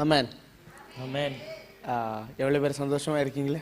Amen. Amen. எவ்வளோ பேர் சந்தோஷமா இருக்கீங்களே?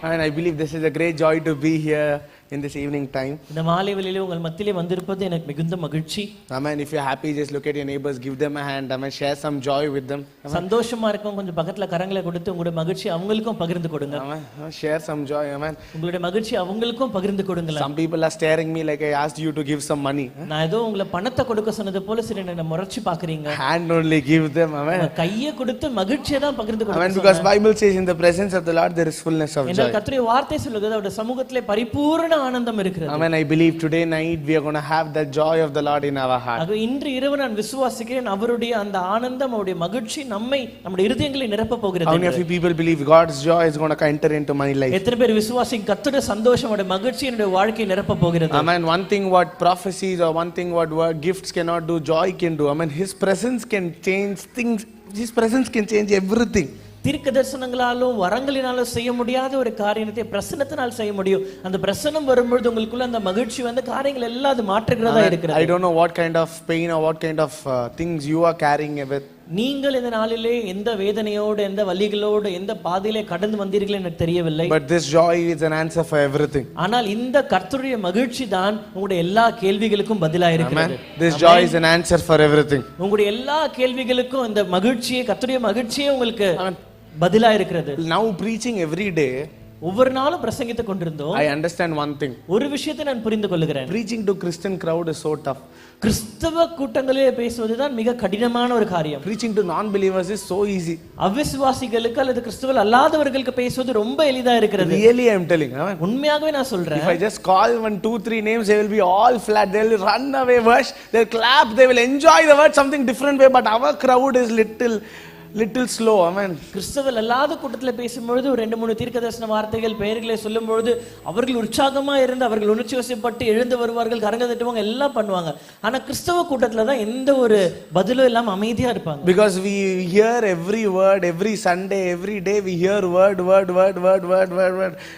Amen. I believe this is a great joy to be here in this evening time. இந்த மாலை வேளையிலே உங்கள் மத்தியிலே வந்திருப்பது எனக்கு மிகுந்த மகிழ்ச்சி. Amen. If you're happy, just look at your neighbors, give them a hand. Amen. Share some joy with them. சந்தோஷமா இருக்கவங்க கொஞ்சம் பக்கத்துல கரங்களை கொடுத்து உங்களுடைய மகிழ்ச்சி அவங்களுக்கும் பகிர்ந்து கொடுங்க. Amen. Share some joy. Amen. உங்களுடைய மகிழ்ச்சி அவங்களுக்கும் பகிர்ந்து கொடுங்க. Some people are staring me like I asked you to give some money. நான் ஏதோ உங்களை பணத்தை கொடுக்க சொன்னது போல சரி என்ன முறைச்சு பாக்குறீங்க. Hand only give them. Amen. கையை கொடுத்து மகிழ்ச்சியை தான் பகிர்ந்து கொடுங்க. Amen. Because Bible says in the presence of the Lord there is fullness of joy. கர்த்தருடைய வார்த்தை சொல்லுகிறது அவருடைய சமூகத்திலே பரிபூரண ஆனந்தம் இருக்கிறது. Amen. I believe today night we are going to have the joy of the Lord in our heart. அது இன்று இரவு நான் விசுவாசிக்கிறேன் அவருடைய அந்த ஆனந்தம் அவருடைய மகிழ்ச்சி நம்முடைய இருதயங்களை நிரப்ப போகிறது. How many of you people believe God's joy is going to enter into my life? எத்தனை பேர் விசுவாசிங்க கர்த்தருடைய சந்தோஷம் அவருடைய மகிழ்ச்சி என்னுடைய வாழ்க்கையை நிரப்ப போகிறது? Amen. One thing what prophecies or one thing what gifts cannot do, joy can do. Amen. His presence can change things. His presence can change everything. தீர்க்க தரிசனங்களாலும் வரங்களினாலும் செய்ய முடியாத ஒரு காரியத்தை பிரசன்னத்தினால் செய்ய முடியும். அந்த பிரசன்னம் வரும்போது உங்களுக்குள்ள அந்த மகிழ்ச்சி வந்து காரியங்கள் எல்லாம் அது மாற்றுகிறதா இருக்கிறது. I don't know what kind of pain or what kind of things you are carrying with. நீங்கள் இந்த நாளிலே எந்த வேதனையோடு எந்த வலிகளோடு எந்த பாதையிலே கடந்து வந்தீர்கள் எனக்கு தெரியவில்லை. But this joy is an answer for everything. ஆனால் இந்த கர்த்தருடைய மகிழ்ச்சி தான் உங்களுடைய எல்லா கேள்விகளுக்கும் பதிலா இருக்கிறது. This joy is an answer for everything. உங்களுடைய எல்லா கேள்விகளுக்கும் இந்த மகிழ்ச்சியே கர்த்தருடைய மகிழ்ச்சியே உங்களுக்கு பதிலா இருக்கிறது. Now preaching every day, ஒவ்வொரு நாளும் பிரசங்கித்துக் கொண்டிருந்தோம். I understand one thing. ஒரு விஷயத்தை நான் புரிந்து கொள்கிறேன். Preaching to Christian crowd is so tough. கிறிஸ்தவ கூட்டங்களிலே பேசுவதுதான் மிக கடினமான ஒரு காரியம். Preaching to non-believers is so easy. அவிசுவாசிகளுக்கு அல்லது கிறிஸ்தவர்கள் அல்லாதவர்களுக்கு பேசுவது ரொம்ப எளிதா இருக்கிறது. Really I am telling. உண்மையாகவே நான் சொல்றேன். If I just call 1 2 3 names, they will be all flat. They will run away, worship, they will clap, they will enjoy the word something different way, but our crowd is little slow. Amen. கிறிஸ்தவர்கள் அல்லாத கூட்டத்துல பேசும்பொழுது ஒரு 2-3 தீர்க்கதரிசன வார்த்தைகள் பெயர்களை சொல்லும்பொழுது அவர்கள் உற்சாகமா இருந்து அவர்கள் உணர்ச்சி வசப்பட்டு எழுந்து வருவார்கள், கரங்க தட்டுவாங்க, எல்லாம் பண்ணுவாங்க. ஆனா கிறிஸ்தவ கூட்டத்துல தான் எந்த ஒரு பதிலும் இல்லாம அமைதியா இருப்பாங்க. Because we hear every word, every Sunday, every day we hear word,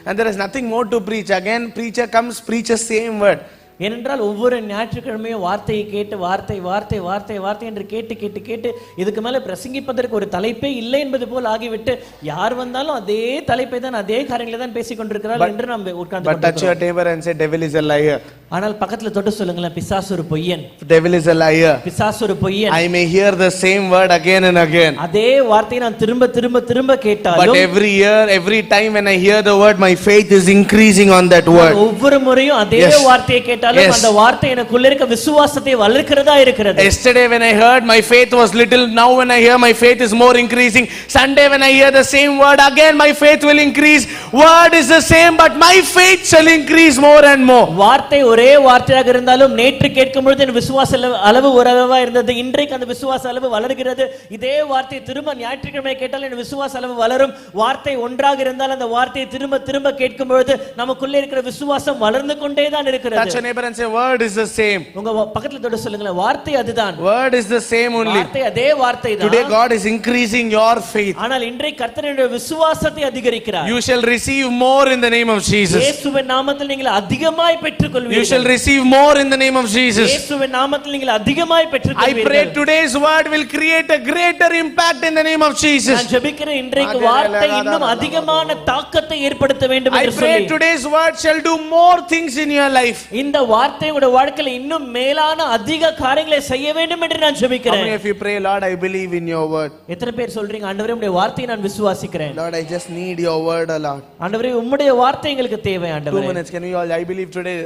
and there is nothing more to preach. Again preacher comes, preaches same word. ஏனென்றால் ஒவ்வொரு ஞாயிற்றுக்கிழமையும் வார்த்தையை கேட்டு வார்த்தை என்று கேட்டு இதுக்கு மேல பிரசங்கிப்பதற்கு ஒரு தலைப்பே இல்லை என்பது போல் ஆகிவிட்டு யார் வந்தாலும் அதே தலைப்பை தான் அதே காரியங்களை தான் பேசிக் கொண்டிருக்கிறார்கள் என்று நாம் உட்கார்ந்து. But touch your neighbor and say devil is a liar. ஆனால் பக்கத்துல தொட்டு சொல்லுங்களேன், பிசாசு ஒரு பொய்யன். Devil is a liar. பிசாசு ஒரு பொய்யன். I may hear the same word again and again. அதே வார்த்தையை நான் திரும்ப கேட்டாலும் but every year, every time when I hear the word, my faith is increasing on that word. ஒவ்வொரு முறையும் அதே வார்த்தையை கேட்டாலும் அந்த வார்த்தை எனக்குள்ள இருக்க விசுவாசத்தை வளர்க்கிறதா இருக்கிறது. Yesterday when I heard, my faith was little. Now when I hear, my faith is more increasing. Sunday when I hear the same word again, my faith will increase. Word is the same, but my faith shall increase more and more. வார்த்தை ஒரே வார்த்தையாக இருந்தாலும் நேற்று கேட்கும் பொழுது என் விசுவாச அளவு ஒரேவா இருந்தது, இன்றைக்கு அந்த விசுவாச அளவு வளர்கிறது. இதே வார்த்தை திரும்ப ஞாயிற்றுக்கிழமை கேட்டால் என் விசுவாச அளவு வளரும். வார்த்தை ஒன்றாக இருந்தால் அந்த வார்த்தையை திரும்ப கேட்கும் பொழுது நமக்குள்ள இருக்கிற விசுவாசம் வளர்ந்து கொண்டே தான் இருக்கிறது. Touch your neighbor and say word is the same. உங்க பக்கத்துல தொட்டு சொல்லுங்க, வார்த்தை அதுதான். Word is the same only. வார்த்தை அதே வார்த்தை தான். Today God is increasing your faith. ஆனால் இன்றைக்கு கர்த்தருடைய விசுவாசத்தை அதிகரிக்கிறார். You shall receive more in the name of Jesus. இயேசுவின் நாமத்தில் நீங்கள் அதிகமாய் பெற்றுக்கொள்வீர்கள். You shall receive more in the name of Jesus. இயேசுவின் நாமத்தில் நீங்கள் அதிகமாய் பெற்றுக்கொள்வீர்கள். I pray today's word will create a greater impact in the name of Jesus. நான் ஜெபிக்கிறேன் இன்றைக்கு வார்த்தை இன்னும் அதிகமான தாக்கத்தை ஏற்படுத்த வேண்டும் என்று சொல்லி. I pray today's word shall do more things in your life. இந்த வார்த்தை உங்களுடைய வாழ்க்கையில் இன்னும் மேலான அதிக காரியங்களை செய்ய வேண்டும் என்று நான் ஜெபிக்கிறேன். How many of you pray, Lord, I believe in your word? எத்தனை பேர் சொல்றீங்க, ஆண்டவரே உம்முடைய வார்த்தையை நான் விசுவாசிக்கிறேன். Lord, I just need your word, Lord. ஆண்டவரே உம்முடைய வார்த்தை எங்களுக்கு தேவை ஆண்டவரே. 2 minutes, can we all? I believe today,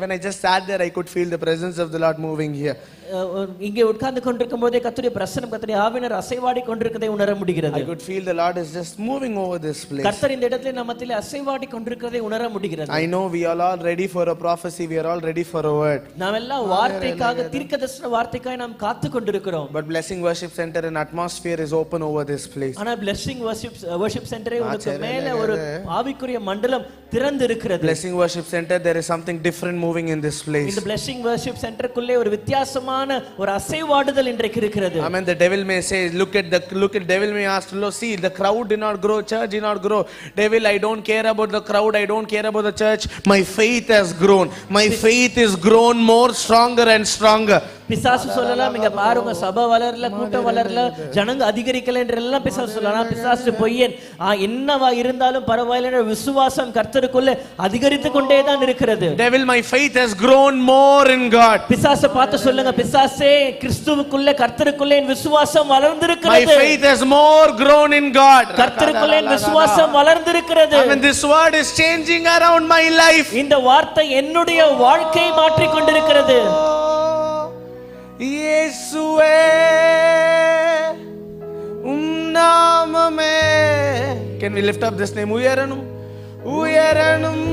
when I just sat there, I could feel the presence of the Lord moving here. இங்கே உட்கார்ந்து கொண்டிருக்கும் போதே கர்த்தருடைய பிரசன்னம், கர்த்தருடைய ஆவியானவர் அசைவாடி கொண்டிருக்கிறதை உணர முடிகிறது. I could feel the Lord is just moving over this place. கர்த்தர் இந்த இடத்திலே நம்மத்திலே அசைவாடி கொண்டிருக்கிறதை உணர முடிகிறது. I know we are all ready for a prophecy, we are all ready for a word. நாம் எல்லாம் வார்த்தைக்காக, தீர்க்கதரிசன வார்த்தைக்காக நாம் காத்து கொண்டிருக்கிறோம். But Blessing Worship Center and atmosphere is open over this place. ஆனா Blessing Worship Center உங்களுக்கு மேலே ஒரு ஆவிக்குரிய மண்டலம் திறந்து இருக்கிறது. Blessing Worship Center, there is something different moving in this place. இந்த Blessing Worship Center குள்ளே ஒரு வித்தியாசமான ஒரு அசைவாடுதல் இன்றைக்கு இருக்கிறது. Amen. The devil may say, look at devil may ask, see, the crowd did not grow, church did not grow. Devil, I don't care about the crowd, I don't care about the church. My faith has grown. My faith is grown more stronger and stronger. பிசாசு சொல்லலாம், இங்க பாருங்க சபை வளரல, கூட்டம் வளரல, ஜனங்க அதிகரிக்கல என்றெல்லாம் பிசாசு சொல்லலாம். பிசாசு பொய்யன். என்னவா இருந்தாலும் பரவாயில்லை, விசுவாசம் கர்த்தருக்குள்ள அதிகரித்து கொண்டே தான் இருக்கிறது. Devil, my faith has grown more in God. பிசாசை பார்த்து சொல்லுங்க, பிசாசே கிறிஸ்துவுக்குள்ள கர்த்தருக்குள்ள என் விசுவாசம் வளர்ந்திருக்கிறது. My faith has more grown in God. கர்த்தருக்குள்ள என் விசுவாசம் வளர்ந்திருக்கிறது. I mean, this word is changing around my life. இந்த வார்த்தை என்னுடைய வாழ்க்கையை மாற்றிக் கொண்டிருக்கிறது. இயேசுவே உம் நாமமே. Can we lift up this name? உயரணும் உயரணும்.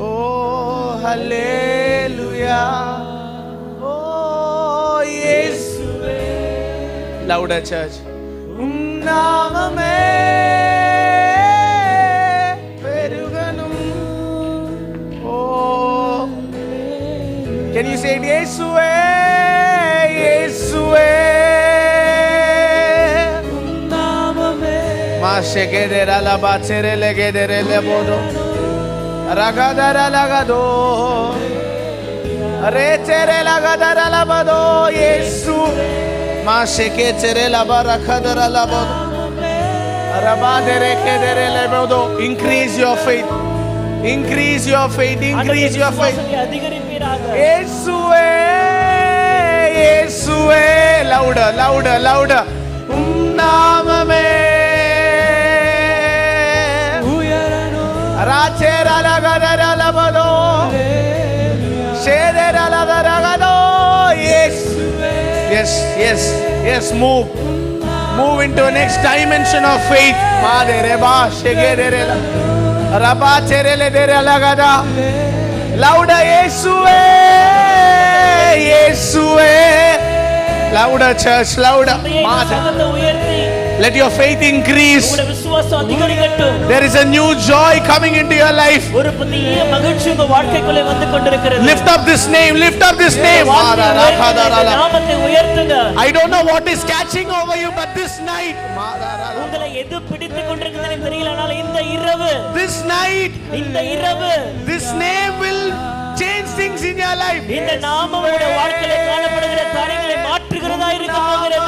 Oh hallelujah. Oh இயேசுவே. Louder church. உம் நாமமே பெருகணும். Oh, can you say it? இயேசுவே இயேசுவே உம் நாமமே. மாஷெகெதெரா லபாச்செரெலே கெதெரெலே போதோ ரகதர லகதோ ரேச்செரெ லகதர லபதோ. இயேசு மாஷெகெச்செரெ லபரகதர லபதோ ரபாதெரெ கெதெரெலே போதோ. Increase your faith. Increase your faith. Increase your faith. இயேசுவே இயேசுவே. Louder, louder, louder. உம் நாமமே ராச்சேர லகதர லபதோ ஷேதெர லதரகதோ. இயேசுவே. Yes, yes, yes. Move into a next dimension of faith. Madereba shegederela raba cherele derelagada. Louder, இயேசுவே இயேசுவே. Louder church, louder. Let your faith increase. There is a new joy coming into your life. Lift up this name, lift up this name. I don't know what is catching over you, but this night, this night, this name will change things in your life. இந்த நாமம் உங்களுடைய வாழ்க்கையில காணப்படுகிற காரியங்களை மாற்றுகிறதா இருக்க போகிறது.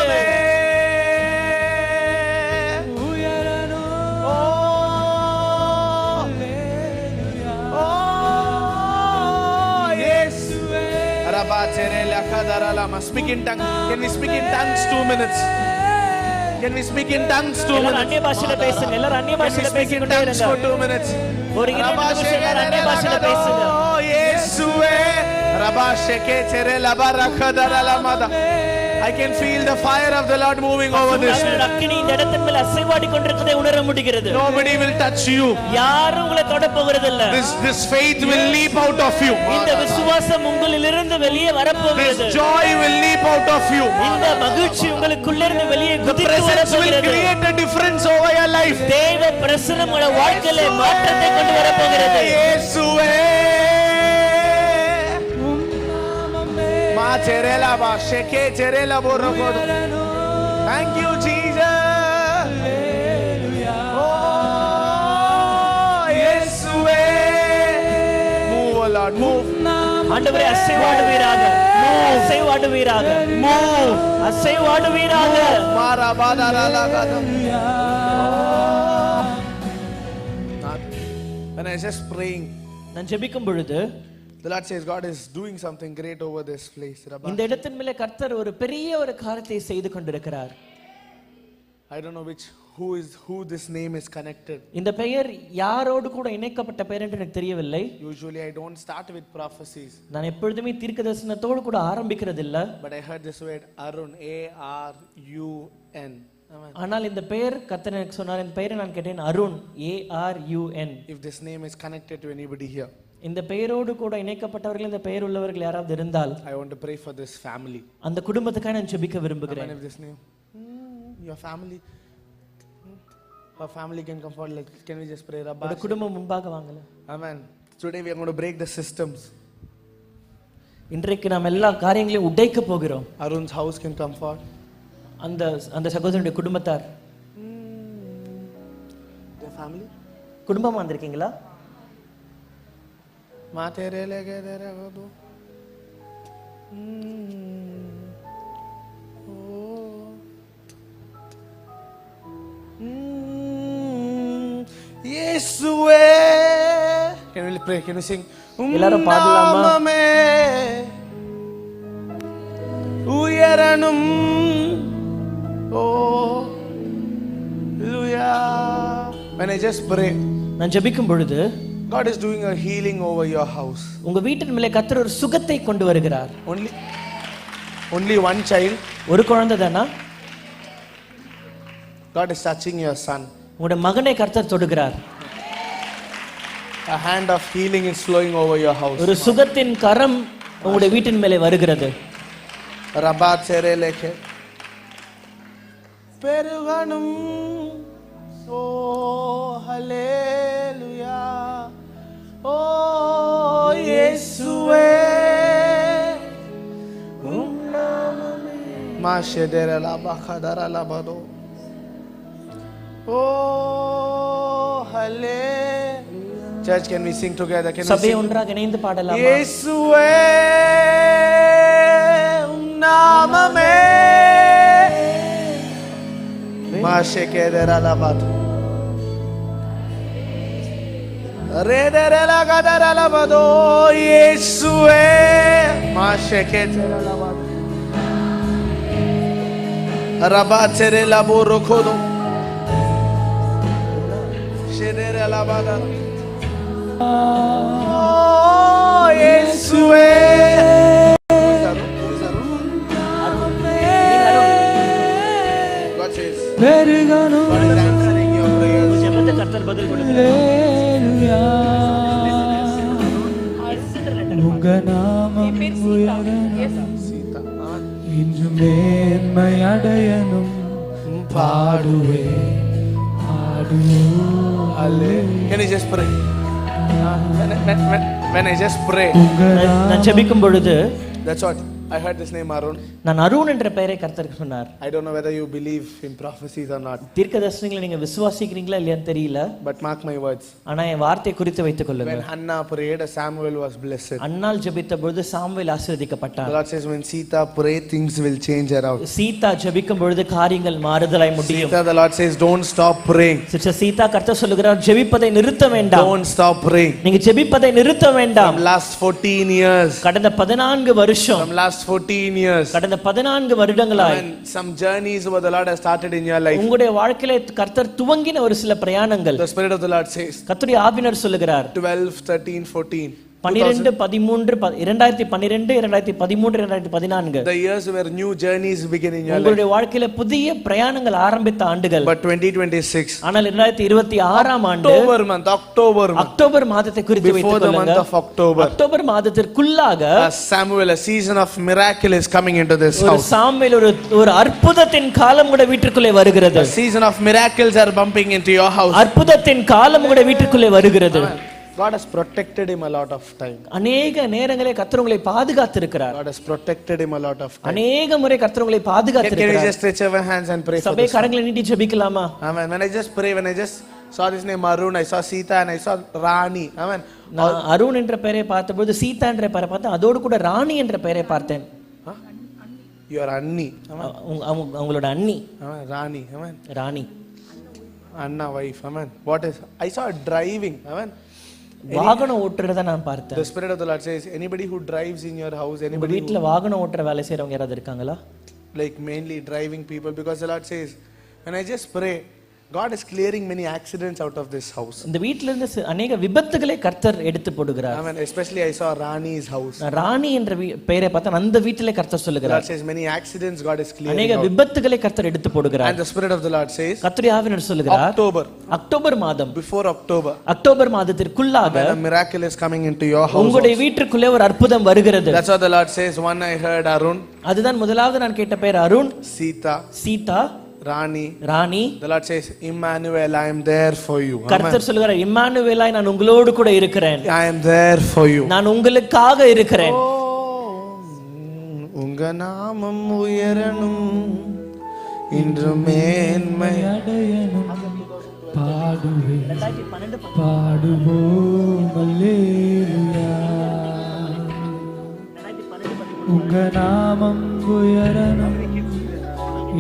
Speak in tongues. Can we speak in tongues 2 minutes? Can we speak in tongues 2 minutes? அந்நிய பாஷையில பேசுங்க. எல்லாரும் அந்நிய பாஷையில பேசிக்கிட்டே இருங்க. For 2 minutes. ஒரு 2 நிமிஷம் அந்நிய பாஷையில பேசுங்க. இயேசுவே ரபாஷெகே செரெல பரகதரலமத. I can feel the fire of the Lord moving over this. அக்கினி இந்த இடத்தின் மேல் அசைவாடி கொண்டிருக்கிறதை உணர முடிகிறது. Nobody will touch you. யாரும் உங்களை தொட போகிறது இல்ல. This faith will leap out of you. இந்த விசுவாசம் உங்களிலிருந்து வெளியே வர போகிறது. This joy will leap out of you. இந்த மகிழ்ச்சி உங்களுக்குள்ளிருந்து வெளியே குதித்து வர போகிறது. will create a difference over your life. தேவ பிரசன்னம் உங்களுடைய வாழ்க்கையில மாற்றத்தை கொண்டு வர போகிறது. இயேசுவே Cherela ba sheke cherela borogodo. Thank you Jesus. Hallelujah. Oh Yesue. Move oh Lord, move. ஆண்டவரே அசைவாடுவீராக. அசைவாடுவீராக. அசைவாடுவீராக. மாரா பாதாரா கதம். When I was just praying, நான் ஜெபிக்கும் பொழுது the Lord says God is doing something great over this place. இந்த இடத்தின் மேலே கர்த்தர் ஒரு பெரிய ஒரு காரியத்தை செய்து கொண்டிருக்கிறார். I don't know who this name is connected. இந்த பெயர் யாரோடு கூட இணைக்கப்பட்ட பெயர் என்று எனக்கு தெரியவில்லை. Usually I don't start with prophecies. நான் எப்பொழுதுமே தீர்க்கதரிசனத்தோடு கூட ஆரம்பிக்கிறது இல்ல. But I heard this word Arun, A-R-U-N. ஆனால் இந்த பெயர் கர்த்தர் எனக்கு சொன்னார். இந்த பெயரை நான் கேட்டேன், Arun, A-R-U-N. If this name is connected to anybody here, இந்த பெயரோடு கூட இணைக்கப்பட்டவர்கள், இந்த பெயர் உள்ளவர்கள் யாராவது இருந்தால், I want to pray for this family. அந்த குடும்பத்துக்காக நான் ஜெபிக்க விரும்புகிறேன். If this name, your family, our family can come forward. Like, can we just pray? ஒரு குடும்பம் முன்பாக வாங்கல. Amen. Today we are going to break the systems. இன்றைக்கு நாம் எல்லா காரியங்களையும் உடைக்க போகிறோம். Arun's house can come forward. அந்த சகோதரனுடைய குடும்பத்தார், their family, குடும்பமா வந்திருக்கீங்களா? இயேசுவே. Can we pray? Can we sing? எல்லாரும் பாடலாமா? நாமமே உயரணும். ஓ hallelujah. When I just pray, நான் ஜெபிக்கும் பொழுது God is doing a healing over your house. உங்க வீட்டின் மேலே கர்த்தர் ஒரு சுகத்தை கொண்டு வருகிறார். Only one child. ஒரு குழந்தை தானா? God is touching your son. உங்களுடைய மகனை கர்த்தர் தொடுகிறார். A hand of healing is flowing over your house. ஒரு சுகத்தின் கரம் உங்களுடைய வீட்டின் மேலே வருகிறது. ரபாத் செரேலேகே பெருகணும். ஓ ஹல்லேலூயா. ஓ இயேசுவே உம் நாமமே மாஷெதரலா பகதரலா பதோ. Oh, hallelujah. Church, can we sing together? Can சபை we sing? ஒன்றாக இணைந்து பாடலாமா? இயேசுவே உம் நாமமே மாஷெகேதரலா பதோ. ரேதரலா கதரலா பதோ. இயேசுவே மாஷெகேதரலா பதோ. ரபாத் செரேலா போரோகோதோ. இயேசுவே பெருகணும். ஜெபத்தை கர்த்தர் பதில் கொடுக்கிறார். உங்க நாமம் உயரணும், இன்று மேன்மை அடையணும். பாடுவே Can you just pray? When I just pray, நான் ஜெபிக்கும் பொழுது that's what I heard this name Arun. நான் அருண் என்ற பெயரை கர்த்தர் சொன்னார். I don't know whether you believe in prophecies or not, தீர்க்கதரிசனங்களை நீங்க விசுவாசிக்கிறீங்களா இல்லையான்னு தெரியல. but mark my words. ஆனா என் வார்த்தை குறித்து வைத்துக் When கொள்ளுங்கள். Hannah prayed, Samuel was blessed. அன்னாள் ஜெபித்த பொழுது சாமுவேல் The ஆசீர்வதிக்கப்பட்டார். Lord says when Sita prayed, things will change around. Sita ஜெபிக்கும் பொழுது காரியங்கள் மாறுதலாய் முடியும். Sita, the Lord says, don't stop praying. Sister Sita கர்த்தர் சொல்லுகிறார், ஜெபிப்பதை நிறுத்த வேண்டாம். Don't stop praying. நீங்க ஜெபிப்பதை நிறுத்த வேண்டாம். From last 14 years. கடந்த 14 வருஷம், From last 14 years. கடந்த 14 வருடங்களாய் And some journeys where the Lord has started in your life. உங்களுடைய வாழ்க்கையில கர்த்தர் துவங்கின ஒரு சில பிரயாணங்கள் The Spirit of the Lord says, கர்த்தருடைய ஆவியானவர் சொல்லுகிறார், 12, 13, 14. 12, 13, 2012, 2013, 2014. The years where new journeys begin in your life. உங்களுடைய வாழ்க்கையில புதிய பிரயாணங்கள் ஆரம்பித்த ஆண்டுகள். But 2026. ஆனால் 2026 ஆண்டு October month. அக்டோபர் மாதத்தை குறித்து Before வைத்துக் the month கொள்ளுங்க. of October. அக்டோபர் மாதத்திற்குள்ளாக Samuel, a season of miracle is coming into this ஒரு house. சாமுவேல் ஒரு அற்புதத்தின் காலம் கூட வீட்டுக்குள்ளே வருகிறது. A season of miracles are bumping into your house. அற்புதத்தின் காலம் கூட வீட்டுக்குள்ளே வருகிறது. God has protected him a lot of time. அநேக நேரங்களே கர்த்தர் உங்களை பாதுகாத்திருக்கிறார். God has protected him a lot of time. அநேக முறை கர்த்தர் உங்களை Can we பாதுகாத்திருக்கிறார். just stretch our hands and pray for சபை this? கரங்களை நீட்டி ஜெபிக்கலாமா? Amen. When I just pray, when I just saw this name Arun, I saw Sita and I saw Rani. Amen. நான் அருண் என்ற பெயரை பார்த்தபோது சீதா என்ற பெயரை பார்த்தேன், அதோடு கூட ராணி என்ற பெயரை பார்த்தேன். Huh? You are Anni. அவங்களோட அண்ணி. Amen. Rani. Amen. Rani. Anna wife. Amen. What is? I saw her driving. Amen. வாகனம் ஓட்டுறத நான் பார்த்தேன். The Spirit of the Lord says, anybody who drives in your house, உங்க anybody வீட்டுல வாகனம் ஓட்டுற வேலை செய்யறவங்க யாராவது இருக்காங்களா? like mainly driving people, because the Lord says, when I just pray, God is clearing many accidents out of this house. இந்த வீட்ல இருந்து அநேக விபத்துகளை கர்த்தர் எடுத்து போடுகிறார். Amen. Especially I saw Rani's house. நான் ராணி என்ற பெயரை பார்த்தேன், அந்த வீட்டிலே கர்த்தர் The சொல்லுகிறார். Lord says many accidents God is clearing அநேக out. விபத்துகளை கர்த்தர் எடுத்து போடுகிறார். And the Spirit of the Lord says, கர்த்தருடைய ஆவியானவர் சொல்லுகிறார், October, அக்டோபர் மாதம், before October, அக்டோபர் மாதத்திற்குள்ளாக when a miracle is coming into your house. உங்களுடைய வீட்டுக்குள்ளே ஒரு அற்புதம் வருகிறது. That's what the Lord says. One I heard Arun, அதுதான் முதலாவது நான் கேட்ட பெயர் Arun, Sita, Sita, Rani. Rani. The Lord says, Emmanuel, I am there for you. கர்த்தர் சொல்லுகிறார், இம்மானுவேலாய் நான் உங்களோடு கூட இருக்கிறேன். I am there for you. நான் உங்களுக்காக இருக்கிறேன். உங்க நாமம் உயரணும், இன்று மேன்மை அடையணும். பாடுவே பாடுவோம் அல்லேலூயா. உங்க நாமம் உயரணும்,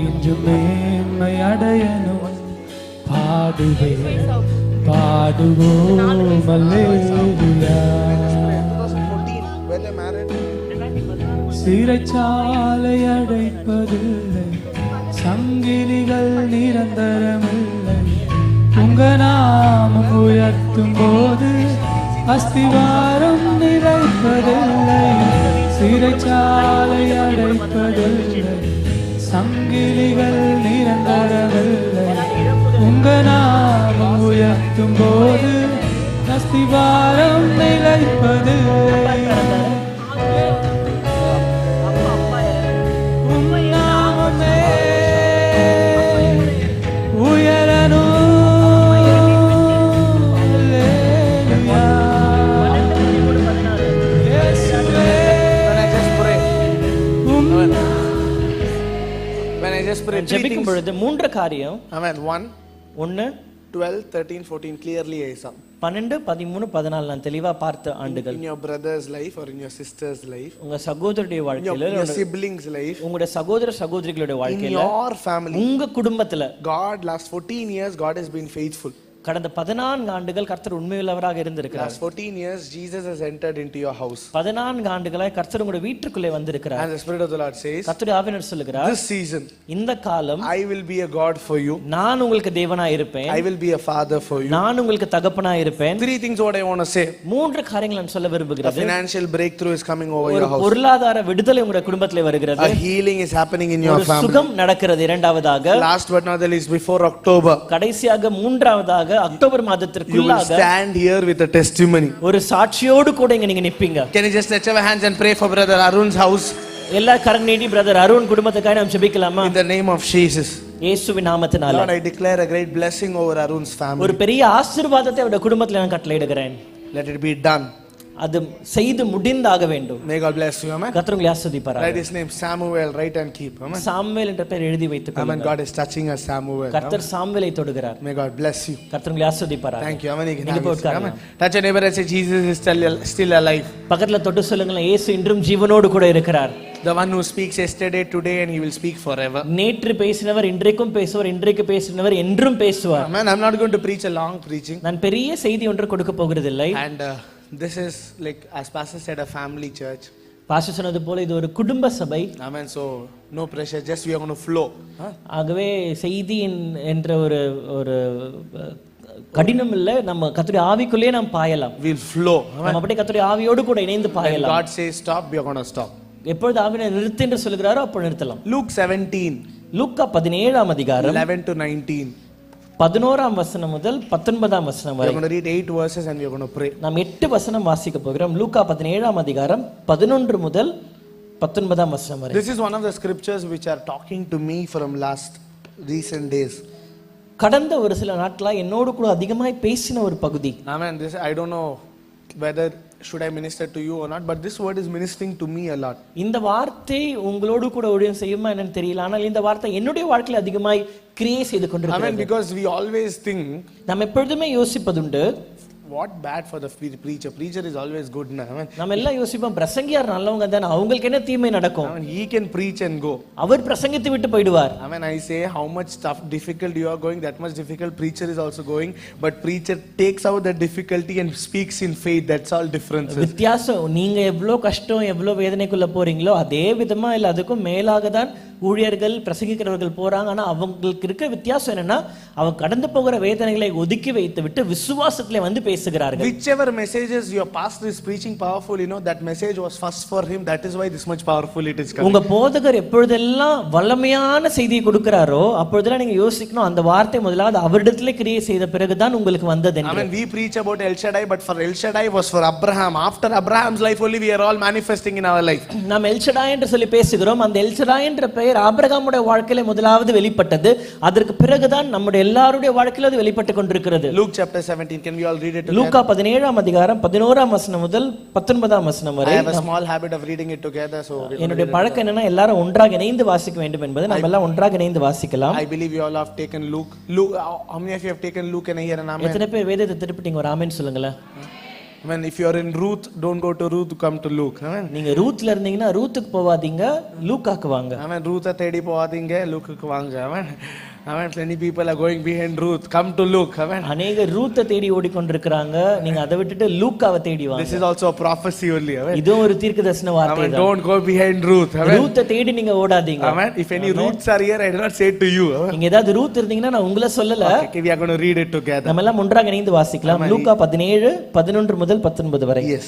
இன்று மேன்மை அடையணும். பாடுவேன் பாடுவோம் அல்லேலூயா. சிறைச்சாலை அடைப்பதில்லை, சங்கிலிகள் நிரந்தரமில்லை. உங்க நாமம் உயர்த்தும் போது அஸ்திவாரம் நிலைப்பதில்லை. சிறைச்சாலை அடைப்பதில்லை, சங்கிலிகள் நிரந்தரமில்லை. உங்க நாமம் உயர்த்தும் போது அஸ்திவாரம் நிலைப்பதில்லை. ஜெபிக்கும் பொழுது மூன்று காரியம். Amen. 1 12 13 14 clearly I saw. 12 13 14 நான் தெளிவா பார்த்த ஆண்டுகள். In your brother's life or in your sister's life, உங்க சகோதரருடைய வாழ்க்கையில, your siblings life, உங்களுடைய சகோதர சகோதரிகளுடைய in வாழ்க்கையில, your family, உங்க குடும்பத்துல God last 14 years God has been faithful. கடந்த 14 ஆண்டுகள் கர்த்தர் உண்மையுள்ளவராக இருந்திருக்கிறார். Last 14 years Jesus has entered into your house. 14 ஆண்டுகளாய் கர்த்தர் உங்களுடைய வீட்டுக்குள்ளே வந்திருக்கிறார். And the Spirit of the Lord says, கர்த்தருடைய ஆவியானவர் சொல்லுகிறார், this season இந்த காலம் I will be a God for you. நான் உங்களுக்கு தேவனாய் இருப்பேன். I will be a father for you. நான் உங்களுக்கு தகப்பனாய் இருப்பேன். Three things what I want to say. மூன்று காரியங்களை நான் சொல்ல விரும்புகிறேன். A financial breakthrough is coming over your house. பொருளாதார விடுதலை உங்களுடைய குடும்பத்திலே வருகிறது. A healing is happening in your family. சுகம் நடக்கிறது. இரண்டாவதாக, last but not the least, before October, கடைசியாக மூன்றாவதாக October மாதத்திற்குள்ளாக you will stand here with a testimony. ஒரு சாட்சியோடு கூட இங்க நீங்க நிப்பீங்க. Can you just stretch your hands and pray for brother Arun's house? எல்லா கரம் நீட்டி பிரதர் அருண் குடும்பத்துக்காக நாம் ஜெபிக்கலாமா? In the name of Jesus. இயேசுவின் நாமத்தினால. Lord, I declare a great blessing over Arun's family. ஒரு பெரிய ஆசீர்வாதத்தை அவருடைய குடும்பத்திலே நான் கட்டளையிடுகிறேன். Let it be done. அது செய்து முடிந்தாக வேண்டும். May God bless you. Amen. கர்த்தர் உங்களை ஆசீர்வதிப்பாராக. Write his name Samuel, write and keep. Amen. Samuel என்ற பெயர் எழுதி வைத்துக் Amen. கொள்ளுங்கள். God is touching us, Samuel. கர்த்தர் சாமுவேலை தொடுகிறார். May God bless you. கர்த்தர் உங்களை ஆசீர்வதிப்பாராக. Thank you. Amen. You can நீங்க have போய் it. Amen. உட்காருங்க. Touch your neighbor and say Jesus is still alive. பக்கத்துல தொட்டு சொல்லுங்களேன், இயேசு இன்றும் ஜீவனோடு கூட இருக்கிறார். The one who speaks yesterday, today and he will speak forever. நேற்று பேசினவர் இன்றைக்கும் பேசுவார், இன்றைக்கு பேசினவர் என்றும் பேசுவார். Amen. I'm not going to preach a long preaching. நான் பெரிய செய்தி ஒன்று கொடுக்க போகிறதில்லை. And this is like, as pastor said, a family church. Pastor சொன்னது போல இது ஒரு குடும்ப சபை. Amen. So no pressure, just we are going to flow. ஆகவே செய்தி என்ற ஒரு ஒரு கடினம் இல்ல, நம்ம கர்த்தருடைய ஆவிக்குள்ளே நாம் பாயலாம். We'll flow. நம்ம அப்படியே கர்த்தருடைய ஆவியோடு கூட இணைந்து When பாயலாம். God says stop, we are going to stop. எப்பொழுது ஆவியானவர் நிறுத்து என்று சொல்கிறாரோ அப்போ நிறுத்தலாம். Luke 17, லூக்கா 17ஆம் அதிகாரம் 11 to 19. 11ஆம் வசனம் முதல் 19ஆம் வசனம் We are வரை going to read 8 verses and we are going to pray. நாம் 8 வசனம் வாசிக்க போகிறோம். லூக்கா 17ஆம் அதிகாரம் 11 முதல் 19ஆம் வசனம் வரை. This is one of the scriptures which are talking to me from recent days. கடந்த ஒரு சில நாட்களா என்னோடு கூட அதிகமாய் பேசின ஒரு பகுதி. Amen. This I don't know whether should I minister to you or not, but this word is ministering to me a lot. இந்த வார்த்தை உங்களோடு கூட ஊழியம் செய்யுமா என்னன்னு தெரியல, ஆனால் இந்த வார்த்தை என்னுடைய வாழ்க்கையில் அதிகமாய் கிரியை செய்து கொண்டிருக்கிறது. Amen. Because we always think, நாம் எப்பொழுதுமே யோசிப்பதுண்டு, what bad for the preacher? Preacher is always good. Amen. நம்ம எல்லாம் யோசிப்போம், பிரசங்கியார் நல்லவங்க தானே, அவங்களுக்கு என்ன தீமை நடக்கும்? Amen. He can preach and go. அவர் பிரசங்கித்து விட்டு போயிடுவார். Amen. I say how much tough, difficult you are going, that much difficult preacher is also going. But preacher takes out that difficulty and speaks in faith. That's all differences. வித்தியாசம், நீங்க எவ்வளவு கஷ்டம் எவ்வளவு வேதனைக்குள்ள போறீங்களோ அதே விதமா இல்ல அதுக்கும் மேலாக தான் ஊழியர்கள் பிரசங்கிக்கிறவர்கள் போறாங்க. ஆனா அவங்களுக்கு இருக்க வித்தியாசம் என்னன்னா, அவங்க கடந்து போகிற வேதனைகளை ஒதுக்கி வைத்து விட்டு விசுவாசத்திலே வந்து பேசுகிறார்கள். Whichever messages your pastor is preaching powerful, you know that message was first for him. That is why this much powerful it is coming. உங்க போதகர் எப்பொழுதெல்லாம் வல்லமையான செய்தியை கொடுக்கிறாரோ அப்பொழுதெல்லாம் நீங்க யோசிக்கணும், அந்த வார்த்தை முதலாவது அவரிடத்திலே கிரியை செய்த பிறகுதான் உங்களுக்கு வந்தது. I mean, we preach about El Shaddai, but for El Shaddai was for Abraham. After Abraham's life only we are all manifesting in our life. நாம் எல் ஷடாய் என்று சொல்லி பேசுகிறோம். அந்த எல் ஷடாய் என்ற பெயர் ஆபிரகாமுடைய வாழ்க்கையில முதலாவது வெளிப்பட்டது. அதற்கு பிறகுதான் நம்முடைய எல்லாருடைய வாழ்க்கையில அது வெளிப்பட்டு கொண்டிருக்கிறது. Luke chapter 17, can we all read it together? லூக்கா 17ஆம் அதிகாரம் 11ஆம் வசனம் முதல் 19ஆம் வசனம் வரை. I have a small habit of reading it together, so என்னுடைய பழக்கம் என்னன்னா எல்லாரும் ஒன்றாக இணைந்து வாசிக்க வேண்டும் என்பது. நம்ம எல்லாம் ஒன்றாக இணைந்து வாசிக்கலாம். I believe you all have taken Luke. How many of you have taken Luke and I hear an amen? எத்தனை பேர் வேதத்தை திருப்பிட்டீங்க? ஒரு ஆமென் சொல்லுங்களேன். I mean, if you are in Ruth, don't go to Ruth, come to Luke. Amen. நீங்க ரூத்ல இருந்தீங்கன்னா ரூத்துக்கு போவாதீங்க, லூக்காக்கு வாங்க. Amen. Ruth தேடி போவாதீங்க, லூக்குக்கு வாங்க. Amen. Amen. Many people are going behind Ruth. Come to Luke. Amen. அநேக ரூத்தை தேடி ஓடிக்கொண்டிருக்கிறாங்க. நீங்க அதை விட்டுட்டு லூக்காவை தேடி வாங்க. This is also a prophecy only. Amen. இதுவும் ஒரு தீர்க்கதரிசன வார்த்தை Amen. தான். Don't go behind Ruth. Amen. ரூத்தை தேடி நீங்க ஓடாதீங்க. Amen. If any Ruths are here, I do not say to you. Amen. நீங்க ஏதாவது ரூத் இருந்தீங்கன்னா நான் உங்களை சொல்லல. Okay, we are going to read it together. நம்ம எல்லாம் ஒன்றாக இணைந்து வாசிக்கலாம். லூக்கா 17:11 முதல் 19 வரை. Yes.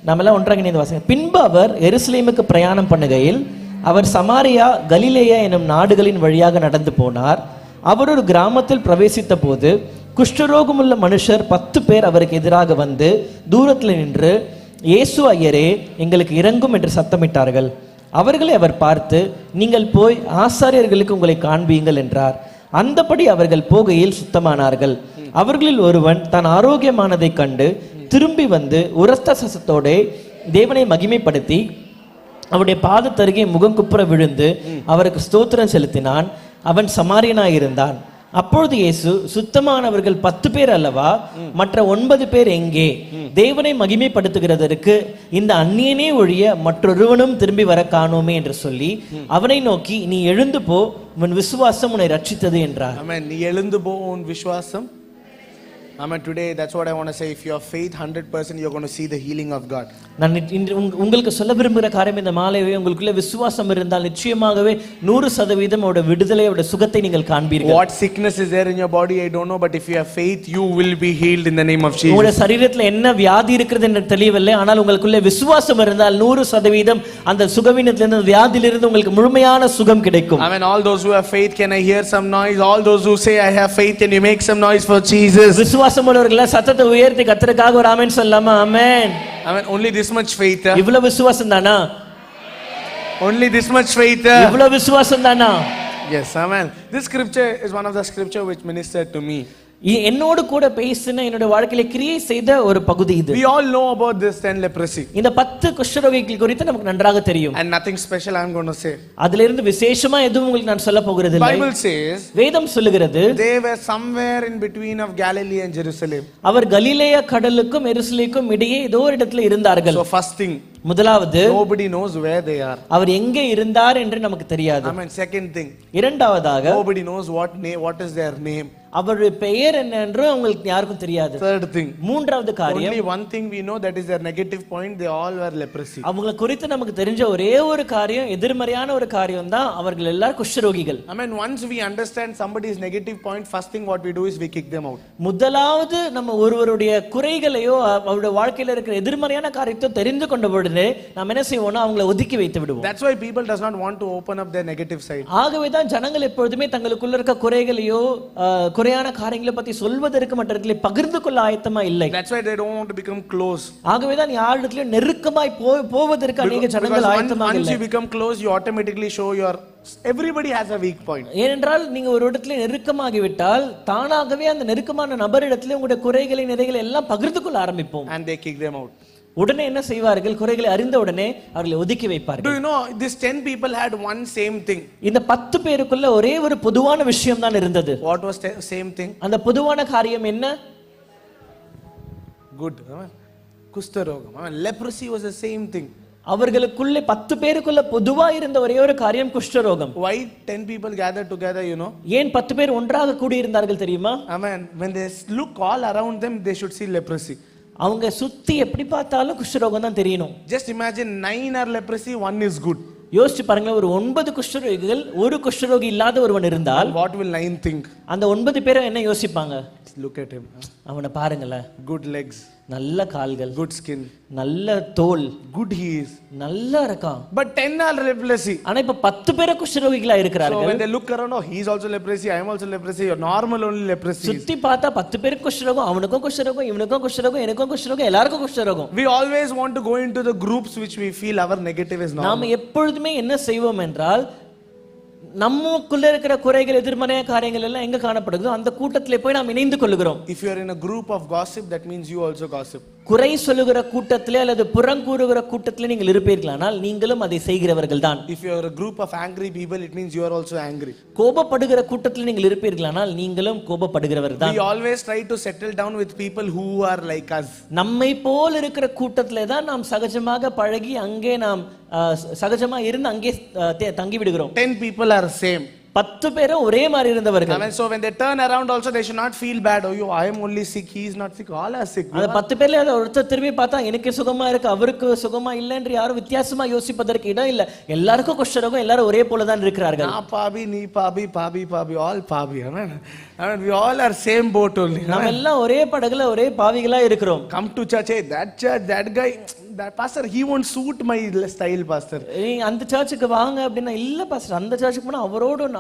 நம்ம எல்லாம் ஒன்றாக இணைந்து வாசிக்கலாம். பின்பு அவர் எருசலேமுக்கு பிரயாணம் பண்ணுகையில் அவர் சமாரியா, கலிலேயா எனும் நாடுகளின் வழியாக நடந்து போனார். அவர் ஒரு கிராமத்தில் பிரவேசித்த போது குஷ்டரோகமுள்ள மனுஷர் 10 பேர் அவருக்கு எதிராக வந்து தூரத்தில் நின்று, இயேசு ஐயரே, எங்களுக்கு இரங்கும் என்று சத்தமிட்டார்கள். அவர்களை அவர் பார்த்து, நீங்கள் போய் ஆசாரியர்களுக்கு உங்களை காண்பீங்கள் என்றார். அந்தபடி அவர்கள் போகையில் சுத்தமானார்கள். அவர்களில் ஒருவன் தான் ஆரோக்கியமானதை கண்டு திரும்பி வந்து உரத்த சசத்தோட தேவனை மகிமைப்படுத்தி அவருடைய பாதத்தருகே முகம் குப்புற விழுந்து அவருக்கு ஸ்தோத்திரம் செலுத்தினான். அவன் சமாரியனாயிருந்தான். அப்பொழுது இயேசு, சுத்தமானவர்கள் 10 பேர் அல்லவா, மற்ற 9 பேர் எங்கே? தேவனை மகிமைப்படுத்துகிறதற்கு இந்த அந்நியனே ஒழிய மற்றொருவனும் திரும்பி வர காணோமே என்று சொல்லி அவனை நோக்கி, நீ எழுந்து போ, உன் விசுவாசம் உன்னை ரட்சித்தது என்றார். Amen. நீ எழுந்து போ, உன் விசுவாசம். Amen. Today, that's what I want to say. If you have faith 100%, you're going to see the healing of God. நான் உங்களுக்கு சொல்ல விரும்புகிற காரியம் இந்த மாலையே, உங்களுக்குள்ள விசுவாசம் இருந்தால் நிச்சயமாகவே 100% அவருடைய விடுதலை, அவருடைய சுகத்தை நீங்கள் காண்பீர்கள். What sickness is there in your body, I don't know, but if you have faith, you will be healed in the name of Jesus. உங்களுடைய சரீரத்தில் என்ன வியாதி இருக்கிறது என்று தெரியவில்லை, ஆனால் உங்களுக்குள்ள விசுவாசம் இருந்தால் 100% அந்த சுகவீனத்திலிருந்து, வியாதியிலிருந்து உங்களுக்கு முழுமையான சுகம் கிடைக்கும். I mean, all those who have faith, can I hear some noise? All those who say I have faith, can you make some noise for Jesus? விசுவாசம் உள்ளவர்கள் சத்தத்தை உயர்த்தி கர்த்தருக்காக ஒரு ஆமென் சொல்லலாமா? ஆமென். I mean, only this much faith. இவ்வளவு விசுவாசம் தானா? Only this much faith. இவ்வளவு விசுவாசம் தானா? Yes, amen. This scripture is one of the scripture which ministered to me. என்னோடு கூட பேசின, என்னோட வாழ்க்கையில கிரியை செய்த ஒரு பகுதி இது. We all know about this 10 leprosy. இந்த 10 குஷ்டரோகிகள் குறித்து நமக்கு நன்றாக தெரியும். And nothing special I'm going to say. அதில இருந்து விசேஷமா எதுவும் உங்களுக்கு நான் சொல்ல போகிறது இல்லை. Bible says, வேதம் சொல்லுகிறது, they were somewhere in between of Galilee and Jerusalem. அவர் கலிலேயா கடலுக்கும் எருசலேமுக்கும் இடையே ஏதோ ஒரு இடத்துல இருந்தார்கள். So first thing, முதலாவது, nobody knows where they are. அவர் எங்கே இருந்தார் என்று நமக்கு தெரியாது. I mean, second thing, இரண்டாவதாக, nobody knows what is their name. அவருடைய பெயர் என்ன என்று உங்களுக்கு யாருக்கும் தெரியாது. Third thing, மூன்றாவது காரியம், only one thing we know, that is their negative point, they all were leprosy. அவங்களை குறித்து நமக்கு தெரிஞ்ச ஒரே ஒரு காரியம், எதிர்மறையான ஒரு காரியம் தான், அவர்கள் எல்லாரும் குஷ்டரோகிகள். I mean, once we understand somebody's negative point, first thing what we do is we kick them out. முதலாவது நம்ம ஒருவருடைய குறைகளையோ அவருடைய வாழ்க்கையில இருக்கிற எதிர்மறையான காரியத்தை தெரிந்து கொண்ட பொழுது நாம் என்ன செய்வோம்னா அவங்களை ஒதுக்கி வைத்து விடுவோம். That's why people does not want to open up their negative side. ஆகவே தான் ஜனங்கள் எப்பொழுதுமே தங்களுக்குள்ள இருக்க குறைகளையோ குறையான காரியங்களை பத்தி சொல்வதற்கு மற்றவர்களை பகிர்ந்து கொள்ள ஆயத்தமா இல்லை. That's why they don't want to become close. ஆகவே தான் யாரிடத்திலும் நெருக்கமாய் போவதற்கு அநேக ஜனங்கள் ஆயத்தமாக இல்லை. Once you become close, you automatically show your, everybody has a weak point. ஏனென்றால் நீங்க ஒரு இடத்துல நெருக்கமாகி விட்டால் தானாகவே அந்த நெருக்கமான நபரிடத்திலே உங்களுடைய குறைகளை நிறைகளை எல்லாம் பகிர்ந்து கொள்ள ஆரம்பிப்போம். And they kick them out. உடனே என்ன செய்வார்கள்? குறைகளை அறிந்த உடனே அவர்களை ஒதுக்கி வைப்பார்கள். Do you know, these 10 people had one same thing. இந்த 10 பேருக்குள்ள ஒரே ஒரு பொதுவான விஷயம் தான் இருந்தது. What was same thing? அந்த பொதுவான காரியம் என்ன? Good. குஷ்டரோகம். Leprosy was the same thing. அவர்களுக்குள்ளே 10 பேருக்குள்ள பொதுவா இருந்த ஒரே ஒரு காரியம் குஷ்டரோகம். Why 10 people gathered together, you know? ஏன் 10 பேர் ஒன்றாக கூடி இருந்தார்கள் தெரியுமா? Amen. When they look all around them, they should see leprosy. அவங்க சுத்தி எப்படி பார்த்தாலும் குஷ்டரோகம் தான் தெரியணும். Just imagine 9 are leprosy, 1 is good. யோசிச்சு பாருங்க, ஒரு 9 குஷ்டரோகிகள், ஒரு குஷ்டரோகி இல்லாத ஒருவன் இருந்தால் What will 9 think? அந்த 9 பேரும் என்ன யோசிப்பாங்க? Look at him. அவனை பாருங்களேன், Good legs, நல்ல கால்கள், good skin, நல்ல தோல், good he is. நல்லா இருக்கான். But 10 are leprosy. ஆனா இப்ப 10 பேர் குஷ்டரோகிகளா So இருக்கிறார்கள். when they look around, oh, he is also leprosy, I am also leprosy, you're normal only leprosy. சுத்தி பார்த்தா 10 பேருக்கு குஷ்டரோகம், அவனுக்கும் குஷ்டரோகம், இவனுக்கும் குஷ்டரோகம், எனக்கும் குஷ்டரோகம், எல்லாருக்கும் குஷ்டரோகம். We always want to go into the groups which we feel our negative is normal. நாம எப்பொழுதுமே என்ன செய்வோம் என்றால், நமக்குள்ள இருக்கிற குறைகள், எதிர்மறையான காரியங்கள் எல்லாம் எங்க காணப்படுதோ அந்த கூட்டத்திலே போய் நாம் இணைந்து கொள்கிறோம். If you are in a group of gossip, that means you also gossip. குறை சொல்லுகிற கூட்டத்திலே அல்லது புறங்கூறுகிற கூட்டத்திலே நீங்கள் இருப்பீர்களானால் நீங்களும் அதை செய்கிறவர்கள் தான். If you are a group of angry people, it means you are also angry. கோபப்படுகிற கூட்டத்திலே நீங்கள் இருப்பீர்களானால் நீங்களும் கோபப்படுகிறவர்கள் தான். We always try to settle down with people who are like us. நம்மை போல் இருக்கிற கூட்டத்திலே தான் நாம் சகஜமாக பழகி அங்கே நாம் சகஜமா இருந்து அங்கே தங்கி விடுகிறோம். 10 people are same. 10 பேரும் ஒரே மாதிரி இருந்தவர்கள். So when they turn around also they should not feel bad. Oh, I am only sick, he is not sick, all are sick. அந்த 10 பேர்ல ஒருத்தர் திரும்பி பார்த்தா எனக்கு சுகமா இருக்கு அவருக்கு சுகமா இல்ல என்று யாரும் வித்தியாசமா யோசிப்பதற்கு இடம் இல்ல. எல்லாருக்கும் குஷ்டரோகம், எல்லாரும் ஒரே போல தான் இருக்கிறார்கள். நான் பாபி, நீ Bobby, Bobby Bobby, all Bobby. I mean we all are same boat only. நாம எல்லாம் ஒரே படகுல ஒரே பாவிகளா இருக்கிறோம். Come to church, hey, that guy, that pastor, he won't suit my style, pastor. அந்த சர்ச்சுக்கு வாங்க அப்படினா இல்ல பாஸ்டர், அந்த சர்ச்சுக்கு போனா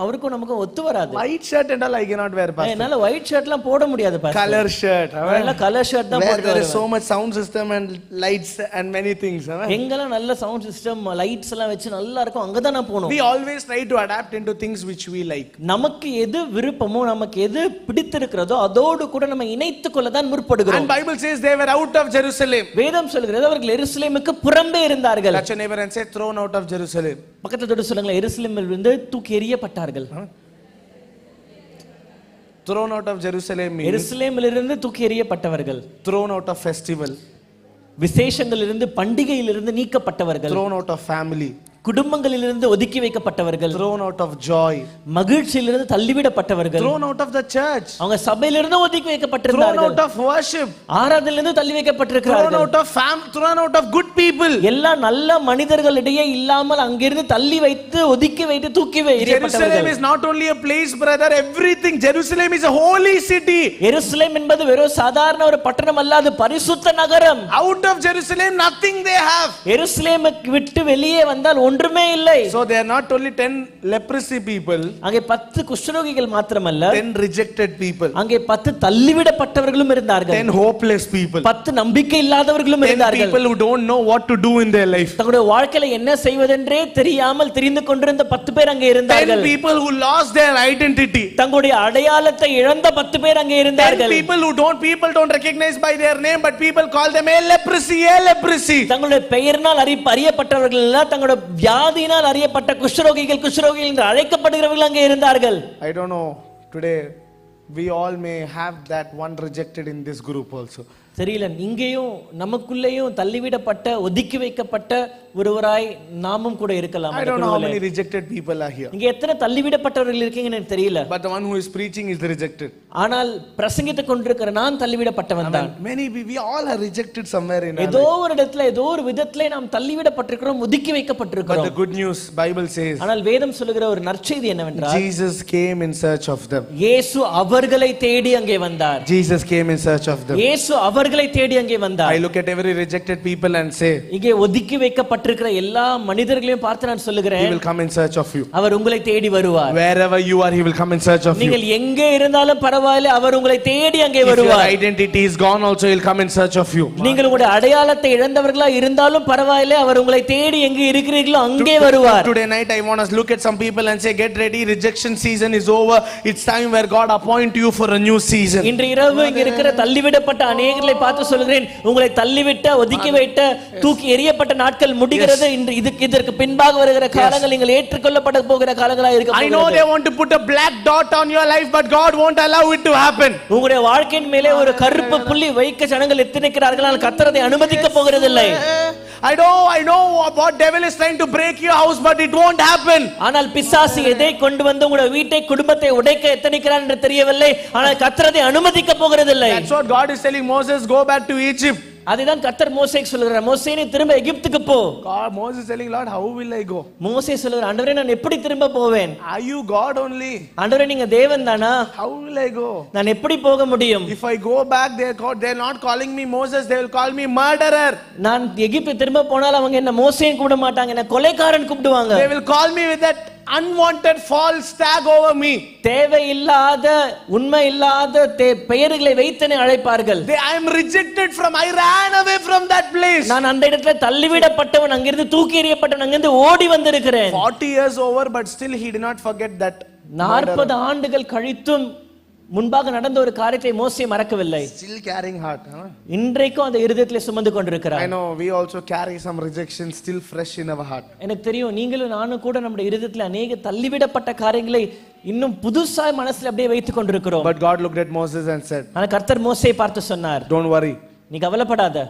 அவருக்கும் நமக்கும் ஒத்து வராது. White shirt and all I cannot wear, pastor. என்னால white shirtலாம் போட முடியாது பாஸ்டர். Color shirt. நல்ல கலர் ஷர்ட் தான் போடுறது. There is so much sound system and lights and many things. எங்கலாம் நல்ல சவுண்ட் சிஸ்டம் லைட்ஸ் எல்லாம் வச்சு நல்லா இருக்கும், அங்க தான் நான் போணும். We always try to adapt into things which we like. நமக்கு எது விருப்பமோ நமக்கு எது பிடித்திருக்கிறதோ அதோடு கூட நம்ம இணைத்துக் கொள்ள தான் முற்படுகிறோம். And Bible says they were out of Jerusalem. வேதம் சொல்கிறது அவர்கள் எருசலேமுக்கு புறம்பே இருந்தார்கள். Touch your neighbor and say thrown out of Jerusalem. பக்கத்துல தொட்டு சொல்லுங்க, எருசலேமில் இருந்து தூக்கி எறியப்பட்டார்கள். Thrown out of Jerusalem means எருசலேமில் இருந்து தூக்கி எறியப்பட்டவர்கள். thrown out of festival. விசேஷங்களிலிருந்து பண்டிகையிலிருந்து நீக்கப்பட்டவர்கள். Thrown out of family. குடும்பங்களிலிருந்து ஒதுக்கி வைக்கப்பட்டவர்கள். Thrown out of joy. மகிழ்ச்சியிலிருந்து தள்ளிவிடப்பட்டவர்கள். Thrown out of the church. அவங்க சபையிலிருந்து ஒதுக்கி வைக்கப்பட்டிருந்தார்கள். Thrown out of worship. ஆராதனையிலிருந்து தள்ளி வைக்கப்பட்டிருக்கிறார்கள். Thrown out of good people. எல்லா நல்ல மனிதர்களிடையே இல்லாமல் அங்கிருந்து தள்ளி வைத்து ஒதுக்கி வைத்து தூக்கி எறியப்பட்டவர்கள். Jerusalem is not only a place, brother, everything. Jerusalem is a holy city. எருசலேம் என்பது வெறும் சாதாரண ஒரு பட்டணம் அல்ல, அது பரிசுத்த நகரம். Out of Jerusalem nothing they have. எருசலேமை விட்டு வெளியே வந்தால் ஒன்றுமே இல்லை. So they are not only 10 leprosy people. அங்கே 10 குஷ்டரோகிகள் மாத்திரமல்ல, 10 rejected people. அங்கே 10 தள்ளிவிடப்பட்டவர்களும் இருந்தார்கள். 10 hopeless people. 10 நம்பிக்கை இல்லாதவர்களும் 10 இருந்தார்கள். people who don't know what to do in their life. தங்களுடைய வாழ்க்கையில என்ன செய்வதென்றே தெரியாமல் திரிந்து கொண்டிருந்த 10 பேர் அங்கே இருந்தார்கள். 10 people who lost their identity. தங்களுடைய அடையாளத்தை இழந்த 10 பேர் அங்கே இருந்தார்கள். 10 people don't recognize by their name, but people call them a leprosy, a leprosy. தங்களுடைய பெயரினால் அறியப்பட்டவர்கள் எல்லாம் தங்களுடைய வியாதியினால் அறியப்பட்ட குஷ்டரோகிகள் என்று அழைக்கப்படுகிறவர்கள் அங்கே இருந்தார்கள். I don't know, today we all may have that one rejected in this group also. தெரியல, இங்கேயும் நமக்குள்ளேயும் தள்ளிவிடப்பட்ட ஒதுக்கி வைக்கப்பட்ட ஒருவராய் நாமும் கூட இருக்கலாம். I don't know how many rejected people are here. இங்க எத்தனை தள்ளிவிடப்பட்டவர்கள் இருக்கீங்கன்னு எனக்கு தெரியல. But the one who is preaching is the rejected. ஆனால் பிரசங்கித்துக் கொண்டிருக்கிற நான் தள்ளிவிடப்பட்டவன் தான். Many we all are rejected somewhere in our life. ஏதோ ஒரு இடத்துல ஏதோ ஒரு விதத்திலே நாம் தள்ளிவிடப்பட்டிருக்கிறோம், ஒதுக்கி வைக்கப்பட்டிருக்கிறோம். But the good news Bible says, ஆனால் வேதம் சொல்லுகிற ஒரு நற்செய்தி என்னவென்றால் Jesus came in search of them. இயேசு அவர்களை தேடி அங்கே வந்தார். Jesus came in search of them. இயேசு அவர்களை தேடி அங்கே வந்தார். I look at every rejected people and say, இங்கே ஒதுக்கி வைக்கப்பட்டிருக்கிற எல்லா மனிதர்களையும் பார்த்து நான் சொல்லுகிறேன், he will come in search of you. அவர் உங்களை தேடி வருவார். Wherever you are, he will come in search of you. நீங்கள் எங்கே இருந்தாலும் பரவாயில்லை, அவர் உங்களை தேடி அங்கே வருவார். If your identity is gone also, he will come in search of you. நீங்கள் உங்களுடைய அடையாளத்தை இழந்தவர்களா இருந்தாலும் பரவாயில்லை, அவர் உங்களை தேடி எங்கே இருக்கிறீர்களோ அங்கே வருவார். Today night I want us look at some people and say, get ready, rejection season is over. It's time where God appoint you for a new season. இன்று இரவு இங்க இருக்கிற தள்ளிவிடப்பட்ட அநேகரை பார்த்து சொல்கிறேன், உங்களை தள்ளிவிட்ட ஒதுக்கி வைத்த தூக்கி எறியப்பட்ட நாட்கள் முடிகிறது. இன்று இதற்கு பின்பாக வருகிற காலங்கள் நீங்கள் ஏற்றுக்கொள்ளப்பட போகிற காலங்களா இருக்க போகிறது. I know they want to put a black dot on your life, but God won't allow it to happen. உங்களுடைய வாழ்க்கையின் மேலே ஒரு கருப்பு புள்ளி வைக்க ஜனங்கள் எத்தனைக்கிறார்கள், ஆனால் கர்த்தர் அதை அனுமதிக்க போகிறதில்லை. I know what devil is trying to break your house, but it won't happen. ஆனால் பிசாசு எதை கொண்டு வந்து உங்களுடைய வீட்டை குடும்பத்தை உடைக்க எத்தனைக்கிறான் என்று தெரியவில்லை, ஆனால் கர்த்தர் அதை அனுமதிக்க போகிறதில்லை. That's what God is telling Moses, go back to Egypt. அதுதான் கர்த்தர் மோசேக்கு சொல்கிறார், மோசே நீ திரும்ப எகிப்துக்கு போ. God, Moses telling, Lord, how will I go? மோசே சொல்கிறார், ஆண்டவரே நான் எப்படி திரும்ப போவேன்? Are you God only? ஆண்டவரே நீங்க தேவன் தானா? How will I go? நான் எப்படி போக முடியும்? If I go back, they're not calling me Moses, they will call me murderer. நான் எகிப்து திரும்ப போனால் அவங்க என்ன மோசேன்னு கூப்பிட மாட்டாங்க, என்ன கொலைகாரன் கூப்பிடுவாங்க. They will call me with that unwanted false tag over me. தேவையில்லாத உண்மை இல்லாத பெயர்களை வைத்தனை அழைப்பார்கள். I am rejected from, I ran away from that place. நான் அந்த இடத்துல தள்ளிவிடப்பட்டவன், அங்கிருந்து தூக்கி எறியப்பட்டவன், அங்கிருந்து ஓடி வந்திருக்கிறேன். 40 years over, but still he did not forget that. 40 ஆண்டுகள் கழித்தும் முன்பாக நடந்த ஒரு காரியத்தை மோசே மறக்கவில்லை. Still carrying heart. Huh? இன்றைக்கும் அந்த இருதயத்திலே சுமந்து கொண்டிருக்கிறார். I know we also carry some rejection still fresh in our heart. எனக்கு தெரியும் நீங்களும் நானும் கூட நம்முடைய இருதயத்திலே अनेक தள்ளிவிடப்பட்ட காரியங்களை இன்னும் புதுசாய் மனசுல அப்படியே வைத்துக் கொண்டிருக்கிறோம். But God looked at Moses and said, ஆனா கர்த்தர் மோசேயை பார்த்து சொன்னார், don't worry. நீ கவலைப்படாத.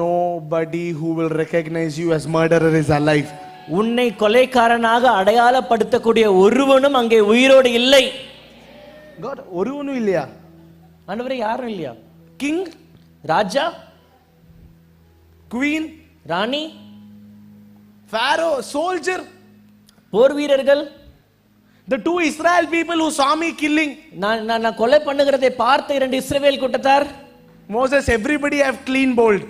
Nobody who will recognize you as murderer is alive. உன்னை கொலைகாரனாக அடையாளப்படுத்தக்கூடிய ஒருவனும் அங்கே உயிரோடு இல்லை. God, ஒருவனும் இல்லையா? ஆண்டவரே யாரும் இல்லையா? King, ராஜா, queen, ராணி, pharaoh, soldier, போர் வீரர்கள், the two Israel people who saw me killing. நான் கொலை பண்ணுகிறதை பார்த்த இரண்டு இஸ்ரவேல் கூட்டத்தார். Moses, everybody have clean bowled.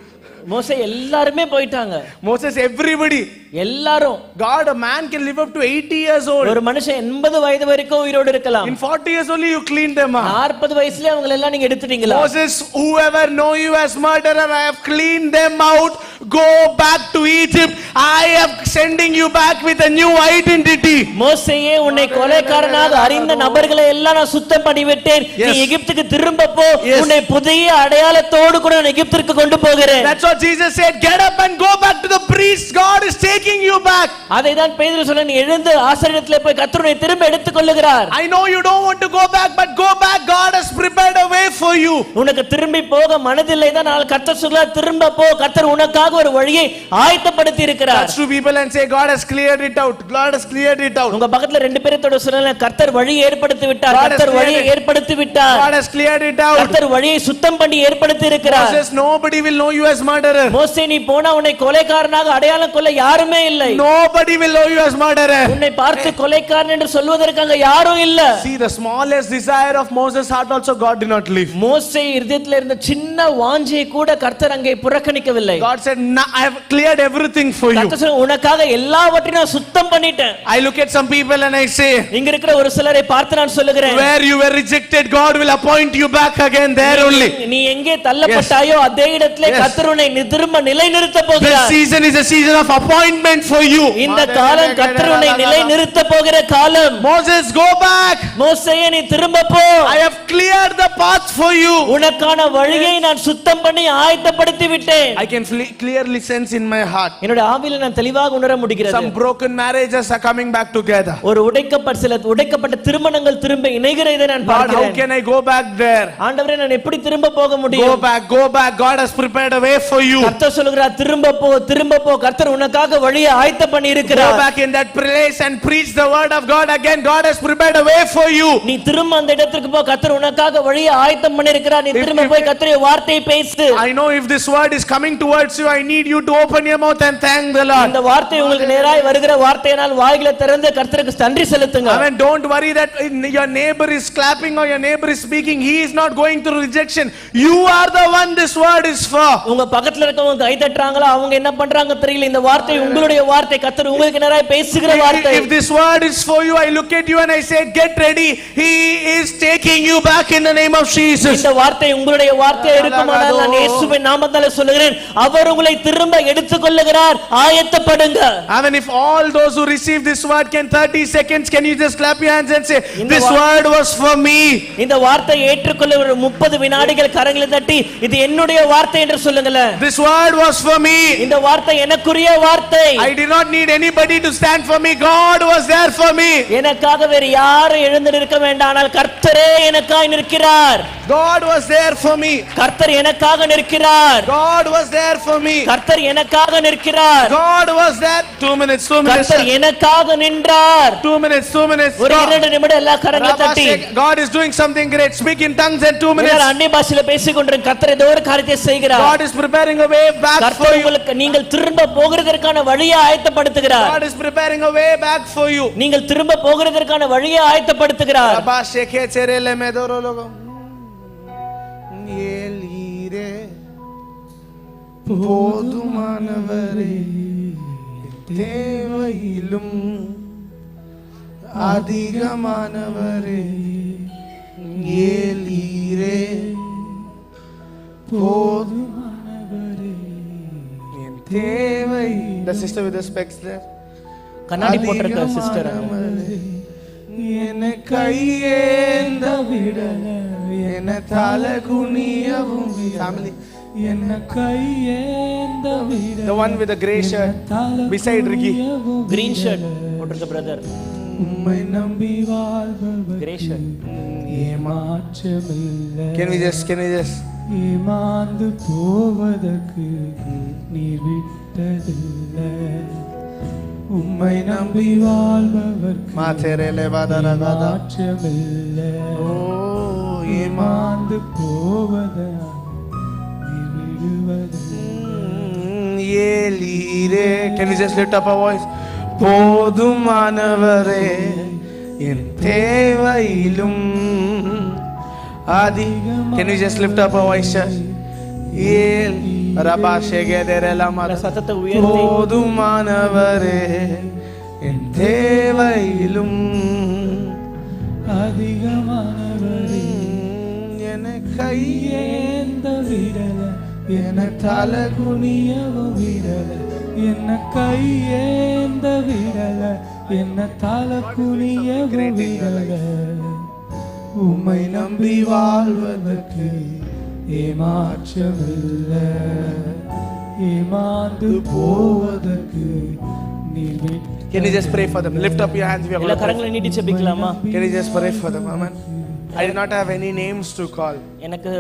மோசே எல்லாருமே போயிட்டாங்க. Moses, everybody. எல்லாரும். God, a man can live up to 80 years old. ஒரு மனுஷன் 80 வயது வரைக்கும் உயிரோடு இருக்கலாம். In 40 years only you cleaned them up. 40 வயசுல அவங்க எல்லாம் நீங்க எடுத்துட்டீங்களா? Moses, whoever know you as murderer, I have cleaned them out. Go back to Egypt. I am sending you back with a new identity. மோசேயே உன்னை கொலைகாரனாக அறிந்த நபர்களை எல்லாம் நான் சுத்தம் பண்ணி விட்டேன். நீ எகிப்துக்கு திரும்ப போ. உன்னை புதிய அடையாளத்தோடு கூட நான் எகிப்திற்கு கொண்டு போகிறேன். That's what Jesus said. Get up and go back to the priest. God is taking you back. அதைதான் பேதுரு சொன்னான், நீ எழுந்து ஆசாரியனிடத்திலே போய் கர்த்தர் உன்னை திரும்ப எடுத்துக் கொள்ளுகிறார். I know you don't want to go back, but go back. God has prepared a way for you. உனக்கு திரும்பி போக மனதில்லை தான், ஆனால் கர்த்தர் சொல்றார் திரும்ப போ. கர்த்தர் உனக்காக ஒரு வழியை ஆயத்தப்படுத்தி இருக்கிறார். Touch two people and say, God has cleared it out. God has cleared it out. உங்க பக்கத்துல ரெண்டு பேரத்தோட சொல்லுங்க, கர்த்தர் வழியை ஏற்படுத்தி விட்டார். கர்த்தர் வழியை ஏற்படுத்தி விட்டார். God has cleared it out. கர்த்தர் வழியை சுத்தம் பண்ணி ஏற்படுத்தி இருக்கிறார். Moses, nobody will know you as murderer. மோசே நீ போனா உன்னை கொலைகாரனாக அடையாளம் கொள்ள யாருமே இல்லை. Nobody will know you as murderer. உன்னை பார்த்து கொலைகாரன் என்று சொல்வதற்கு அங்க யாரும் இல்ல. See, the smallest desire of Moses' heart also God did not leave. மோசே இருதயத்தில் இருந்த சின்ன வாஞ்சையை கூட கர்த்தர் அங்கே புறக்கணிக்கவில்லை. God said, I have cleared everything for you. கர்த்தர் சொன்னார், உனக்காக எல்லாவற்றையும் நான் சுத்தம் பண்ணிட்டேன். I look at some people and I say, இங்க இருக்கிற ஒரு சிலரை பார்த்து நான் சொல்லுகிறேன், where you were rejected, God will appoint you back again there only. நீ எங்கே தள்ளப்பட்டாயோ அதே இடத்திலே கர்த்தர் உன்னை திரும்ப நிலைநிறுத்த போகிறார். This season is a season of appointment for you. இந்த காலம் கர்த்தர் உன்னை நிலைநிறுத்த போகிற காலம். Moses, go back. மோசேயே நீ திரும்ப போ. I have cleared the path for you. உனக்கான வழியை நான் சுத்தம் பண்ணி ஆயத்தப்படுத்தி விட்டேன். I can clearly sense in my heart. என்னோட ஆவியில நான் தெளிவாக உணர முடிகிறது. Some broken marriages are coming back together. ஒரு உடைக்கப்பட்ட திருமணங்கள் திரும்ப இணைகிறதை நான் பார்க்கிறேன். How can I go back there? ஆண்டவரே நான் எப்படி திரும்ப போக முடியும்? Go back, go back. God has prepared a way for you. கர்த்தர் சொல்கிறார் திரும்ப போ. கர்த்தர் உனக்காக வழியை ஆயத்தம் பண்ணி இருக்கிறார். Go back in that place and preach the word of God again. God has prepared a way for you. நீ திரும்ப அந்த இடத்துக்கு போ. கர்த்தர் உனக்காக வழியை ஆயத்தம் பண்ணி இருக்கிறார். நீ திரும்ப போய் கர்த்தருடைய வார்த்தையை பேசு. I know if this word is coming towards you, I need you to open your mouth and thank the Lord. இந்த வார்த்தை உங்களுக்கு நேராய் வருகிற வார்த்தையினால் வாய்களை திறந்து கர்த்தருக்கு நன்றி செலுத்துங்க. I mean, don't worry that your neighbor is clapping or your neighbor is speaking. He is not going through rejection. You are the one this word is for. உங்க பக்கத்துல இருக்கவங்க கை தட்டறாங்களா, அவங்க என்ன பண்றாங்க தெரியல. இந்த வார்த்தை உங்களுடைய வார்த்தை, கர்த்தர் உங்களுக்கு நேராய் பேசுகிற வார்த்தை. If this word is for you, I look at you and I say, get ready. He is taking you back in the name of Jesus. இந்த வார்த்தை உங்களுடைய வார்த்தையா இருக்குமானால் நான் இயேசுவின் நாமத்தால சொல்லுகிறேன், அவர் உங்களை திரும்ப எடுத்துக்கொள்ளுகிறார். ஆயத்தப்படுங்க. I mean, if all those who receive this word can 30 seconds, can you just clap your hands and say, this word was for me. இந்த வார்த்தை ஏற்றுக்கொள்ள ஒரு 30 வினாடிகள் கரங்களை தட்டி இது என்னுடைய வார்த்தை என்று சொல்லுங்களே. This word was for me. இந்த வார்த்தை எனக்குரிய வார்த்தை. I did not need anybody to stand for me. God was there for me. எனக்காக வேறு யாரும் எழுந்து நிற்க வேண்டாம், ஆனால் கர்த்தரே எனக்காய் நிற்கிறார். God was there for me. கர்த்தர் எனக்காக நிற்கிறார். God was there for me. கர்த்தர் எனக்காக நிற்கிறார். God was there. 2 minutes. கர்த்தர் எனக்காக நின்றார். 2 minutes. ஒரு 2 நிமிடம் எல்லா கரங்களை தட்டி. God is doing something great. Speak in tongues in 2 minutes. அந்நிய பாஷையில பேசிக் கொண்டிருக்கிற கர்த்தர் ஏதோ ஒரு காரியத்தை செய்கிறார். God is preparing a way back for you. உங்களுக்கு நீங்கள் திரும்ப போகிறதற்கான வழியை ஆயத்தப்படுத்துகிறார். God is preparing a way back for you. நீங்கள் திரும்ப போகிறதற்கான வழியை ஆயத்தப்படுத்துகிறார். போதுமானவரே தேவையிலும் அதிகமானவரே ஏலீரே போதுமானவரே என் தேவை. The sister with the specs there. கண்ணாடி போட்டிருக்க சிஸ்டர். என் என்னை கையேந்த விடல, என்னை தலை குனியவும் family. என்ன கையேந்த விடல. The one with the gray shirt beside Ricky. Green shirt போட்டிருக்க பிரதர். உம்மை நம்பி வாழ்பவர் கிரே ஷர்ட். ஏமாற்றமில்லை. Can we just ஏமாந்து போவதற்கு நீர் விட்டதில்லை. உம்மை நம்பி வாழ்பவர்க்கு மாற்றமில்லை. ஏமாந்து போவதை நீர் விடுவதில்லை. ஏலீரே. Can we just lift up our voice? போதுமானவரே என் தேவையிலும் அதிகம். Can we just lift up our voice? ஏல் ரபா ஷெகெதெரலமா. சத்தத்தை உயர்த்தி போதுமானவரே என் தேவையிலும் அதிகமானவரே என கையேந்த விடல, என தலை குனியவும் விடல. என்ன கையேந்த விடல, என்ன தலை குனியவும் விடல. உம்மை நம்பி வாழ்வதற்கு ஏமாற்றமில்லை. ஏமாந்து போவதற்கு நீர் விட்டதில்லை. Can you just pray for them? Lift up your hands. We are எல்லா going to pray. கரங்களை நீட்டி ஜெபிக்கலாமா? Can you just pray for them? Amen. I did not have any names to call, எனக்கு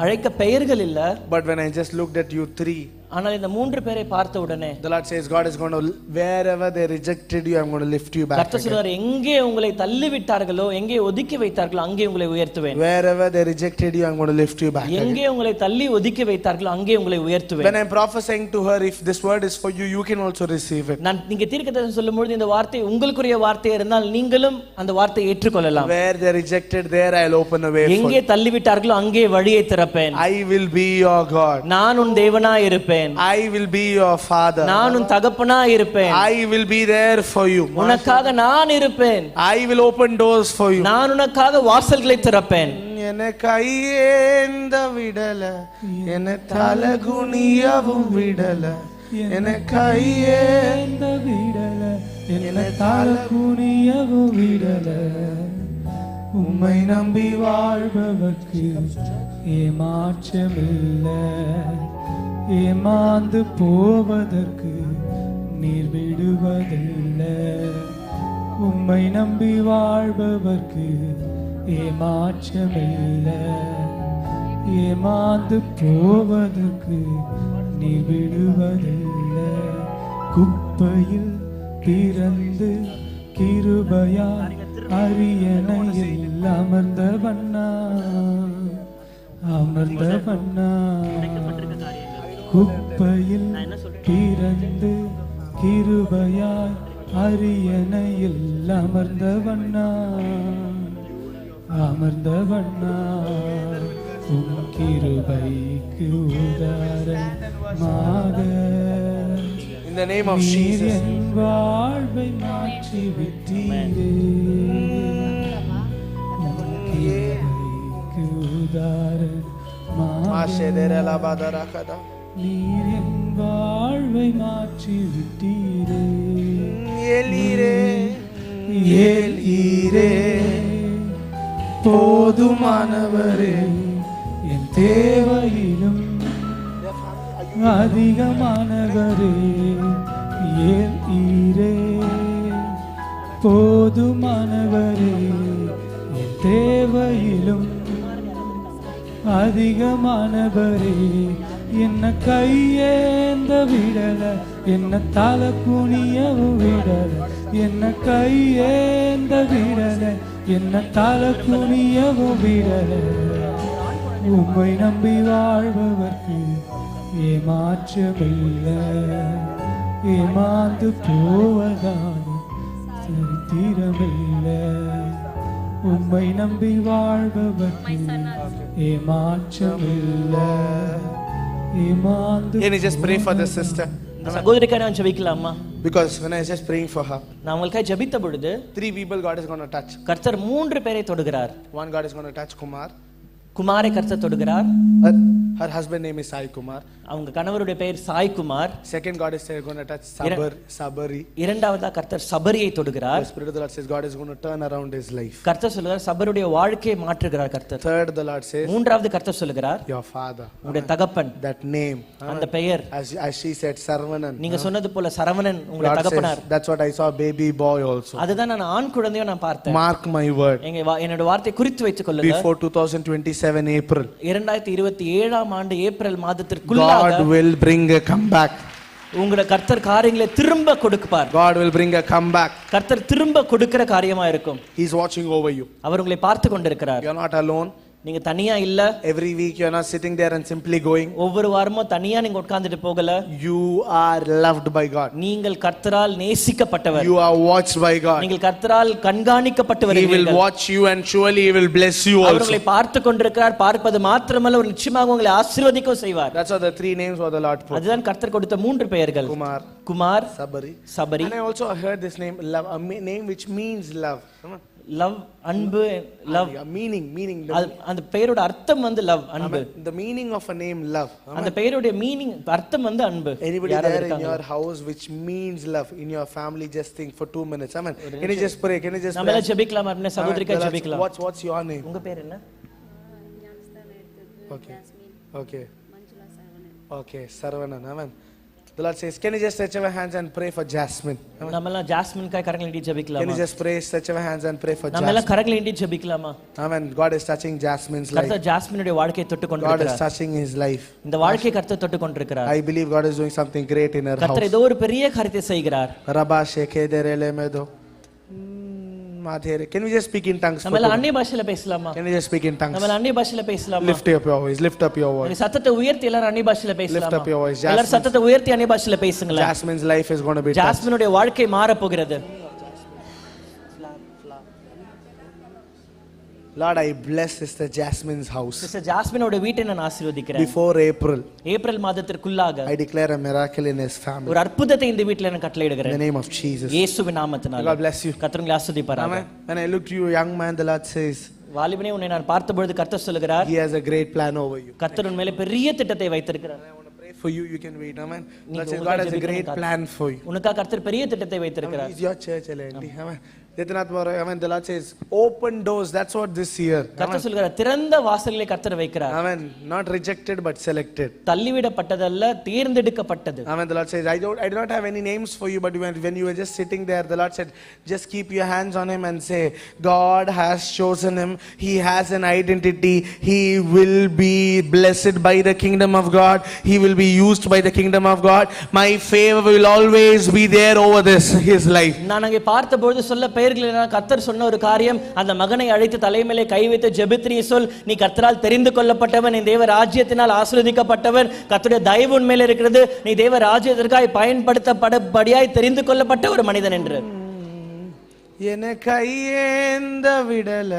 அழைக்க பெயர்கள் இல்ல. but when I just looked at you three, ஆனால் இந்த மூன்று பேரை பார்த்த உடனே the Lord says God is going to, wherever they rejected you, I'm going to lift you back கர்த்தர் again. சொல்றார், எங்கே உங்களை தள்ளி விட்டார்களோ, எங்கே ஒதுக்கி வைத்தார்களோ அங்கே உங்களை உயர்த்துவேன். Wherever they rejected you, I'm going to lift you back again. எங்கே உங்களை தள்ளி ஒதுக்கி வைத்தார்களோ அங்கே உங்களை உயர்த்துவேன். When I'm prophesying to her, if this word is for you, you can also receive it. நான் நீங்க தீர்க்கதரிசனம் சொல்லும்போது இந்த வார்த்தை உங்களுக்குரிய வார்த்தையா இருந்தால் நீங்களும் அந்த வார்த்தையை ஏற்றுக்கொள்ளலாம். Where they rejected, there I'll open a way for எங்கே you. தள்ளி விட்டார்களோ அங்கே வழியை திறப்பேன். I will be your God. நான் உன் தேவனாய் இருப்பேன். I will be your father. நான் உன் தகப்பனாய் இருப்பேன். I will be there for you. உனக்காக நான் இருப்பேன். I will open doors for you. நான் உனக்காக வாசல்களை திறப்பேன். என்னை கையேந்த விடல, என்னை தலை குனியவும் விடல. என்னை கையேந்த விடல, என்னை தலை குனியவும் விடல. உம்மை நம்பி வாழ்பவர்க்கு ஏமாற்றமில்லை. ஏமாந்து போவதற்கு நீர் விடுவதில்லை. உம்மை நம்பி வாழ்பவர்க்கு ஏமாற்றமில்லை. ஏமாந்து போவதற்கு நீர் விடுவதில்லை. குப்பையில் பிறந்து கிருபையால் அரியணையில் அமர்ந்தவண்ணா, அமர்ந்தவண்ணா. குப்பையில் பிறந்து கிருபையாய் அரியணையில் அமர்ந்தவண்ணா, அமர்ந்தவண்ணா. உம் கிருபைக்கு உதாரணமாக in the name of Jesus. என் வாழ்வை மாற்றி விட்டீரே. உம் கிருபைக்கு உதாரணமாக நீர் என் வாழ்வை மாற்றி விட்டீரே. ஏலீரே, ஏலீரே, போதுமானவரே என் தேவையிலும் அதிகமானவரே. ஏலீரே, போதுமானவரே என் தேவையிலும் அதிகமானவரே. என்ன கையேந்த விடல, என்ன தலை குனியவும் விடல. என்ன கையேந்த விடல, என்ன தலை குனியவும் விடல. உம்மை நம்பி வாழ்பவர்க்கு ஏமாற்றமில்லை. ஏமாந்து போவதான சரித்திரமில்லை. உம்மை நம்பி வாழ்பவர்க்கு ஏமாற்றமில்லை. ஏமாந்து can you just pray for this sister? சகோதரிக்காக நான் ஜெபிக்கலாமா? Because when I was just praying for her, நான் உங்களுக்காக ஜெபித்த பொழுது three people God is going to touch. கர்த்தர் மூன்று பேரை தொடுகிறார். One, God is going to touch Kumar. குமாரை கர்த்தர் தொடுகிறார். Her husband name is Sai Kumar. அவங்க கணவருடைய பெயர் Sai Kumar. Second, God is going to touch Sabari. இரண்டாவதா கர்த்தர் சபரியை தொடுகிறார். The Spirit of the Lord says God is going to turn around his life. கர்த்தர் சொல்லுகிறார் சபருடைய வாழ்க்கையை மாற்றுகிறார் கர்த்தர். Third, the Lord says மூன்றாவது கர்த்தர் சொல்லுகிறார் your father. உங்களுடைய தகப்பன். That name. அந்த பெயர். As she said, Sarvanan. நீங்க சொன்னது போல சரவணன் உங்களுடைய தகப்பனார். That's what I saw, baby boy also. அதுதான் நான் ஆண் குழந்தையை நான் பார்த்தேன். Mark my word. என்னோட வார்த்தையை குறித்து வைத்துக் கொள்ளுங்க. Before 2027 April. 2027ஆம் ஆண்டு April மாதத்திற்குள்ளாக God will bring a comeback. உங்களுடைய கர்த்தர் காரியங்களை திரும்ப கொடுப்பார். God will bring a comeback. கர்த்தர் திரும்ப கொடுக்கிற காரியமா இருக்கும். He is watching over you. அவர் உங்களை பார்த்து கொண்டிருக்கிறார். You are not alone. நீங்க தனியா இல்ல. Every week you are not sitting there and simply going. ஒவ்வொரு வாரமும் தனியா நீங்க உட்கார்ந்துட்டு போகல. You are loved by God. நீங்கள் கர்த்தரால் நேசிக்கப்பட்டவர். You are watched by God. நீங்கள் கர்த்தரால் கண்காணிக்கப்பட்டவர். He will watch you and surely he will bless you also. அவர் உங்களை பார்த்து கொண்டிருக்கிறார். பார்ப்பது மாத்திரமல்ல அவர் நிச்சயமாக உங்களை ஆசீர்வதிக்கவும் செய்வார். That's what the three names for the Lord put. அதுதான் கர்த்தர் கொடுத்த மூன்று பெயர்கள். Kumar, Sabari. And I also heard this name, love, a name which means love. Love, அன்பு, லவ். meaning அந்த பெயரோட அர்த்தம் வந்து லவ், அன்பு. The meaning of a name love. அந்த பெயரோட மீனிங் அர்த்தம் வந்து அன்பு. Anybody there in your house which means love in your family, just think for 2 minutes. Amen. Can you just pray? Can you just நம்மள ஜெபிக்கலாம். அப்படியே சகோதரிக்கா ஜெபிக்கலாம். What's your name? உங்க பேர் என்ன? Okay, Sarvanan. Amen. The Lord says, can you just stretch your hands and pray for Jasmine? நம்மள jasmine காய் கரங்களை நீட்டி ஜெபிக்கலாமா? Can you just pray, stretch your hands and pray for Jasmine? நம்மள கரங்களை நீட்டி ஜெபிக்கலாமா? Amen. God is touching Jasmine's life. கர்த்தர் ஜாஸ்மினுடைய வாழ்க்கையை தொட்டு கொண்டிருக்கிறார். God is touching his life. இந்த வாழ்க்கையை கர்த்தர் தொட்டு கொண்டிருக்கிறார். I believe God is doing something great in her house. கர்த்தர் ஏதோ ஒரு பெரிய காரியத்தை செய்கிறார். Rabba shekedere medo. Can we just speak in tongues? நம்மள அந்நிய பாஷையில பேசலாமா? Can you just speak in tongues? நம்மள அந்நிய பாஷையில பேசலாமா? Lift up your voice. Lift up your voice. நீ சத்தத்தை உயர்த்தி எல்லாரும் அந்நிய பாஷையில பேசலாமா? Lift up your voice. எல்லாரும் சத்தத்தை உயர்த்தி அந்நிய பாஷையில பேசுங்களா? Jasmine's life is going to be touched. ஜாஸ்மினுடைய வாழ்க்கை மாற போகிறது. Lord, I bless Sister Jasmine's house. Sister Jasmineோட வீட்டை நான் ஆசீர்வதிக்கிறேன். Before April, ஏப்ரல் மாதத்திற்குள்ளாக I declare a miracle in his family. ஒரு அற்புதத்தை இந்த வீட்டில நான் கட்டளையிடுகிறேன். In the name of Jesus. இயேசுவின் நாமத்தினால. God bless you. கர்த்தர் உங்களை ஆசீர்வதிப்பாராக. Amen. When I look to you, young man, the Lord says, வாலிபனே உன்னை நான் பார்த்தபொழுது கர்த்தர் சொல்லுகிறார், He has a great plan over you. கர்த்தர் உன் மேலே பெரிய திட்டத்தை வைத்திருக்கிறார். For you, you can wait. Amen. God has a great plan for you. உனக்கு கர்த்தர் பெரிய திட்டத்தை வைத்திருக்கிறார். It's your church, Amen. Amen. The Lord says, open doors. That's what this year. கர்த்தர் சொல்கிறார், திறந்த வாசல்களை கர்த்தர் வைக்கிறார். Amen. Not rejected but selected. தள்ளிவிடப்பட்டதல்ல, தேர்ந்தெடுக்கப்பட்டது. Amen. The Lord says, I do not have any names for you, but when you were just sitting there, the Lord said, just keep your hands on him and say, God has chosen him. He has an identity. He will be blessed by the kingdom of God. He will be used by the kingdom of God. My favor will always be there over his life. நான் அங்கே பார்த்தபொழுது சொல்ல கர்த்தர் சொன்ன ஒரு காரியம், அந்த மகனை அழைத்து தலைமையிலே கை வைத்து ஜெபித்து சொல், நீ கர்த்தரால் தெரிந்து கொள்ளப்பட்டவன், நீ தேவ ராஜ்யத்தினால் ஆசீர்வதிக்கப்பட்டவன், கர்த்தருடைய தயவு உன்மேல் இருக்கிறது, நீ தேவ ராஜ்யத்திற்காய் பயன்படுத்தப்படபடியாய் தெரிந்து கொள்ளப்பட்ட ஒரு மனிதன் என்று. என கையேந்த விடல,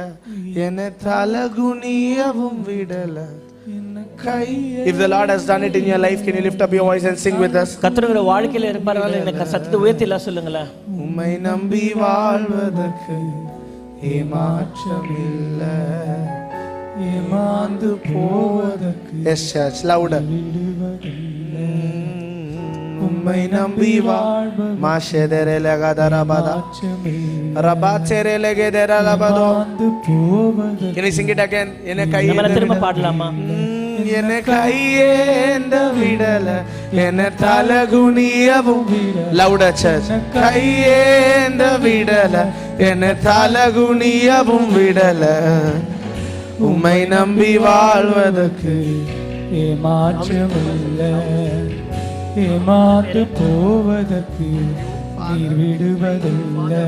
என தலகுனியவும் விடல. If the Lord has done it in your life, can you lift up your voice and sing with us? கர்த்தருடைய வாழ்க்கையில இருப்பாரால் இந்த சத்தத்தை உயர்த்தி எல்லாம் சொல்லுங்களா. உம்மை நம்பி வாழ்வதற்கு ஏமாற்றம் இல்ல, ஏமாந்து போவதற்கு. Yes church, louder. உம்மை நம்பி வாழ்வதற்கு மாஷெதரலகதரபதா ரபாச்செரலகதரலபதோ. Can you sing it again? என கையேந்த திரும்ப பாடலாமா? என கையேந்த விடல, என தலகுனியவும் விடல. Louder church. கையேந்த விடல, என தலகுனியவும் விடல, உம்மை நம்பி வாழ்வதற்கு ஏமாற்றமில்லை, ஏமாந்து போவதற்கு நீர் விடுவதில்லை,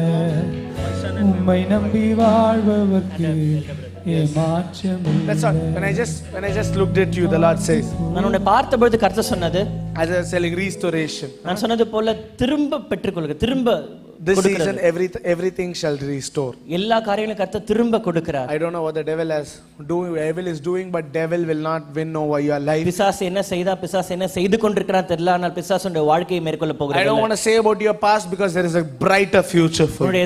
உம்மை நம்பி வாழ்பவர்க்கு ஏமாற்றமில்லை. That's all. When I just looked at you, the Lord says, நான் உன்னை பார்த்தபொழுது கர்த்தர் சொன்னது, as I was telling, restoration. நான் சொன்னது போல திரும்ப பெற்றுக்கொள்ளுங்க, திரும்ப This season everything shall restore. எல்லா காரியங்களையும் கர்த்தர் திரும்ப கொடுக்கிறார். I don't know what the devil is doing, but devil will not win over your life. பிசாசு என்ன செய்து கொண்டிருக்கிறான் தெரியல, ஆனால் பிசாசுடைய வாழ்க்கையை மேற்கொள்ள போகிறார். I don't want to say about your past because there is a brighter future for you.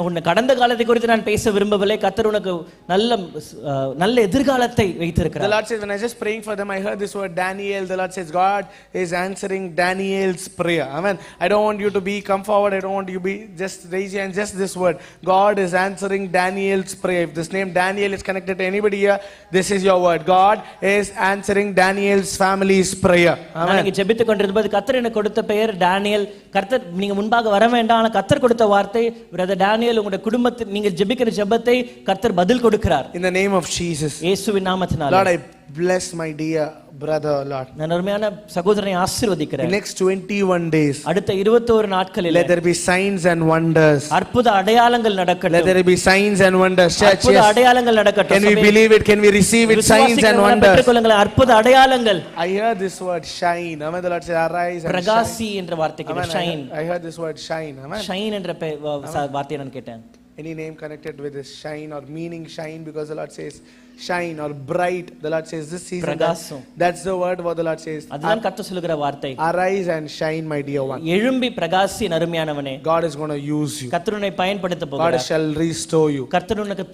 உன்னுடைய கடந்த காலத்தை குறித்து நான் பேச விரும்பவில்லை. கர்த்தர் உனக்கு நல்ல எதிர்காலத்தை வைத்திருக்கிறார். The Lord says, when I just praying for them, I heard this word Daniel. The Lord says God is answering Daniel's prayer. Amen. I don't want you to come forward. I don't want you to be just raise your hand. Just this word, God is answering Daniel's prayer. If this name Daniel is connected to anybody here, this is your word. God is answering Daniel's family's prayer. Amen. நான் ஜெபித்து கொண்டிருந்தபோது கர்த்தர் எனக்கு கொடுத்த பெயர் Daniel. கர்த்தர் நீங்க முன்பாக வர வேண்டாம், ஆனால் கர்த்தர் கொடுத்த வார்த்தை பிரதர் டேனியல், உங்களுடைய குடும்பத்தில் நீங்க ஜெபிக்கிற ஜெபத்தை கர்த்தர் பதில் கொடுக்கிறார். In the name of Jesus. இயேசுவின் நாமத்தினால. Lord, I bless my dear brother, Lord. நான் அருமையான சகோதரனை ஆசீர்வதிக்கிறேன். In next 21 days, அடுத்த 21 நாட்களில் let there be signs and wonders. அற்புத அடையாளங்கள் நடக்கட்டும். Let there be signs and wonders. Church, அற்புத அடையாளங்கள் நடக்கட்டும். Can we believe it? Can we receive it? Signs and wonders. பெற்றுக்கொள்ளுங்கள் அற்புத அடையாளங்கள். I hear this word shine. Amen. The Lord says arise and பிரகாசி என்ற வார்த்தைக்கு shine. I heard this word shine. Amen. shine என்ற வார்த்தையை நான் கேட்டேன். Any name connected with this shine or meaning shine, because the Lord says shine or bright. The Lord says this season. That's the word what the Lord says. அதுதான் கர்த்தர் சொல்லுகிற வார்த்தை. Arise and shine, my dear one. எழும்பி பிரகாசி அருமையானவனே. God is going to use you. கர்த்தர் உன்னை பயன்படுத்த போகிறார். God shall restore you. கர்த்தர் உனக்கு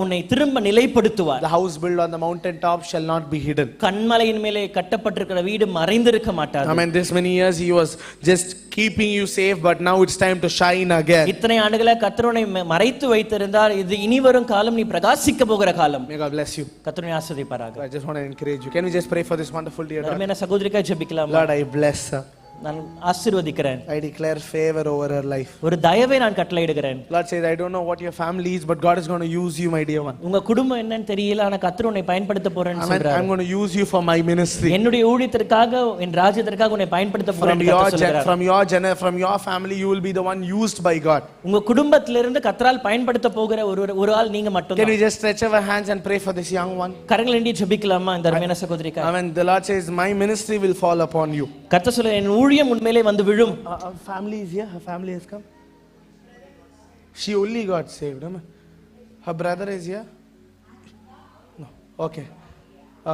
உன்னை திரும்ப நிலைப்படுத்துவார். The house built on the mountain top shall not be hidden. கன்மலையின் மேலே கட்டப்பட்டிருக்கிற வீடு மறைந்திருக்க மாட்டாது. I mean, this many years he was just keeping you safe, but now it's time to shine again. இத்தனை ஆண்டுகளா கர்த்தர் உன்னை மறைத்து வைத்திருந்தார். இது இனி வரும் காலம் நீ பிரகாசிக்க போகிற காலம். May God bless you. கர்த்தர் உன்னை ஆசீர்வதிப்பாராக. I just want to encourage you. Can we just pray for this wonderful dear daughter? அருமையான சகோதரிக்காக ஜெபிக்கலாமா? Lord, I bless her. நான் ஆசீர்வதிக்கிறேன். I declare favor over her life. ஒரு தயவை நான் கட்டளையிடுகிறேன். Lord says, I don't know what your family is, but God is going to use you, my dear one. உங்க குடும்பம் என்னன்னு தெரியல, ஆனா கர்த்தர் உன்னை பயன்படுத்த போறேன்னு சொல்றார். I'm going to use you for my ministry. என்னுடைய ஊழியத்திற்காக, என் ராஜ்யத்திற்காக உன்னை பயன்படுத்த போறேன்னு கர்த்தர் சொல்றார். From your family you will be the one used by God. உங்க குடும்பத்திலிருந்து கர்த்தரால் பயன்படுத்த போகிற ஒரு ஆள் நீங்க மட்டும்தான். Can we just stretch our hands and pray for this young one? கரங்களை நீட்டி ஜெபிக்கலாமா இந்த அருமையான சகோதரிக்காக? Amen. The Lord says, my ministry will fall upon you. கர்த்தர் சொல்றார், என் ஊழியம் உன்மேலே வந்து விழும். Her family is here. Her family has come. She only got saved. Amen. Her brother is here. No. Okay.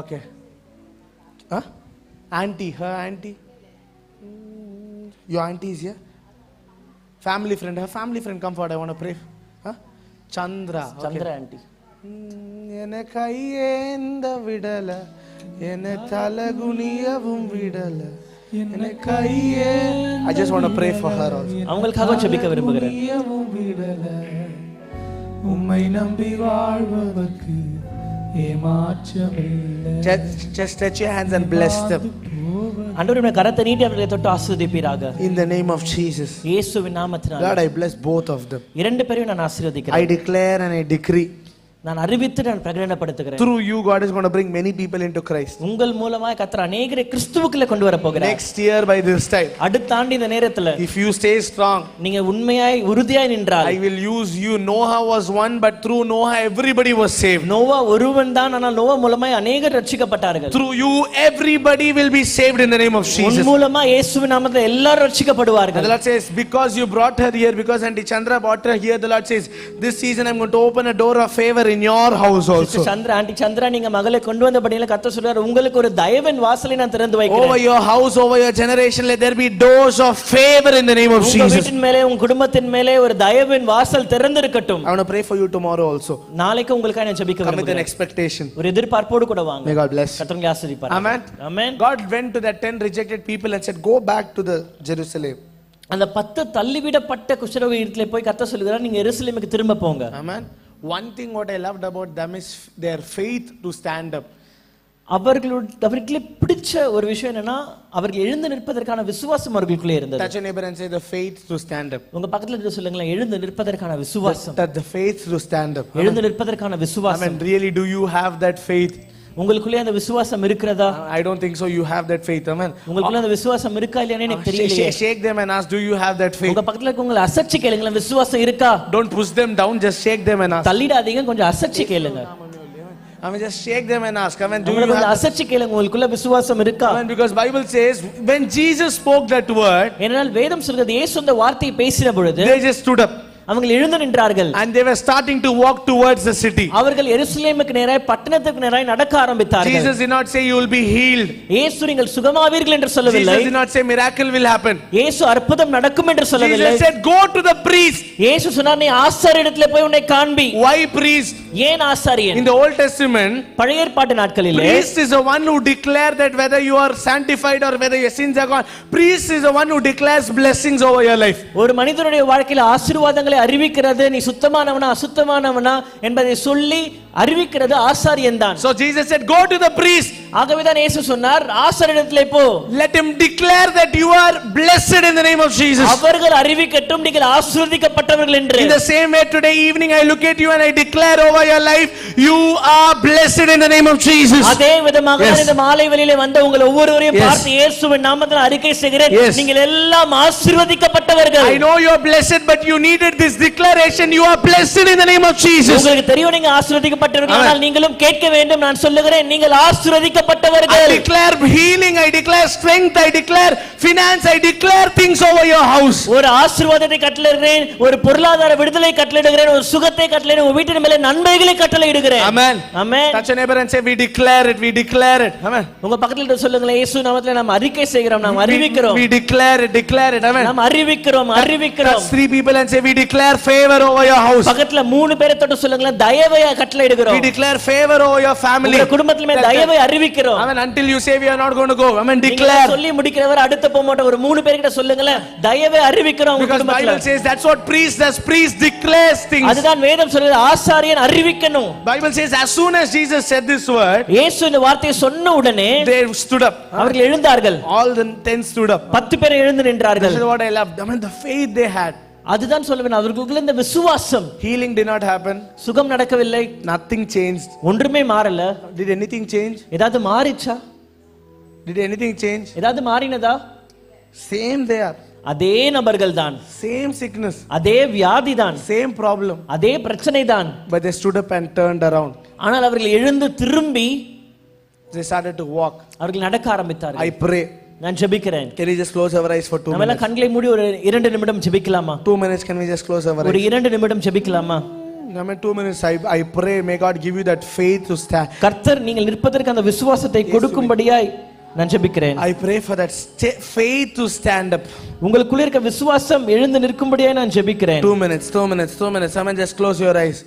Okay. Huh? Auntie. Her auntie. Your auntie is here. Family friend. Her family friend come forward. I want to pray. Huh? Chandra. Chandra auntie. ene kaiyenda vidala ene talaguniyavum vidala. I just want to pray for her also. அவங்களுக்காக ஜெபிக்க விரும்புகிறேன். உம்மை நம்பி வாழ்பவர்க்கு ஏமாற்றமில்லை. Just stretch your hands and bless them. ஆண்டவரே கரத்தை நீட்டி அவர்களை தொட்டு ஆசீர்வதிப்பீராக. In the name of Jesus. இயேசுவின் நாமத்தினால. Lord, I bless both of them. இரண்டு பேரையும் நான் ஆசீர்வதிக்கிறேன். I declare and I decree. நான் அறிவித்து நான் பிரகடனப்படுத்துகிறேன். Through you God is going to bring many people into Christ. உங்கள் மூலமாக கர்த்தர் அநேகரை கிறிஸ்துவுக்குள்ள கொண்டு வர போகிறார். Next year by this time. அடுத்த ஆண்டு இந்த நேரத்துல if you stay strong, நீங்க உண்மையாய் உறுதியாய் நின்றால், I will use you. Noah was one, but through Noah everybody was saved. Noah ஒருவன் தான், ஆனால் நோவா மூலமாய் அநேகர் ரட்சிக்கப்பட்டார்கள். Through you everybody will be saved in the name of Jesus. உன் மூலமா இயேசுவின் நாமத்தில் எல்லாரும் ரட்சிக்கப்படுவார்கள். The Lord says, because you brought her here, because Auntie Chandra brought her here, the Lord says, this season I'm going to open a door of favor in your house also. Aunty Chandra நீங்க மகளை கொண்டு வந்தபடியால கர்த்தர் சொல்றார், உங்களுக்கு ஒரு தயவின் வாசலை நான் திறந்து வைக்கிறேன். Over your house, over your generation, let there be doors of favor in the name of Jesus. உங்க வீட்டின் மேலே, உங்க குடும்பத்தின் மேலே ஒரு தயவின் வாசல் திறந்திருக்கட்டும். I want to pray for you tomorrow also. நாளைக்கு உங்களுக்காக நான் ஜெபிக்க விரும்புகிறேன். Come with an expectation. ஒரு எதிர்பார்ப்போடு கூட வாங்க. May God bless you. கர்த்தர் உங்களை ஆசீர்வதிப்பார். Amen. Amen. God went to that 10 rejected people and said, go back to the Jerusalem. அந்த 10 தள்ளிவிடப்பட்ட குஷ்டரோகி இடத்துல போய் கர்த்தர் சொல்கிறார், நீங்க எருசலேமுக்கு திரும்ப போங்க. Amen. One thing what I loved about them is their faith to stand up. அவர்களுக்கு பிடிச்ச ஒரு விஷயம் என்னன்னா, அவர்கள் எழுந்து நிற்பதற்கான விசுவாசம் அவர்களுக்குள்ளே இருந்தது. Touch your neighbor and say the faith to stand up. உங்க பக்கத்துல இருந்து சொல்லுங்க, எழுந்து நிற்பதற்கான விசுவாசம். That the faith to stand up. எழுந்து நிற்பதற்கான விசுவாசம். I mean, really, do you have that faith? உங்களுக்குள்ளே அந்த விசுவாசம் இருக்கிறதா? I don't think so. You have that faith. Amen. உங்களுக்குள்ள அந்த விசுவாசம் இருக்கா இல்லையானே எனக்கு தெரியல. Shake them and ask, do you have that faith? உங்க பக்கத்துல இருக்கவங்கள அசச்சி கேளுங்க, விசுவாசம் இருக்கா? Don't push them down, just shake them and ask. தள்ளிடாதீங்க, கொஞ்சம் அசச்சி கேளுங்க. I mean, just shake them and ask. I mean, do you உங்களை have? அசைச்சு கேளுங்க, உங்களுக்குள்ள விசுவாசம் இருக்கா? I mean, because Bible says when Jesus spoke that word, ஏனென்றால் வேதம் சொல்கிறது இயேசு அந்த வார்த்தையை பேசின பொழுது they just stood up அவங்க எழுந்து நின்றார்கள். and they were starting to walk towards the city. அவர்கள் எருசலேமுக்கு நேராய் பட்டணத்துக்கு நேராய் நடக்க ஆரம்பித்தார்கள். Jesus did not say you will be healed. இயேசு நீங்கள் சுகமாவீர்கள் என்று சொல்லவில்லை. Jesus did not say miracle will happen. இயேசு அற்புதம் நடக்கும் என்று சொல்லவில்லை. Jesus said go to the priest. இயேசு சொன்னார் நீ ஆசாரியனிடத்தில் போய் உன்னை காண்பி. Why priest? ஏன் ஆசாரியன்? In the Old Testament, பழைய ஏற்பாட்டு நாட்களிலே priest is the one who declares that whether you are sanctified or whether your sins are gone. Priest is the one who declares blessings over your life. ஒரு மனிதனுடைய வாழ்க்கையில் ஆசீர்வாதங்களை அறிவிக்கிறது நீ சுத்தமானவனா அசுத்தமானவனா என்பதை சொல்லி அறிவிக்கிறது ஆசாரியன் தான். So Jesus said go to the priest. ஆகவே தான் இயேசு சொன்னார் ஆசாரியனிடத்திலே போ. Let him declare that you are blessed in the name of Jesus. அவர்கள் அறிவிக்கட்டும் நீங்கள் ஆசீர்வதிக்கப்பட்டவர்கள் என்று. In the same way today evening I look at you and I declare over your life you are blessed in the name of Jesus. அதே விதமாக Yes. இந்த மாலை வேளையிலே வந்த உங்கள் ஒவ்வொருவரையும் Yes. பார்த்து இயேசுவின் நாமத்தில் அறிக்கை செய்கிறேன் Yes. நீங்கள் எல்லாம் ஆசீர்வதிக்கப்பட்டவர்கள். I know you are blessed but you needed this declaration you are blessed in the name of Jesus. உங்களுக்கு தெரியும் நீங்க ஆசீர்வதிக்கப்பட்டவர்கள் Amen. ஆனால் நீங்களும் கேட்க வேண்டும் நான் சொல்லுகிறேன் நீங்கள் ஆசீர்வதிக்கப்பட்டவர்கள். I declare healing, I declare strength, I declare finance, I declare things over your house. ஒரு ஆசீர்வாதத்தை கட்டளையிடுகிறேன், ஒரு பொருளாதார விடுதலை கட்டளையிடுகிறேன், ஒரு சுகத்தை கட்டளையிடுகிறேன், உங்கள் வீட்டின் மேலே நன்மைகளை கட்டளையிடுகிறேன். Amen. Amen. Touch your neighbor and say we declare it, we declare it. Amen. உங்க பக்கத்துல இருக்க சொல்லுங்களேன் இயேசு நாமத்திலே நாம் அறிக்கை செய்கிறோம் நாம் அறிவிக்கிறோம். We declare it, declare it. Amen. நாம் அறிவிக்கிறோம் அறிவிக்கிறோம். Touch 3 people and say we declare favor over your house. பக்கத்துல 3 பேரை தொட்டு சொல்லுங்களேன் தயவை கட்டளையிடுகிறோம். We declare favor over your family. உங்க குடும்பத்திலே தயவை அறிவிக்கிறோம். Amen. Until you say we are not going to go. Amen. நீங்க Declare. சொல்லி முடிக்கிறவர் அடுத்த போக மாட்டோம். ஒரு 3 பேர்கிட்ட சொல்லுங்களேன் தயவை அறிவிக்கிறோம் உங்க Because குடும்பத்திலே. Bible says that's what priest does. Priest declares things. அதுதான் வேதம் சொல்றது ஆசாரியன் அறிவிக்கணும். Bible says as soon as Jesus said this word, இயேசு இந்த வார்த்தையை சொன்ன உடனே they stood up. அவர்கள் எழுந்தார்கள். All the 10 stood up. 10 பேர் எழுந்து நின்றார்கள். This is what I loved. I mean the faith they had. அதுதான் சொல்லுவேன் அவர்களுக்குள்ள இந்த விசுவாசம். Healing did not happen. சுகம் நடக்கவில்லை. Nothing changed. ஒன்றுமே மாறல. Did anything change? ஏதாவது மாறிச்சா? Did anything change? ஏதாவது மாறினதா? Same they are. அதே நபர்கள் தான். Same sickness. அதே வியாதி தான். Same problem. அதே பிரச்சனை தான். But they stood up and turned around. ஆனால் அவர்கள் எழுந்து திரும்பி They started to walk. அவர்கள் நடக்க ஆரம்பித்தார்கள். I pray. நான் ஜெபிக்கிறேன். Can we just close our eyes for 2 நம்ம எல்லாம் minutes? கண்களை மூடி ஒரு 2 நிமிடம் ஜெபிக்கலாமா? 2 minutes. Can we just close our ஒரு eyes? 2 நிமிடம் ஜெபிக்கலாமா? I mean 2 minutes. I pray. May God give you that faith to stand. கர்த்தர் நீங்கள் நிற்பதற்கு அந்த விசுவாசத்தை கொடுக்கும்படியாய் நான் ஜெபிக்கிறேன். I pray for that faith to stand up. உங்களுக்குள்ள இருக்க விசுவாசம் எழுந்து நிற்கும்படியாய் நான் ஜெபிக்கிறேன். 2 minutes. 2 minutes. 2 minutes. I mean just close your eyes.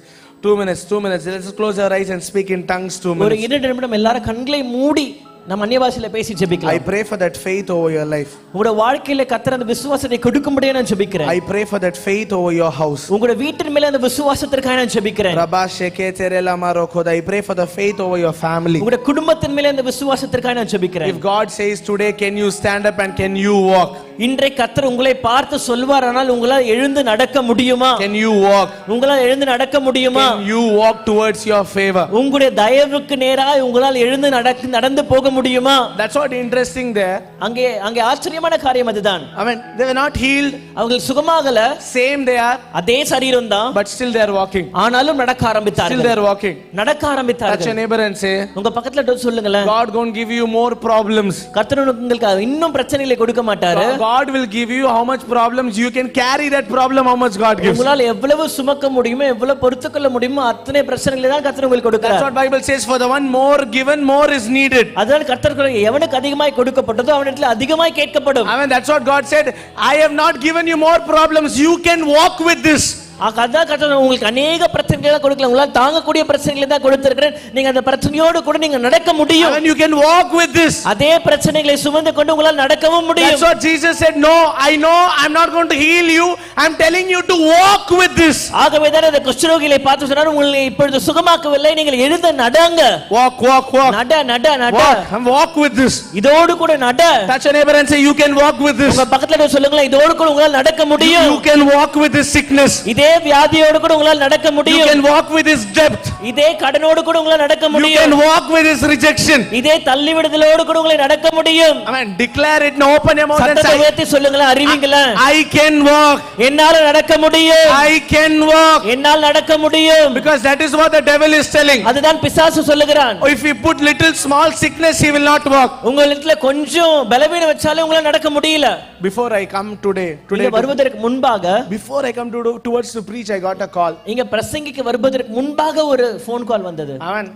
2 minutes. 2 minutes. Let's close our eyes and speak in tongues 2 ஒரு minutes. 2 நிமிடம் எல்லாரும் கண்களை மூடி நம்ம அந்நிய பாஷையில பேசி I ஜெபிக்கலாம். pray for that faith over your life. உங்களுடைய வாழ்க்கையில கர்த்தர் அந்த விசுவாசத்தை கொடுக்கும்படியாய் நான் ஜெபிக்கிறேன். I pray for that faith over your house. உங்களுடைய வீட்டின் மேல அந்த விசுவாசத்திற்காக நான் ஜெபிக்கிறேன். Rabba sheke terela marokod. I pray for the faith over your family. உங்களுடைய குடும்பத்தின் மேல அந்த விசுவாசத்திற்காக நான் ஜெபிக்கிறேன். If God says today, can you stand up and can you walk? இன்றைக்கு கர்த்தர் உங்களை பார்த்து சொல்வாரானால் உங்களால் எழுந்து நடக்க முடியுமா? Can you walk? உங்களால் எழுந்து நடக்க முடியுமா? Can you walk towards your favor? உங்களுடைய தயவுக்கு நேராக உங்களால் எழுந்து நடந்து போக முடியுமா? That's what interesting there. அங்கே ஆச்சரியமான காரியம் அதுதான். I mean, they were not healed. அவர்கள் சுகமாகல. Same they are. அதே சரீரம் தான். But still they are walking. ஆனாலும் நடக்க Still ஆரம்பித்தார்கள். they are walking. நடக்க Touch your ஆரம்பித்தார்கள். neighbor and say, உங்க பக்கத்துல வந்து சொல்லுங்களேன். God going to give you more problems. கர்த்தர் உங்களுக்கு இன்னும் பிரச்சனைகளை கொடுக்க மாட்டாரு. God will give you how much problems you can carry that problem, how much God gives. உங்களால் எவ்வளவு சுமக்க முடியுமோ எவ்வளவு பொறுத்துக்கொள்ள முடியுமோ அத்தனை பிரச்சனைகளை தான் கர்த்தர் உங்களுக்கு That's கொடுக்கிறார். what Bible says. For the one more given, more is needed. அதனால கர்த்தர் எவனுக்கு அதிகமாய் கொடுக்கப்பட்டதோ அவனிடத்தில் அதிகமாய் கேட்கப்படும். I mean, that's what God said. I have not given you more problems. You can walk with this. அதான் கர்த்தர் உங்களுக்கு अनेक பிரச்சனைகளை கொடுக்கல. உங்களால் தாங்கக்கூடிய பிரச்சனைகளை தான் கொடுத்திருக்கிறேன். நீங்க அந்த பிரச்சனையோடு கூட நீங்க நடக்க முடியும். And you can walk with this. அதே பிரச்சனைகளை சுமந்து கொண்டு உங்களால் நடக்கவும் முடியும். That's what Jesus said. No, I know I'm not going to heal you. I'm telling you to walk with this. ஆகவே தான் அந்த குஷ்டரோகிகளை பார்த்து சொன்னார் உங்களை இப்பொழுது சுகமாக்கவில்லை நீங்கள் எழுந்து நடங்க. Walk, walk, walk. நட. Walk and walk with this. இதோடு கூட நட. Touch your neighbor and say you can walk with this. உங்க பக்கத்துல சொல்லுங்களேன் இதோடு கூட உங்களால் நடக்க முடியும். You can walk with this sickness. இதே வியாதியோடு கூட உங்களால் நடக்க You முடியும். can walk with his depth. இதே கடனோடு கூட உங்களால் நடக்க You முடியும். can walk with his rejection. இதே தள்ளிவிடுதலோடு கூட உங்களை நடக்க முடியும். Amen. Declare it and open your mouth and சத்தத்தை say, உயர்த்தி சொல்லுங்களேன், அறிவிங்களா? I can walk. என்னால நடக்க முடியும். I can walk. என்னால் நடக்க முடியும். Because that is what the devil is telling. அதுதான் பிசாசு சொல்லுகிறான். If you put little small sickness, he will not walk. உங்களிடத்துல கொஞ்சம் பலவீனம் வச்சாலே உங்களால நடக்க முடியல. Before I come today, இங்க வருவதற்கு முன்பாக, before I come towards to preach, I got a call. இங்க பிரசங்கிக்க வருவதற்கு முன்பாக ஒரு ஃபோன் கால் வந்தது. Amen.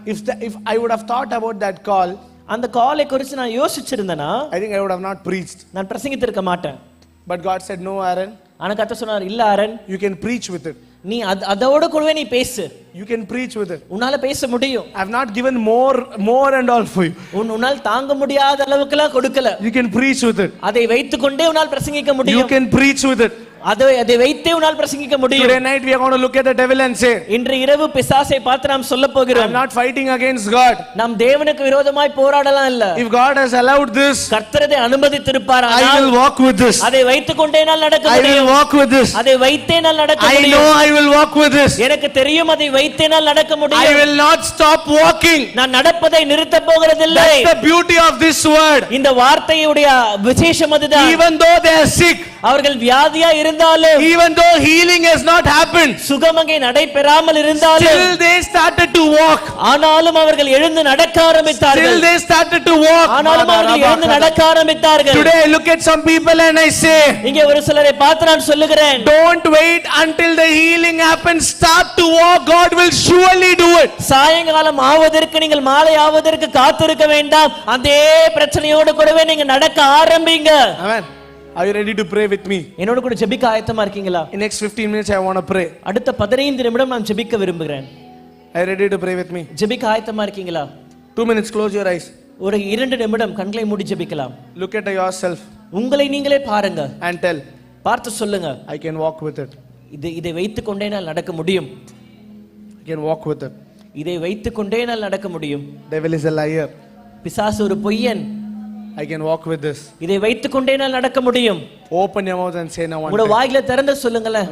If I would have thought about that call, அந்த காலை குறித்து நான் யோசிச்சிருந்தேனா, I think I would have not preached. நான் பிரசங்கித்திருக்க மாட்டேன். But God said, no, Aaron, ஆனா கர்த்தர் சொன்னார், இல்ல Aaron, you can preach with it. நீ அதோட கூடவே நீ பேசு. You can preach with it. உன்னால பேச முடியும். I have not given more and all for you. உன்னால் தாங்க முடியாத அளவுக்குலாம் கொடுக்கல. You can preach with it. அதை வைத்துக்கொண்டே உன்னால் பிரசங்கிக்க You முடியும். can preach with it. அதை வைத்தே உன்னால் பிரசங்கிக்க முடியும். Today night we are going to look at the devil and say, இன்று இரவு பிசாசை பார்த்து நாம் சொல்ல I போகிறோம், am not fighting against God. நாம் தேவனுக்கு விரோதமாய் போராடலாம் இல்ல. If God has allowed this, கர்த்தர் அதை அனுமதித்திருப்பார். I will walk with this. அதை வைத்துக்கொண்டே நான் நடக்க I will முடியும். walk with this. அதை வைத்தே நான் நடக்க I know முடியும். I will walk with this. எனக்கு தெரியும் அதை வைத்தே நான் நடக்க I முடியும். will not stop walking. நான் நடப்பதை நிறுத்த போகிறதில்லை. That's the beauty of this word. இந்த வார்த்தையுடைய விசேஷம் அதுதான். Even though they are sick, அவர்கள் வியாதியா இருந்தாலும், even though healing has not happened, சுகமங்கை நடைபெறாமல் இருந்தாலும், still they started to walk. ஆனாலும் அவர்கள் எழுந்து நடக்க Still ஆரம்பித்தார்கள். they started to walk. ஆனாலும் அவர்கள் எழுந்து நடக்க ஆரம்பித்தார்கள். Today I look at some people and I say, இங்கே ஒரு சிலரை பார்த்து நான் சொல்லுகிறேன், don't wait until the healing happens. Start to walk. God will surely do it. சாயங்காலம் ஆவதற்கு நீங்கள் மாலை ஆவதற்கு காத்திருக்க வேண்டாம். அதே பிரச்சனையோடு கூடவே நீங்க நடக்க ஆரம்பிங்க. Amen. Are you ready to pray with me? என்னோட கூட ஜெபிக்க ஆயத்தமா இருக்கீங்களா? In next 15 minutes I want to pray. அடுத்த 15 நிமிடம் நான் ஜெபிக்க விரும்புகிறேன். Are you ready to pray with me? ஜெபிக்க ஆயத்தமா இருக்கீங்களா? 2 minutes, close your eyes. ஒரு 2 நிமிடம் கண்களை மூடி ஜெபிக்கலாம். Look at yourself உங்களை நீங்களே பாருங்க. and tell, பார்த்து சொல்லுங்க, I can walk with it. இதை வைத்துக்கொண்டே நான் நடக்க முடியும். I can walk with it. இதை வைத்துக்கொண்டே நான் நடக்க முடியும். Devil is a liar. பிசாசு ஒரு பொய்யன். I can walk with this. இதை வைத்துக்கொண்டே நான் நடக்க முடியும். Open your mouth and say now one உங்க time. வாயில திறந்து சொல்லுங்களேன்.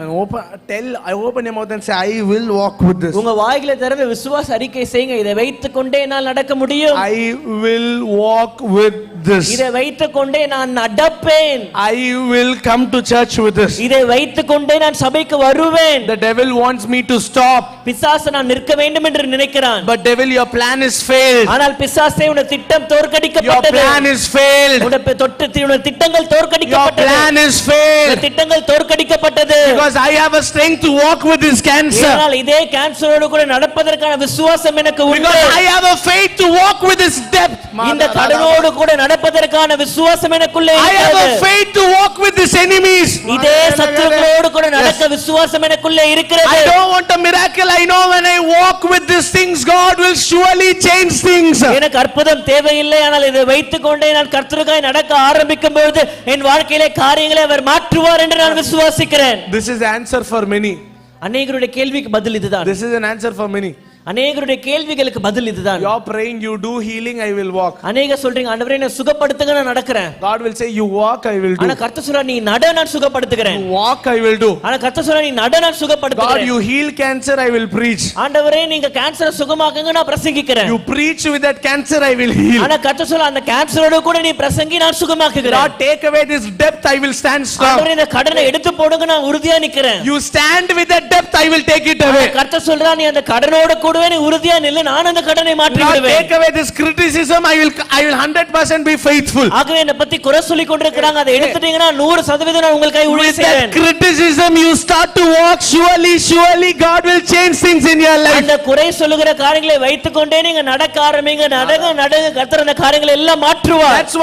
Open your mouth and say, I will walk with this. உங்க வாயில திறந்து விசுவாச அறிக்கை செய்யுங்க, இதை வைத்துக்கொண்டே நான் நடக்க முடியும். I will walk with this. இதை வைத்துக்கொண்டே நான் நடப்பேன். I will come to church with this. இதை வைத்துக்கொண்டே நான் சபைக்கு வருவேன். The devil wants me to stop. பிசாசு நான் நிற்க வேண்டும் என்று நினைக்கிறான். But devil, your plan is failed. ஆனால் பிசாசே உன் திட்டம் Your தோற்கடிக்கப்பட்டது. plan is failed. உன் திட்டங்கள் Your தோற்கடிக்கப்பட்டது. plan is failed. திட்டங்கள் தோற்கடிக்கப்பட்டது. Because I have a strength to walk with this cancer. ஏனால் இதே கேன்சரோடு கூட நடப்பதற்கான விசுவாசம் எனக்கு உண்டு. Because I have a faith to walk with this depth. இந்த கடனோடு கூட நடப்பதற்கான விசுவாசம் எனக்குள்ளே I have a இருக்கிறது. faith to walk with these enemies. இதே சத்துருக்களோடு கூட நடக்க விசுவாசம் எனக்குள்ளே இருக்கிறது. I don't want a miracle. I know when I walk with these things, God will surely change things. எனக்கு அற்புதம் தேவையில்லை, ஆனால் இதை வைத்துக்கொண்டே நான் கர்த்தருக்காய் நடக்க ஆரம்பிக்கும் பொழுது என் வாழ்க்கையிலே காரியங்களை அவர் மாற்றுவார் என்று நான் விசுவாசிக்கிறேன். This is the answer for many. அநேகருடைய கேள்விக்கு பதில் இதுதான். This is an answer for many. அநேகருடைய கேள்விகளுக்கு பதில் இதுதான். You are praying, you do healing, I will walk. அநேக சொல்றீங்க, ஆண்டவரே என்னை சுகப்படுத்துங்க, நான் நடக்கிறேன். God will say, you walk, I will do. ஆனா கர்த்தர் சொல்றார், நீ நட, நான் சுகப்படுத்துகிறேன். You walk, I will do. ஆனா கர்த்தர் சொல்றார், நீ நட, நான் God, சுகப்படுத்துகிறேன். you heal cancer, I will preach. ஆண்டவரே நீங்க கேன்சரை சுகமாக்குங்க, நான் பிரசங்கிக்கிறேன். You preach with that cancer, I will heal. ஆனா கர்த்தர் சொல்றார், அந்த கேன்சரோட கூட நீ பிரசங்கி, நான் சுகமாக்குகிறேன். God, take away this depth, I will stand strong. ஆண்டவரே இந்த கடனை எடுத்து போடுங்க, நான் உறுதியா நிக்கிறேன். You stand with that depth, I will take it away. கர்த்தர் சொல்றார், நீ அந்த கடனோட கூடவே நீ உறுதியா நில்லு, நான் அந்த கடனை மாற்றி God, விடுவேன். take away this criticism, I will 100% be faithful. ஆகவே என்னை பத்தி குறை சொல்லி கொண்டிருக்கிறாங்க, அதை எடுத்துட்டீங்கன்னா 100% நான் உங்களுக்காக ஊழியம் With that செய்வேன். criticism, you start to walk. Surely God will change things in your life. அந்த குறை சொல்லுகிற காரியங்களை வைத்துக்கொண்டே நீங்க நடக்க ஆரம்பிங்க. நடங்க கர்த்தர் அந்த காரியங்களை எல்லாம் மாற்றுவார். That's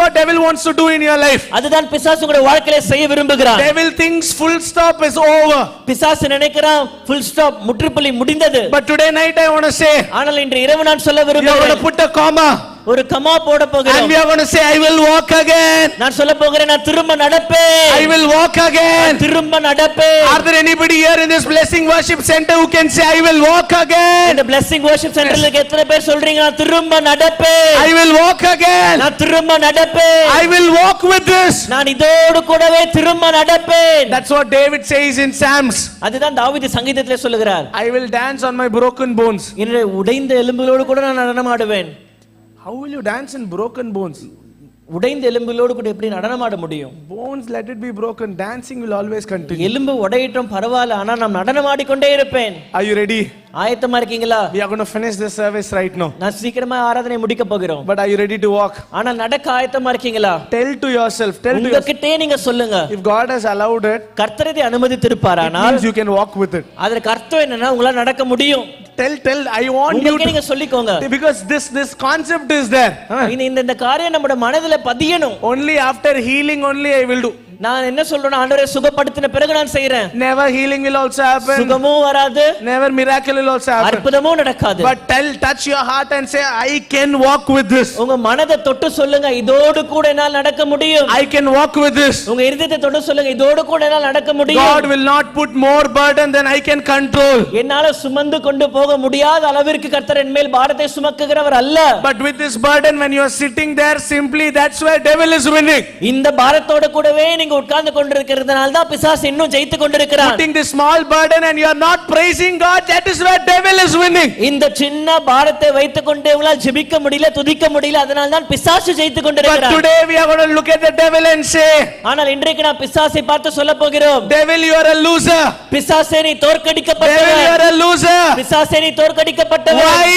what devil wants to do in your life. அதுதான் பிசாசு உங்களுடைய வாழ்க்கையில செய்ய விரும்புகிறான். Devil thinks full stop is over. பிசாசு நினைக்கிறான் full stop, முற்றுப்புள்ளி முடிந்தது. But today night I want to say, ஆனால் இன்று இரவு நான் சொல்ல you are going to விரும்புகிறேன், put a comma. ஒரு கமா போட And போகிறோம். we are going to say, I will walk again. நான் சொல்ல போகிறேன், நான் திரும்ப நடப்பேன். I will walk again. திரும்ப நடப்பேன். Are there anybody here in this blessing worship center who can say, I will walk again? இந்த blessing worship centerல இருக்க எத்தனை பேர் சொல்றீங்க, நான் திரும்ப நடப்பேன். I will walk again. நான் திரும்ப நடப்பேன். I will walk with this. நான் இதோடு கூடவே திரும்ப நடப்பேன். That's what David says in Psalms. அதுதான் தாவீது சங்கீதத்திலே சொல்லுகிறார். I will dance on my broken bones. என்னுடைய உடைந்த எலும்புகளோடு கூட நான் நடனமாடுவேன். How will you dance in broken bones? உடைந்த எலும்புகளோடு கூட எப்படி நடனமாட முடியும்? Bones, let it be broken. Dancing will always continue. எலும்பு உடையட்டும் பரவாயில்ல, ஆனா நான் நடனமாடிக்கொண்டே இருப்பேன். Are you ready? ஆயத்தமா இருக்கீங்களா? We are going to finish this service right now. நான் சீக்கிரமா ஆராதனை முடிக்க போகிறோம். But are you ready to walk? ஆனா நடக்க ஆயத்தமா இருக்கீங்களா? Tell to yourself. Tell to yourself. உங்ககிட்டே நீங்க சொல்லுங்க. If God has allowed it, கர்த்தர் இதை அனுமதித்திருப்பாரானால் means you can walk with it. அதற்கு அர்த்தம் என்னன்னா உங்களால நடக்க முடியும். Tell. I want you உங்களுக்கு to. நீங்க சொல்லிக்கோங்க. Because this concept is there. இந்த காரியம் நம்மட மனதில பதியணும். Only after healing only I will do. நான் என்ன சொல்றேன்னா, ஆண்டவரே சுகப்படுத்தின பிறகு நான் செய்றேன். Never healing will also happen. சுகமும் வராது. Never miracle will also happen. அற்புதமும் நடக்காது. But touch your heart and say, I can walk with this. உங்க மனதை தொட்டு சொல்லுங்க, இதோடு கூட என்னால் நடக்க முடியும். I can walk with this. உங்க இதயத்தை தொட்டு சொல்லுங்க, இதோடு கூட என்னால் நடக்க முடியும். God will not put more burden than I can control. என்னால சுமந்து கொண்டு போக முடியாத அளவிற்கு கர்த்தர் என் மேல் பாரத்தை சுமக்குகிறவர் அல்ல. But with this burden, when you are sitting there, simply that's where devil is winning. இந்த பாரத்தோட கூடவே நீங்க உட்கார்ந்து கொண்டிருக்கிறதுனால தான் பிசாசு இன்னும் ஜெயித்து கொண்டிருக்கிறான். Putting this small burden and you are not praising God, that is where devil is winning. இந்த சின்ன பாரத்தை வைத்துக் கொண்டே உங்களால் ஜெபிக்க முடியல, துதிக்க முடியல, அதனால தான் பிசாசு ஜெயித்து But கொண்டிருக்கிறான். today we are going to look at the devil and say, ஆனால் இன்றைக்கு நான் பிசாசை பார்த்து சொல்ல போகிறோம், devil, you are a loser. பிசாசே நீ Devil, you தோற்கடிக்கப்பட்டவன். are a loser. பிசாசே நீ தோற்கடிக்கப்பட்டவன். Why?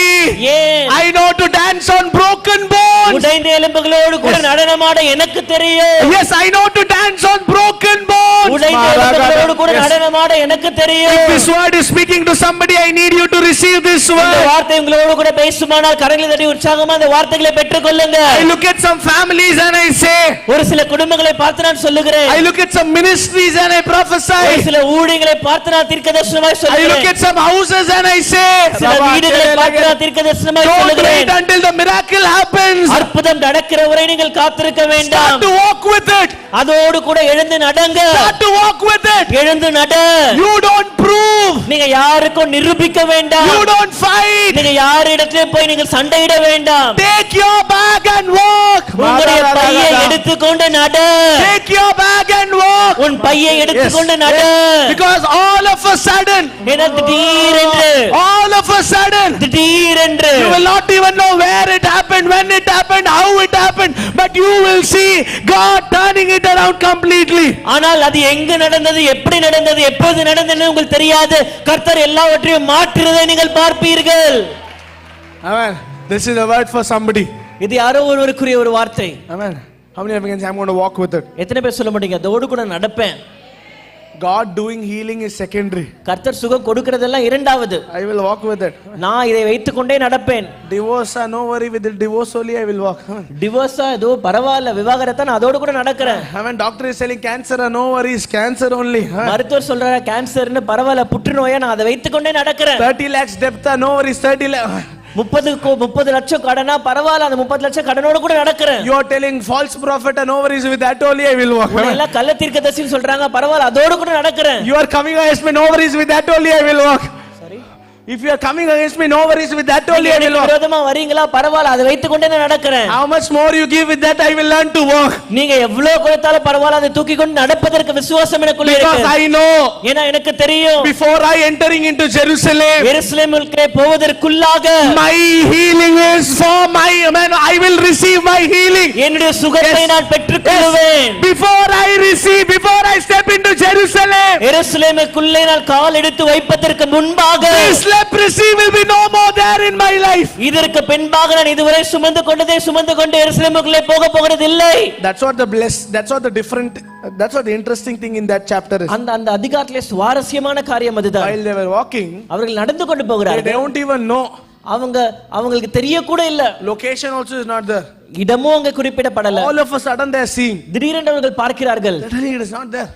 ஏன்? I know to dance on broken bones. உடைந்த எலும்புகளோடு கூட நடனமாட எனக்கு தெரியும். Yes, I know to dance on broken bones. உடைந்த எலும்புகளோடு கூட Yes. நடனமாட எனக்கு தெரியும். If this word is speaking to somebody, I need you to receive this இந்த word. வார்த்தை உங்களோடு கூட பேசுமானால் கரங்களை தட்டி உற்சாகமா அந்த வார்த்தைகளை பெற்றுக்கொள்ளுங்க. I look at some families and I say, ஒரு சில குடும்பங்களை பார்த்து நான் சொல்லுகிறேன். I look at some ministries and I ஒரு prophesy. சில ஊழியங்களை பார்த்து நான் தீர்க்கதரிசனமாய் I look சொல்லுகிறேன். at some houses and I say, சில வீடுகளை பார்த்து நான் தீர்க்கதரிசனமாய் don't சொல்லுகிறேன். wait until the miracle happens. அற்புதம் நடக்கிற வரை நீங்கள் காத்திருக்க Start வேண்டாம். to walk with it. அதோடு கூட எழுந்து நடங்க. Start to walk with it. எழுந்து நட. You don't prove. நீங்க யாருக்கும் நிரூபிக்க வேண்டாம். You don't fight. நீங்க யாரிடத்திலே போய் நீங்கள் சண்டையிட வேண்டாம். Take your bag and walk. உங்களுடைய பையை எடுத்துக்கொண்டு நட. Take your bag and walk. உன் பையை Yes. எடுத்துக்கொண்டு நட. Because all of a sudden, என திடீரென்று all of a sudden, திடீரென்று you will not even know where it happened, when it happened, how it happened, but you will see God turning it around completely. ஆனால் அது எங்கு நடந்தது, எப்படி நடந்தது, எப்போது நடந்தது உங்களுக்கு தெரியாது. கர்த்தர் எல்லாவற்றையும் மாற்றுவதை நீங்கள் பார்ப்பீர்கள். Amen. This is a word for somebody. இது யாரோ ஒருவருக்குரிய ஒரு வார்த்தை. Amen. How many of you can say, I'm going to walk with it? எத்தனை பேர் சொல்ல மாட்டீங்க, அதோடு கூட நடப்பேன். God doing healing is secondary. கர்த்தர் சுகம் கொடுக்கிறதெல்லாம் இரண்டாவது. I will walk with it. நான் இதை வைத்துக்கொண்டே நடப்பேன். Divorce, no worry with it. Divorce only I will walk. Amen. டிவோர்ஸா ஏதோ பரவாயில்ல, விவாகரத்தை நான் அதோடு கூட நடக்கிறேன். Amen. Doctor is telling cancer, no worries, cancer only. Amen. மருத்துவர் சொல்றாரு கேன்சர்னு பரவாயில்ல, புற்றுநோயா நான் அதை வைத்துக்கொண்டே நடக்கிறேன். 30 lakhs debt, no worries, 30 lakhs. 30 லட்சம் கடனா பரவாயில்ல, அந்த 30 லட்சம் கடனோடு கூட நடக்கிறேன். You are telling false prophet, no worries with that only I will walk. Amen. எல்லாம் கள்ள தீர்க்கதரிசின்னு சொல்றாங்க, பரவாயில்ல அதோடு கூட நடக்கிறேன். You are coming against me, no worries with that only I will walk. If you are coming against me, no worries with that only I will walk. விரோதமா வரீங்களா, பரவாயில்ல அதை வைத்துக்கொண்டே நான் நடக்கிறேன். How much more you give with that, I will learn to walk. நீங்க எவ்வளவு கொடுத்தாலும் பரவாயில்ல, அதை தூக்கி கொண்டு நடப்பதற்கு விசுவாசம் எனக்குள்ள Because இருக்கு. I know, ஏன்னா எனக்கு தெரியும், before I entering into Jerusalem, எருசலேமுக்கு போவதற்குள்ளாக my healing is for my, man, I will receive my healing. என்னுடைய சுகத்தை நான் பெற்றுக்கொள்வேன். Before I step into Jerusalem, எருசலேமுக்குள்ளே நான் கால் எடுத்து வைப்பதற்கு முன்பாக this leprosy will be no more there in my life. இதற்கு பின்பாக நான் இதுவரை சுமந்து கொண்டு எருசலேமுக்குள்ளே போகிறது இல்லை. That's what the interesting thing in that chapter is. அந்த அதிகாரத்திலே சுவாரஸ்யமான காரியம் அதுதான். While they were walking, அவர்கள் நடந்து கொண்டு they போகிறார்கள். don't even know. அவங்களுக்கு தெரிய கூட இல்ல. Location also is not there. இடமும் அங்க குறிப்பிடப்படல. All of a sudden they are seeing. திடீரென்று அவர்கள் பார்க்கிறார்கள், Literally it is not there.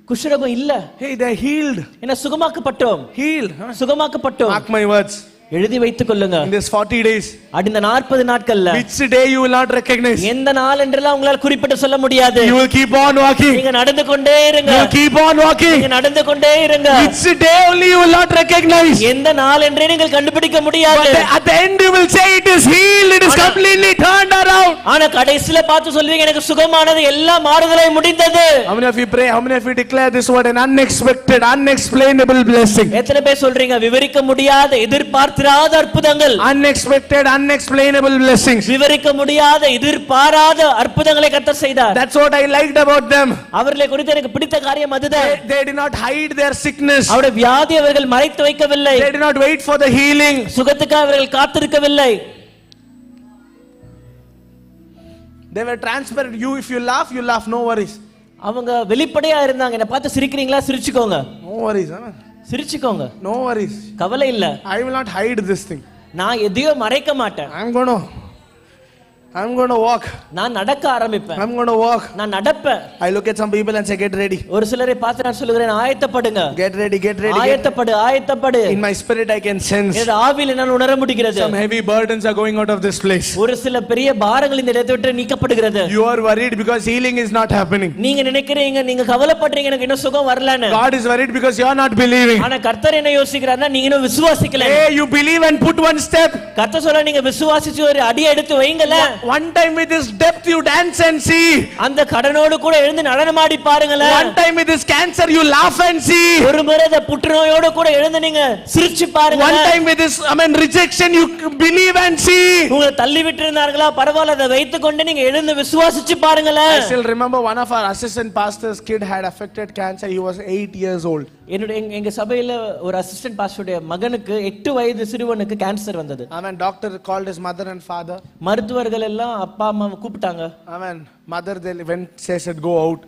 குஷ்டரோகம் இல்ல. Hey, they are healed. என்ன சுகமாக்கப்பட்டோம். Healed. சுகமாக்கப்பட்டோம். Mark my words. எழுதி வைத்துக் கொள்ளுங்க. In this 40 days, இந்த 40 நாட்கள்ல which day you will not recognize. எந்த நாள் என்றெல்லாம் உங்களால குறிப்பிட்டு சொல்ல முடியாது. You will keep on walking. நீங்க நடந்து கொண்டே இருங்க. You will keep on walking. நீங்க நடந்து கொண்டே இருங்க. Which day only you will not recognize. எந்த நாள் என்றே நீங்கள் கண்டுபிடிக்க முடியாது. But at the end you will say it is healed, it is completely turned around. ஆனா கடைசில பார்த்து சொல்வீங்க எனக்கு சுகமானது, எல்லாம் மாறுதலாய் முடிந்தது. How many of you pray? How many of you declare this word an unexpected, unexplainable blessing? எத்தனை பேர் சொல்றீங்க விவரிக்க முடியாத, எதிர்பார்த்திராத அற்புதங்கள்? Unexpected, unexplainable blessings. விவரிக்க முடியாத, எதிர்பாராத அற்புதங்களை கர்த்தர் செய்தார். That's what I liked about them. அவர்களை குறித்து எனக்கு பிடித்த காரியம் அதுதான். They did not hide their sickness. அவருடைய வியாதி அவர்கள் மறைத்து வைக்கவில்லை. They did not wait for the healing. சுகத்துக்காக அவர்கள் காத்திருக்கவில்லை. They were transparent. If you laugh, no worries. அவங்க வெளிப்படையா இருந்தாங்க. என்ன பார்த்து சிரிக்கிறீங்களா, சிரிச்சுக்கோங்க. No worries. Amen. சிரிச்சுக்கோங்க, No worries. கவலை இல்ல. I will not hide this thing. நான் எதையோ மறைக்க மாட்டேன். I'm going to walk. நான் நடக்க ஆரம்பிப்பேன். I'm going to walk. நான் நடப்பேன். I look at some people and say, get ready. ஒரு சிலரை பார்த்து நான் சொல்லுகிறேன், ஆயத்தப்படுங்க. Get ready. ஆயத்தப்படு. In my spirit I can sense என்னோட ஆவியில நான் உணர முடிகிறது. some heavy burdens are going out of this place. ஒரு சில பெரிய பாரங்கள் இந்த இடத்தை விட்டு நீக்கப்படுகிறது. You are worried because healing is not happening. நீங்க நினைக்கிறீங்க, நீங்க கவலைப்படுறீங்க எனக்கு இன்னும் சுகம் வரலன்னு. God is worried because you are not believing. ஆனா கர்த்தர் என்ன யோசிக்கிறார்னா நீங்க இன்னும் விசுவாசிக்கல. Hey, you believe and put one step. கர்த்தர் சொல்ல நீங்க விசுவாசிச்சு ஒரு அடி எடுத்து வைங்களே. One time with this depth you dance and see. அந்த கடனோடு கூட எழுந்து நடனமாடி பாருங்களே. One time with this cancer you laugh and see. ஒரு முறை இந்த புற்றுநோயோடு கூட எழுந்து நீங்க சிரிச்சு பாருங்க. One time with this rejection you believe and see. உங்களை தள்ளி விட்டுறாங்களா, பரவாயில்லை, அதை வைத்துக்கொண்டு நீங்க எழுந்து விசுவாசிச்சு பாருங்களே. I still remember one of our assistant pastors kid had affected cancer. He was 8 years old. எங்க சபையில ஒரு அசிஸ்டன்ட் பாஸ்டருடைய மகனுக்கு 8 வயது சிறுவனுக்கு கேன்சர் வந்தது. Doctor called his mother and father. மருத்துவர்கள் எல்லாம் அப்பா அம்மா கூப்பிட்டாங்க. Mother they went said go out.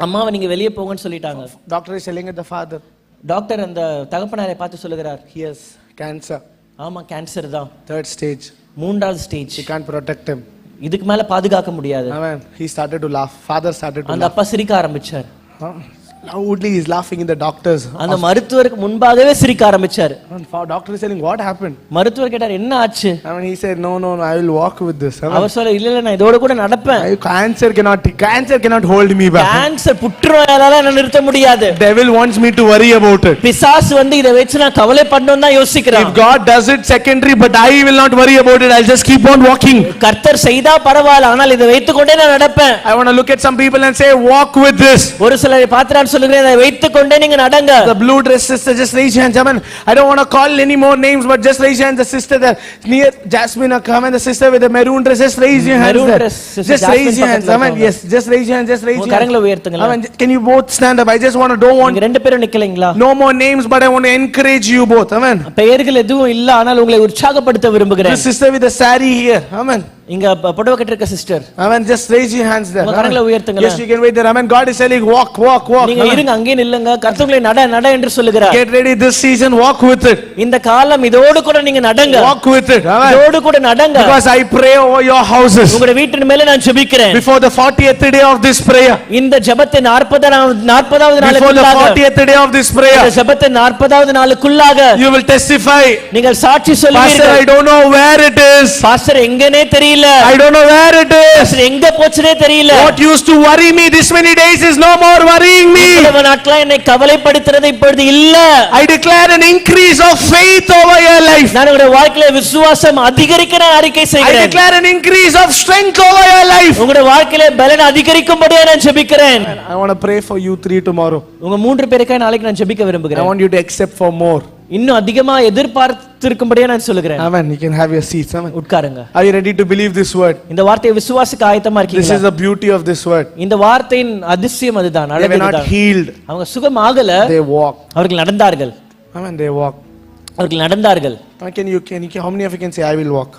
அம்மாவை நீங்க வெளியே போங்கன்னு சொல்லிட்டாங்க. Doctor is telling at the father. Doctor அந்த தகப்பனாரை பார்த்து சொல்லுகிறார், yes, cancer. ஆமா கேன்சர் தான். 3rd stage. 3வது stage. He can't protect him. இதுக்கு மேல பாதுகாக்க முடியாது. He started to laugh. Father started to laugh. அந்த அப்பா சிரிக்க ஆரம்பிச்சார். Loudly he is laughing in the doctors. அந்த மருத்துவருக்கு முன்பாகவே சிரிக்க ஆரம்பிச்சார். Doctor is telling what happened. மருத்துவர் கேட்டார் என்ன ஆச்சு? He said no I will walk with this. அவர் சொல்ல இல்ல நான் இதோட கூட நடப்பேன். Cancer cannot hold me back. Cancer புற்றுநோயால என்ன நிறுத்த முடியாது. Devil wants me to worry about it. பிசாசு வந்து இத வெச்சு நான் கவலைப்படணும் தான் யோசிக்கிறான். If God does it secondary but I will not worry about it. I'll just keep on walking. கர்த்தர் செய்தா பரவாயில்லை, ஆனால் இத வைத்துக்கொண்டே நான் நடப்பேன். I want to look at some people and say walk with this. ஒரு சிலரை பார்த்து சொல்லுகிறேன், இதை வைத்துக்கொண்டே நீங்க நடங்க. The blue dress sister, just raise your hands. I don't want to call any more names, but just raise your hands. The sister there near Jasmine, come, and the sister with the maroon dress, just raise your hands. Just raise your hands. Yes, just raise your hands. Just raise your hands. கரங்களை உயர்த்துங்க. Can you both stand up? I just don't want நீங்க ரெண்டு பேரும் நிக்கலீங்களா? No more names, but I want to encourage you both. Amen. பெயர்கள் எதுவும் இல்ல, ஆனால் உங்களை உற்சாகப்படுத்த விரும்புகிறேன். The sister with the saree here. Amen. இங்க புடவை கட்டிருக்க sister. Just raise your hands there. கரங்களை உயர்த்துங்க. Yes, you can wait there. God is telling walk. நீங்க இருங்க, அங்கே நில்லுங்க. கர்த்தர் நட என்று சொல்லுகிறார். Get ready this season, walk with it. இந்த காலம் இதோடு கூட நீங்க நடங்க. Walk with it. இதோடு கூட நடங்க. Because I pray over your houses. உங்களுடைய வீட்டின் மேல நான் ஜெபிக்கிறேன். Before the 40th day of this prayer. இந்த ஜெபத்தை 40வது நாளுக்குள்ளாக. Before the 40th day of this prayer. இந்த ஜெபத்தை 40வது நாளுக்குள்ளாக. You will testify. நீங்கள் சாட்சி சொல்வீர்கள். Pastor, I don't know where it is. Pastor எங்கனே தெரியல. I don't know where it is. Pastor எங்க போச்சுனே தெரியல. What used to worry me this many days is no more worrying me. இவ்வளவு நாட்களா என்னை கவலைப்படுத்துறது இப்பொழுது இல்ல. I declare an increase of faith over your life. நான் உங்களுடைய வாழ்க்கையில விசுவாசம் அதிகரிக்க நான் அறிக்கை செய்கிறேன். I declare an increase of strength over your life. உங்களுடைய வாழ்க்கையில பலன் அதிகரிக்கும்படியா நான் ஜெபிக்கிறேன். I want to pray for you 3 tomorrow. உங்க 3 பேருக்காக நாளைக்கு நான் ஜெபிக்க விரும்புகிறேன். I want you to accept for more. இன்னும் அதிகமா எதிர்பார்த்திருக்கும்படியா நான் சொல்லுகிறேன். Amen. You can have your seats. Amen. உட்காருங்க. Are you ready to believe this word? இந்த வார்த்தையை விசுவாசிக்க ஆயத்தமா இருக்கீங்களா? This is the beauty of this word. இந்த வார்த்தையின் அதிசயம் அதுதான், They were not healed. அவங்க சுகமாகல. They walk. அவர்கள் நடந்தார்கள். Amen. They walk. அவர்கள் நடந்தார்கள். Can you how many of you can say I will walk?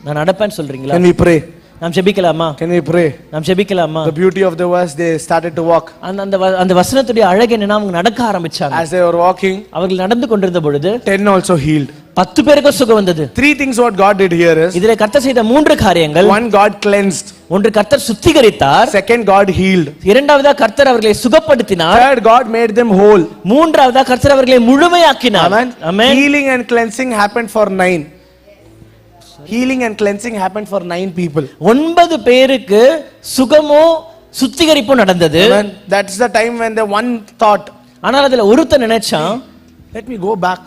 நான் நடப்பேன்னு சொல்றீங்களா? Can we pray? நாம் ஜெபிக்கலாமா? Can we pray? நாம் ஜெபிக்கலாமா? The beauty of the verse, they started to walk. அந்த வசனத்துடைய அழகு என்னன்னா அவங்க நடக்க ஆரம்பிச்சாங்க. As they were walking, அவர்கள் நடந்து கொண்டிருந்த பொழுது 10 also healed. 10 பேருக்கு சுகம் வந்தது. 3 things what God did here is, இதிலே கர்த்தர் செய்த 3 காரியங்கள். one, God cleansed. ஒன்று கர்த்தர் சுத்திகரித்தார். Second, God healed. இரண்டாவதா கர்த்தர் அவர்களை சுகப்படுத்தினார். Third, God made them whole. மூன்றாவதா கர்த்தர் அவர்களை முழுமையாக்கினார். Amen. Amen. Healing and cleansing happened for 9. Healing and cleansing happened for 9 people. 9 பேருக்கு சுகமோ சுத்திகரிப்போ நடந்தது. Amen. That's the time when the one thought, ஆனால் அதுல ஒருத்தன் நினைச்சான், let me go back.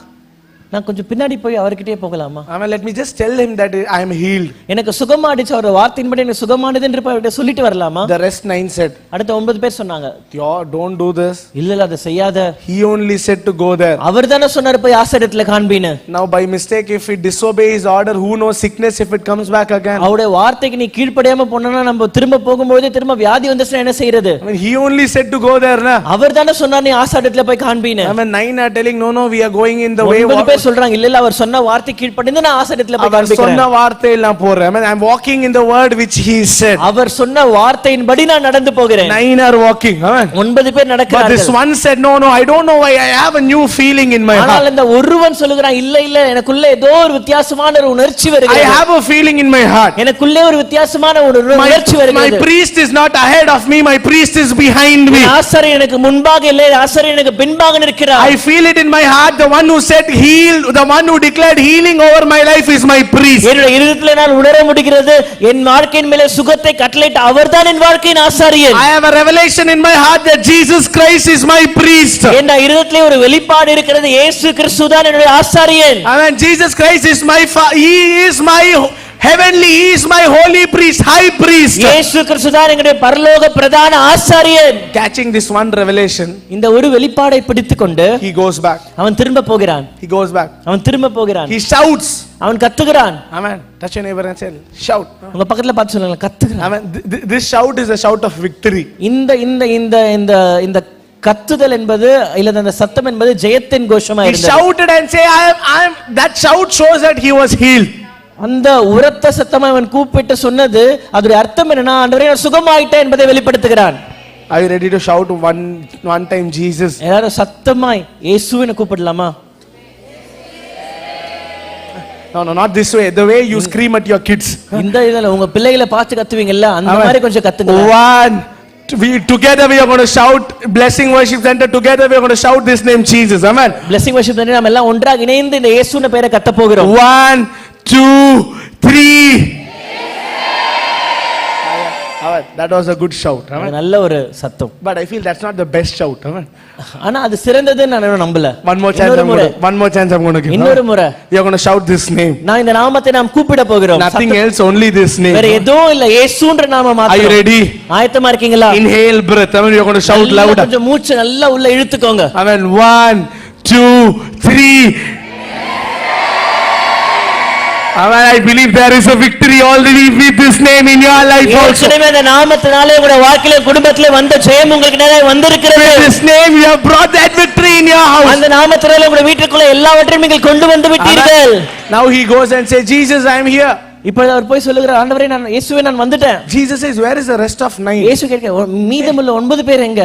நான் கொஞ்சம் பின்னாடி போய் அவர்கிட்டயே போகலாமா? Amen. Let me just tell him that I am healed. எனக்கு சுகமாடிச்சு, அவர் வார்த்தையின்படி எனக்கு சுகமானது என்று போய் அவர்கிட்ட சொல்லிட்டு வரலாமா? The rest 9 said, அடுத்த 9 பேர் சொன்னாங்க, yo, don't do this. இல்ல அதை செய்யாத. He only said to go there. அவர் தானே சொன்னாரு போய் ஆசாரியத்துல காண்பின்னு. Now by mistake, if we disobey his order, who knows sickness if it comes back again. அவருடைய வார்த்தைக்கு நீ கீழ்ப்படியாம போனா நம்ம திரும்ப போகும்போது திரும்ப வியாதி வந்துச்சுன்னா என்ன செய்யறது? I mean, he only said to go there, na. அவர் தானே சொன்னார் நீ ஆசாரியத்துல போய் காண்பின்னு. I mean, 9 are telling, no, we are going in the way. 9 பேர் சொல்றாங்க, இல்ல அவர் சொன்ன வார்த்தை கீழ்ப்படிந்து நான் ஆசாரியத்துல போய் அவர் காண்பிக்கிறேன். சொன்ன வார்த்தையில் நான் போறேன். I mean, I'm walking in the word which he said. அவர் சொன்ன வார்த்தையின்படி நான் நடந்து போகிறேன். 9 are walking. Amen. 9 பேர் But நடக்கிறார்கள். this one said, no, I don't know why I have a new feeling in my heart. ஆனால் இந்த ஒருவன் சொல்லுகிறான், இல்ல எனக்குள்ள ஏதோ ஒரு வித்தியாசமான ஒரு உணர்ச்சி I வருகிறது. have a feeling in my heart. எனக்குள்ளே ஒரு வித்தியாசமான ஒரு உணர்ச்சி My வருகிறது. priest is not ahead of me, my priest is behind me. ஆசாரியர் எனக்கு முன்பாக இல்லை, ஆசாரியர் எனக்கு பின்பாக நிற்கிறார். I feel it in my heart. The one who said heal, the one who declared healing over my life is my priest. என்னுடைய இருதயத்திலே நான் உணர முடிகிறது, என் வாழ்க்கையின் மேலே சுகத்தை கட்டளையிட்ட அவர்தான் என் வாழ்க்கையின் ஆசாரியர். I have a revelation in my heart that Jesus Christ is my priest. என் இருதயத்திலே ஒரு வெளிப்பாடு இருக்கிறது, இயேசு கிறிஸ்து தான் என்னுடைய ஆசாரியர். Amen. Jesus Christ is he is my heavenly, he is my holy priest, high priest. இயேசு கிறிஸ்து தான் என்னுடைய பரலோக பிரதான ஆசாரியர். Catching this one revelation, இந்த ஒரு வெளிப்பாடை பிடித்துக்கொண்டு he goes back. அவன் திரும்ப போகிறான். He goes back. அவன் திரும்ப போகிறான். He shouts. அவன் கத்துகிறான். Amen. Touch your neighbor and say, shout. உங்க பக்கத்துல பார்த்து சொல்லுங்க, கத்துகிறான். Amen. This shout is a shout of victory. இந்த இந்த இந்த இந்த இந்த கத்துதல் என்பது இல்ல அந்த சத்தம் என்பது ஜெயத்தின் கோஷமா He இருந்தது. shouted and say, I am. That shout shows that he was healed. அந்த உரத்த சத்தமா அவன் கூப்பிட்டு சொன்னது அதோட அர்த்தம் என்னன்னா, ஆண்டவரே நான் சுகமாயிட்டேன் என்பதை வெளிப்படுத்துகிறான். Are you ready to shout one time Jesus? எல்லாரும் சத்தமாய் இயேசுவை கூப்பிடலாமா? No, not this way. The way you scream at your kids. இந்த இதுல உங்க பிள்ளைகளை பார்த்து கத்துவீங்கல்ல, அந்த மாதிரி கொஞ்சம் கத்துங்க. Together we are going to shout Blessing Worship Center. Together we are going to shout this name Jesus. Amen. Blessing Worship Center நாம எல்லாம் ஒன்றாக இணைந்து இந்த இயேசுவின் பெயரை கத்த போகிறோம். 1 2 3. That was a good shout. அது நல்ல ஒரு சத்தம். But I feel that's not the best shout. Amen. ஆனா அது சிறந்ததுன்னு நான் நம்பல. One more chance I'm going to give. இன்னொரு முறை we are going to shout this name. நான் இந்த நாமத்தை நாம் கூப்பிட போகிறோம். Nothing else, only this name. வேற எதுவும் இல்ல, இயேசுன்ற நாமம் மாத்திரம். Are you ready? ஆயத்தமா இருக்கீங்களா? Inhale breath. I mean, you are going to shout louder. கொஞ்சம் மூச்சு நல்லா உள்ள இழுத்துக்கோங்க. Amen. 1 2 3. Amen. I believe there is a victory already with this name in your life also. இந்த நாமத்தினாலே உங்க வாழ்க்கையில குடும்பத்திலே வந்த ஜெயம் உங்களுக்கு நேரே வந்திருக்கிறது. With this name you have brought that victory in your house. அந்த நாமத்தினாலே உங்க வீட்டுக்குள்ள எல்லாவற்றையும் நீங்கள் கொண்டு வந்து விட்டீர்கள். Now he goes and says, Jesus, I am here. இப்பொழுது அவர் போய் சொல்லுகிறார், ஆண்டவரே நான் இயேசுவே நான் வந்துட்டேன். Jesus says, where is the rest of 9? இயேசு கேட்க, மீதமுள்ள 9 பேர் எங்க?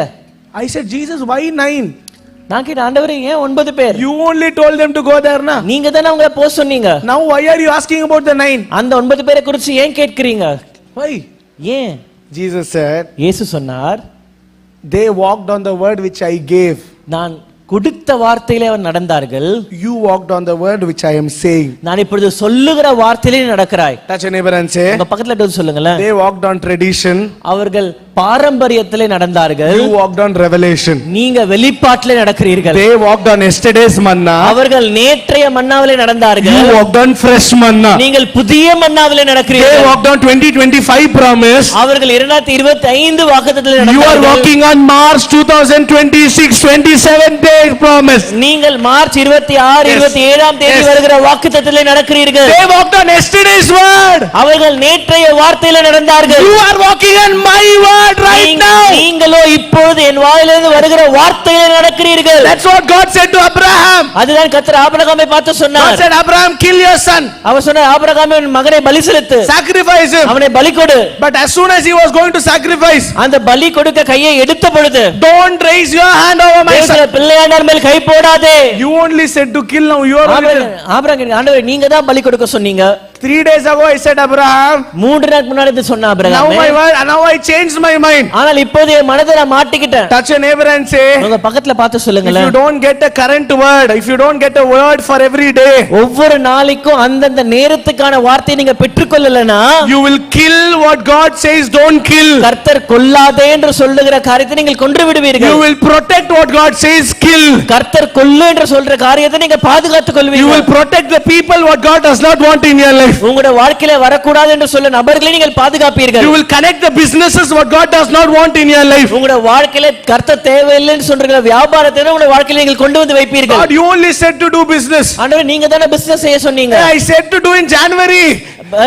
I said, Jesus, why 9? நான் கேட்ட, ஆண்டவரே ஏன் 9 பேர்? You only told them to go there, na? நீங்க தானே அவங்கள போக சொன்னீங்க. Now why are you asking about the 9? அந்த 9 பேரை குறித்து ஏன் கேட்கிறீங்க? Why? ஏன்? Jesus said, இயேசு சொன்னார், they walked on the word which I gave. நான் கொடுத்த வார்த்தையிலே அவர் நடந்தார்கள். You walked on the word which I am saying. நான் இப்பொழுது சொல்லுகிற வார்த்தையிலே நடக்கிறாய். Touch your neighbor and say, உங்க பக்கத்துல வந்து சொல்லுங்களேன். they walked on tradition. அவர்கள் பாரம்பரியத்திலே நடந்தார்கள். You walked on revelation. நீங்க வெளிப்பாட்டிலே நடக்கிறீர்கள். They walked on yesterday's manna. அவர்கள் நேற்றைய மன்னாவிலே நடந்தார்கள். You walked on fresh manna. நீங்கள் புதிய மன்னாவிலே நடக்கிறீர்கள். They walked on 2025 promise. அவர்கள் 2025 வாக்குத்தத்தத்திலே You are நடந்தார்கள். walking on March 2026 27 day promise. நீங்கள் மார்ச் 26 27ஆம் தேதி வருகிற வாக்குத்தத்தத்திலே நடக்கிறீர்கள். They walked on yesterday's word. அவர்கள் நேற்றைய வார்த்தையிலே நடந்தார்கள். You are walking on my word. word right now. நீங்களோ இப்பொழுது என் வாயிலிருந்து வருகிற வார்த்தையிலே நடக்கிறீர்கள். That's what God said to Abraham. அதுதான் கர்த்தர் ஆபிரகாமை பார்த்து God சொன்னார். said, Abraham, kill your son. அவர் சொன்னார், ஆபிரகாமே உன் மகனை பலி செலுத்து, Sacrifice him. அவனை பலி கொடு. But as soon as he was going to sacrifice, அந்த பலி கொடுக்க கையை எடுத்த பொழுது, don't raise your hand over my son. பிள்ளையாண்டார் மேல் கை போடாதே. You only said to kill, now you are Abraham, ஆண்டவரே நீங்க தான் பலி கொடுக்க சொன்னீங்க. 3 days ago I said, Abraham, 3 நாட்களுக்கு முன்னாடி இது சொன்ன ஆபிரகாமே, now I changed my mind. ஆனால் இப்போது என் மனதை நான் மாட்டிக்கிட்டேன். Touch your neighbor and say, உங்க பக்கத்துல பார்த்து சொல்லுங்களேன், if you don't get a current word, if you don't get a word for every day, ஒவ்வொரு நாளைக்கும் அந்தந்த நேரத்துக்கான வார்த்தையை நீங்க பெற்றுக்கொள்ளலனா, you will kill what God says don't kill. கர்த்தர் கொல்லாதே என்று சொல்லுகிற காரியத்தை நீங்கள் கொன்று விடுவீர்கள். You will protect what God says kill. கர்த்தர் கொல்லு என்று சொல்ற காரியத்தை நீங்க பாதுகாத்துக் கொள்வீர்கள். You will protect the people what God does not want in your life. உங்களுடைய வாழ்க்கையில வரக்கூடாது என்று சொல்ல நபர்களை நீங்கள் பாதுகாப்பீர்கள். You will connect the businesses what God does not want in your life. உங்களுடைய வாழ்க்கையில கர்த்தர் தேவையில்லை என்று சொல்ற வியாபாரத்தை உங்களுடைய வாழ்க்கையில நீங்கள் கொண்டு வந்து வைப்பீர்கள். God, you only said to do business. ஆண்டவரே நீங்க தான பிசினஸ் செய்ய சொன்னீங்க. I said to do in January.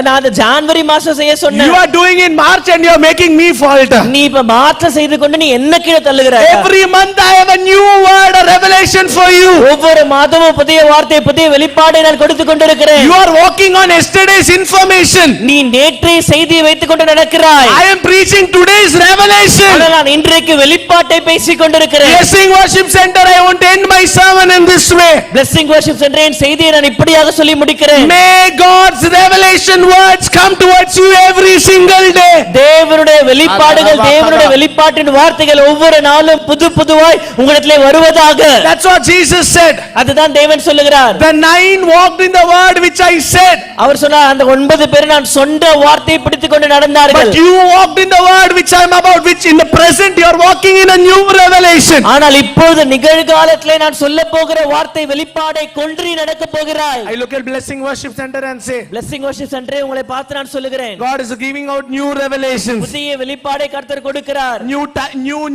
நான் அந்த ஜனவரி மாசம் செய்ய சொன்னேன். You are doing in March and you are making me falter. நீ இப்ப மாற்றம் செய்து கொண்டு நீ என்ன கீழ தள்ளுகிறாய்? Every month I have a new word, a revelation for you. ஒவ்வொரு மாதமும் புதிய வார்த்தை, புதிய வெளிப்பாடை நான் கொடுத்து கொண்டிருக்கிறேன். You are walking on yesterday's information. நீ நேற்றைய செய்தியை வைத்துக் கொண்டு நடக்கிறாய். I am preaching today's revelation. ஆனால் நான் இன்றைக்கு வெளிப்பாட்டை பேசிக் கொண்டிருக்கிறேன். Blessing Worship Center, I want to end my sermon in this way. Blessing Worship Center என் செய்தியை நான் இப்படியாக சொல்லி முடிக்கிறேன். May God's revelation words come towards you every single day. தேவனுடைய வெளிப்பாடுகள், தேவனுடைய வெளிப்பாட்டின் வார்த்தைகள் ஒவ்வொரு நாளும் புதுவாய் உங்களிடத்திலே வருவதாக. That's what Jesus said. அதுதான் தேவன் சொல்லுகிறார். The 9 walked in the word which I said. அவர் சொன்னார், அந்த 9 பேர் நான் சொன்ன வார்த்தையை பிடித்துக் கொண்டு நடந்தார்கள். But you walked in the word which I am about, which in the present you are walking in a new revelation. ஆனால் இப்பொழுது நிகழ்காலத்திலே நான் சொல்லப் போகிற வார்த்தை வெளிப்பாடை கொண்டு நீ நடக்க போகிறாய். I look at Blessing Worship Center and say, Blessing Worship Center உங்களை பார்த்து நான் சொல்லுகிறேன், God is giving out new revelations. புதிய வெளிப்பாடை கர்த்தர் கொடுக்கிறார்.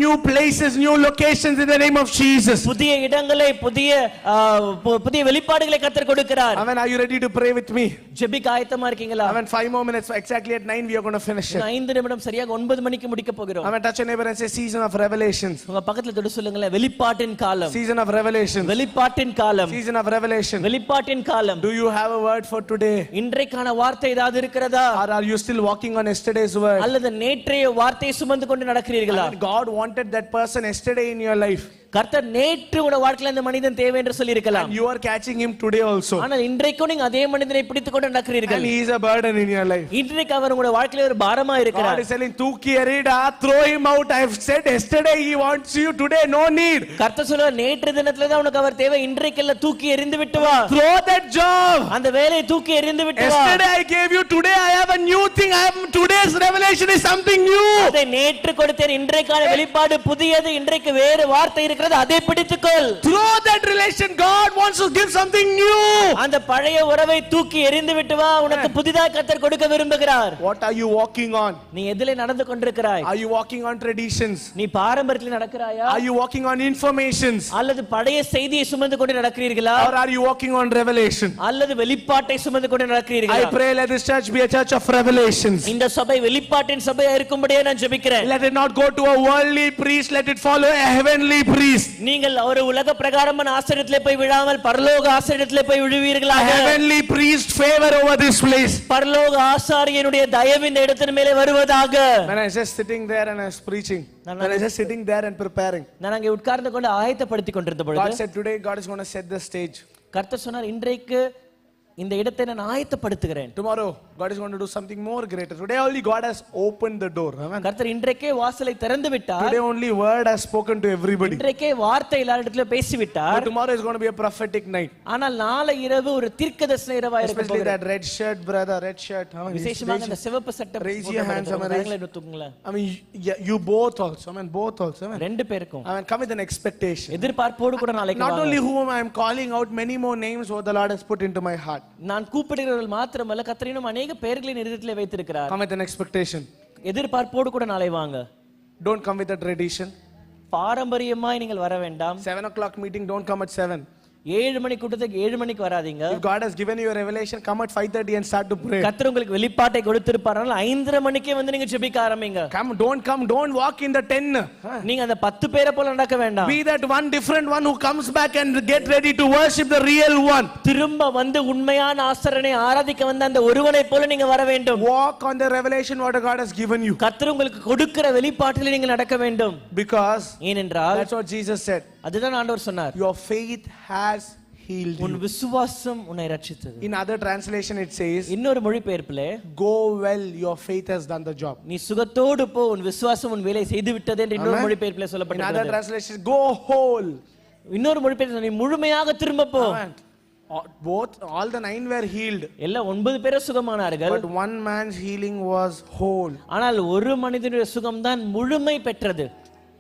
New places, new locations in the name of Jesus. புதிய இடங்களை, புதிய வெளிப்பாடுகளை கர்த்தர் கொடுக்கிறார். Amen. Are you ready to pray with me? ஜெபிக்க ஆயத்தமா இருக்கீங்களா? Amen. 5 more minutes. Exactly at 9 we are going to finish it. 5 நிமிடம் சரியாக 9 மணிக்கு முடிக்க போகிறோம். Amen. Touch your neighbor and say, season of revelations. உங்க பக்கத்துல தொட்டு சொல்லுங்களேன், வெளிப்பாட்டின் காலம். Season of revelations. வெளிப்பாட்டின் காலம். Season of revelation. வெளிப்பாட்டின் காலம். Do you have a word for today? இன்றைக்கான வார்த்தை ஏதாவது இருக்கிறதா? Or are you still walking on yesterday's word? அல்லது நேற்றைய வார்த்தையை சுமந்து கொண்டு நடக்கிறீர்களா? God wanted that person yesterday in your life. கர்த்தர் நேற்று உங்க வாழ்க்கையில அந்த மனிதன் தேவை என்று சொல்லி இருக்கலாம். And you are catching him today also. ஆனால் இன்றைக்கும் நீங்க அதே மனிதனை பிடித்துக் கொண்டு நடக்கிறீர்கள். And he is a burden in your life. இன்றைக்கு அவர் உங்க வாழ்க்கையில ஒரு பாரமா இருக்கிறார். God is telling, "Thuki erida, throw him out. I have said yesterday he wants you, today no need." கர்த்தர் சொல்றார், நேற்று தினத்துல தான் உனக்கு அவர் தேவை, இன்றைக்கு இல்ல, தூக்கி எறிந்து விட்டு வா. Throw that job. அந்த வேலையை தூக்கி எறிந்து விட்டு வா. Yesterday I gave you, today I have a new thing. Today's revelation is something new. அதை நேற்று கொடுத்தேன், இன்றைக்கான வெளிப்பாடு புதியது, இன்றைக்கு வேறு வார்த்தை இருக்கிறது, அதை பிடித்துக்கொள். Throw that relation. God wants to give something new. அந்த பழைய உறவை தூக்கி எறிந்து விட்டு வா, உனக்கு புதிதாக கர்த்தர் கொடுக்க விரும்புகிறார். What are you walking on? நீ எதிலே நடந்து கொண்டிருக்கிறாய்? Are you walking on traditions? நீ பாரம்பரியத்தில் நடக்கிறாயா? Are you walking on informations? அல்லது பழைய செய்தியை சுமந்து கொண்டு நடக்கிறீர்களா? Or are you walking on revelation? அல்லது வெளிப்பாட்டை சுமந்து கொண்டு நடக்கிறீர்களா? I pray let this church be a church of revelations. இந்த சபை வெளிப்பாட்டின் சபையா இருக்கும்படியே நான் ஜெபிக்கிறேன். Let it not go to a worldly priest, let it follow a heavenly priest. நீங்கள் ஒரு உலக பிரகாரமான ஆசீர்வாதத்திலே போய் விழாமல் பரலோக ஆசீர்வாதத்திலே போய் விழுவீர்களாக. Heavenly priest favor over this place. பரலோக ஆசாரியனுடைய தயவு இந்த இடத்தின் மேலே வருவதாக. When I was just sitting there and I was preaching, when I was just sitting there and preparing, நான் அங்கே உட்கார்ந்து கொண்டு ஆயத்தப்படுத்திக் கொண்டிருந்த பொழுது God said, today God is going to set the stage. கர்த்தர் சொன்னார், இன்றைக்கு இந்த இடத்தை நான் ஆயத்தப்படுத்துகிறேன். Tomorrow God is going to do something more greater. Today only God has opened the door. Amen. கர்த்தர் இன்றைக்கே வாசலை திறந்து விட்டார். Today only word has spoken to everybody. இன்றைக்கே வார்த்தை எல்லாரிடத்திலும் பேசி விட்டார். But tomorrow is going to be a prophetic night. ஆனால் நாளை இரவு ஒரு தீர்க்கதரிசன இரவாக இருக்க Especially போகிறது. that red shirt brother, red shirt. விசேஷமாக அந்த சிவப்பு சட்டை Raise your hands. I mean you both also. I mean both also. Amen. ரெண்டு பேருக்கும். I mean come with an expectation. எதிர்பார்ப்போடு கூட நாளைக்கு Not only whom I am calling out, many more names what the Lord has put into my heart. நான் கூப்பிடுகிறவர்கள் மாத்திரமல்ல, கர்த்தரினும் அநேக பெயர்களின் இதயத்திலே வைத்திருக்கிறார். Come with an expectation. எதிர்பார்ப்போடு கூட நாளை வாங்க. Don't come with a tradition. பாரம்பரியமாய் நீங்கள் வர வேண்டாம். 7 o'clock meeting, don't come at 7. 7 மணி கூட்டத்துக்கு 7 மணிக்கு வராதீங்க. If God has given you a revelation, come at 5:30 and start to pray. கர்த்தர் உங்களுக்கு வெளிப்பாட்டை கொடுத்திருப்பாரால் 5:30 மணிக்கே வந்து நீங்க ஜெபிக்க ஆரம்பிங்க. Don't walk in the 10. நீங்க அந்த 10 பேரை போல நடக்க வேண்டாம். Be that one different one who comes back and get ready to worship the real one. திரும்ப வந்து உண்மையான ஆசாரியனை ஆராதிக்க வந்த அந்த ஒருவனை போல நீங்க வர வேண்டும். Walk on the revelation what God has given you. கர்த்தர் உங்களுக்கு கொடுக்கிற வெளிப்பாட்டிலே நீங்க நடக்க வேண்டும். Because ஏனென்றால் that's what Jesus said. அதுதான் ஆண்டவர் சொன்னார். Your faith has healed உன் you. விசுவாசம் உன்னை ரட்சித்தது. In other translation it says, இன்னொரு மொழிபெயர்ப்பிலே go well, your faith has done the job. நீ சுகத்தோடு போ, உன் விசுவாசம் உன் வேலை செய்து விட்டது என்று இன்னொரு மொழிபெயர்ப்பிலே In சொல்லப்பட்டிருக்கிறது. other translation, go whole. இன்னொரு மொழிபெயர்ப்பில் நீ முழுமையாக திரும்ப போ. All the 9 were healed. எல்லா 9 பேரும் சுகமானார்கள். But one man's healing was whole. ஆனால் ஒரு மனிதனுடைய சுகம்தான் முழுமை பெற்றது.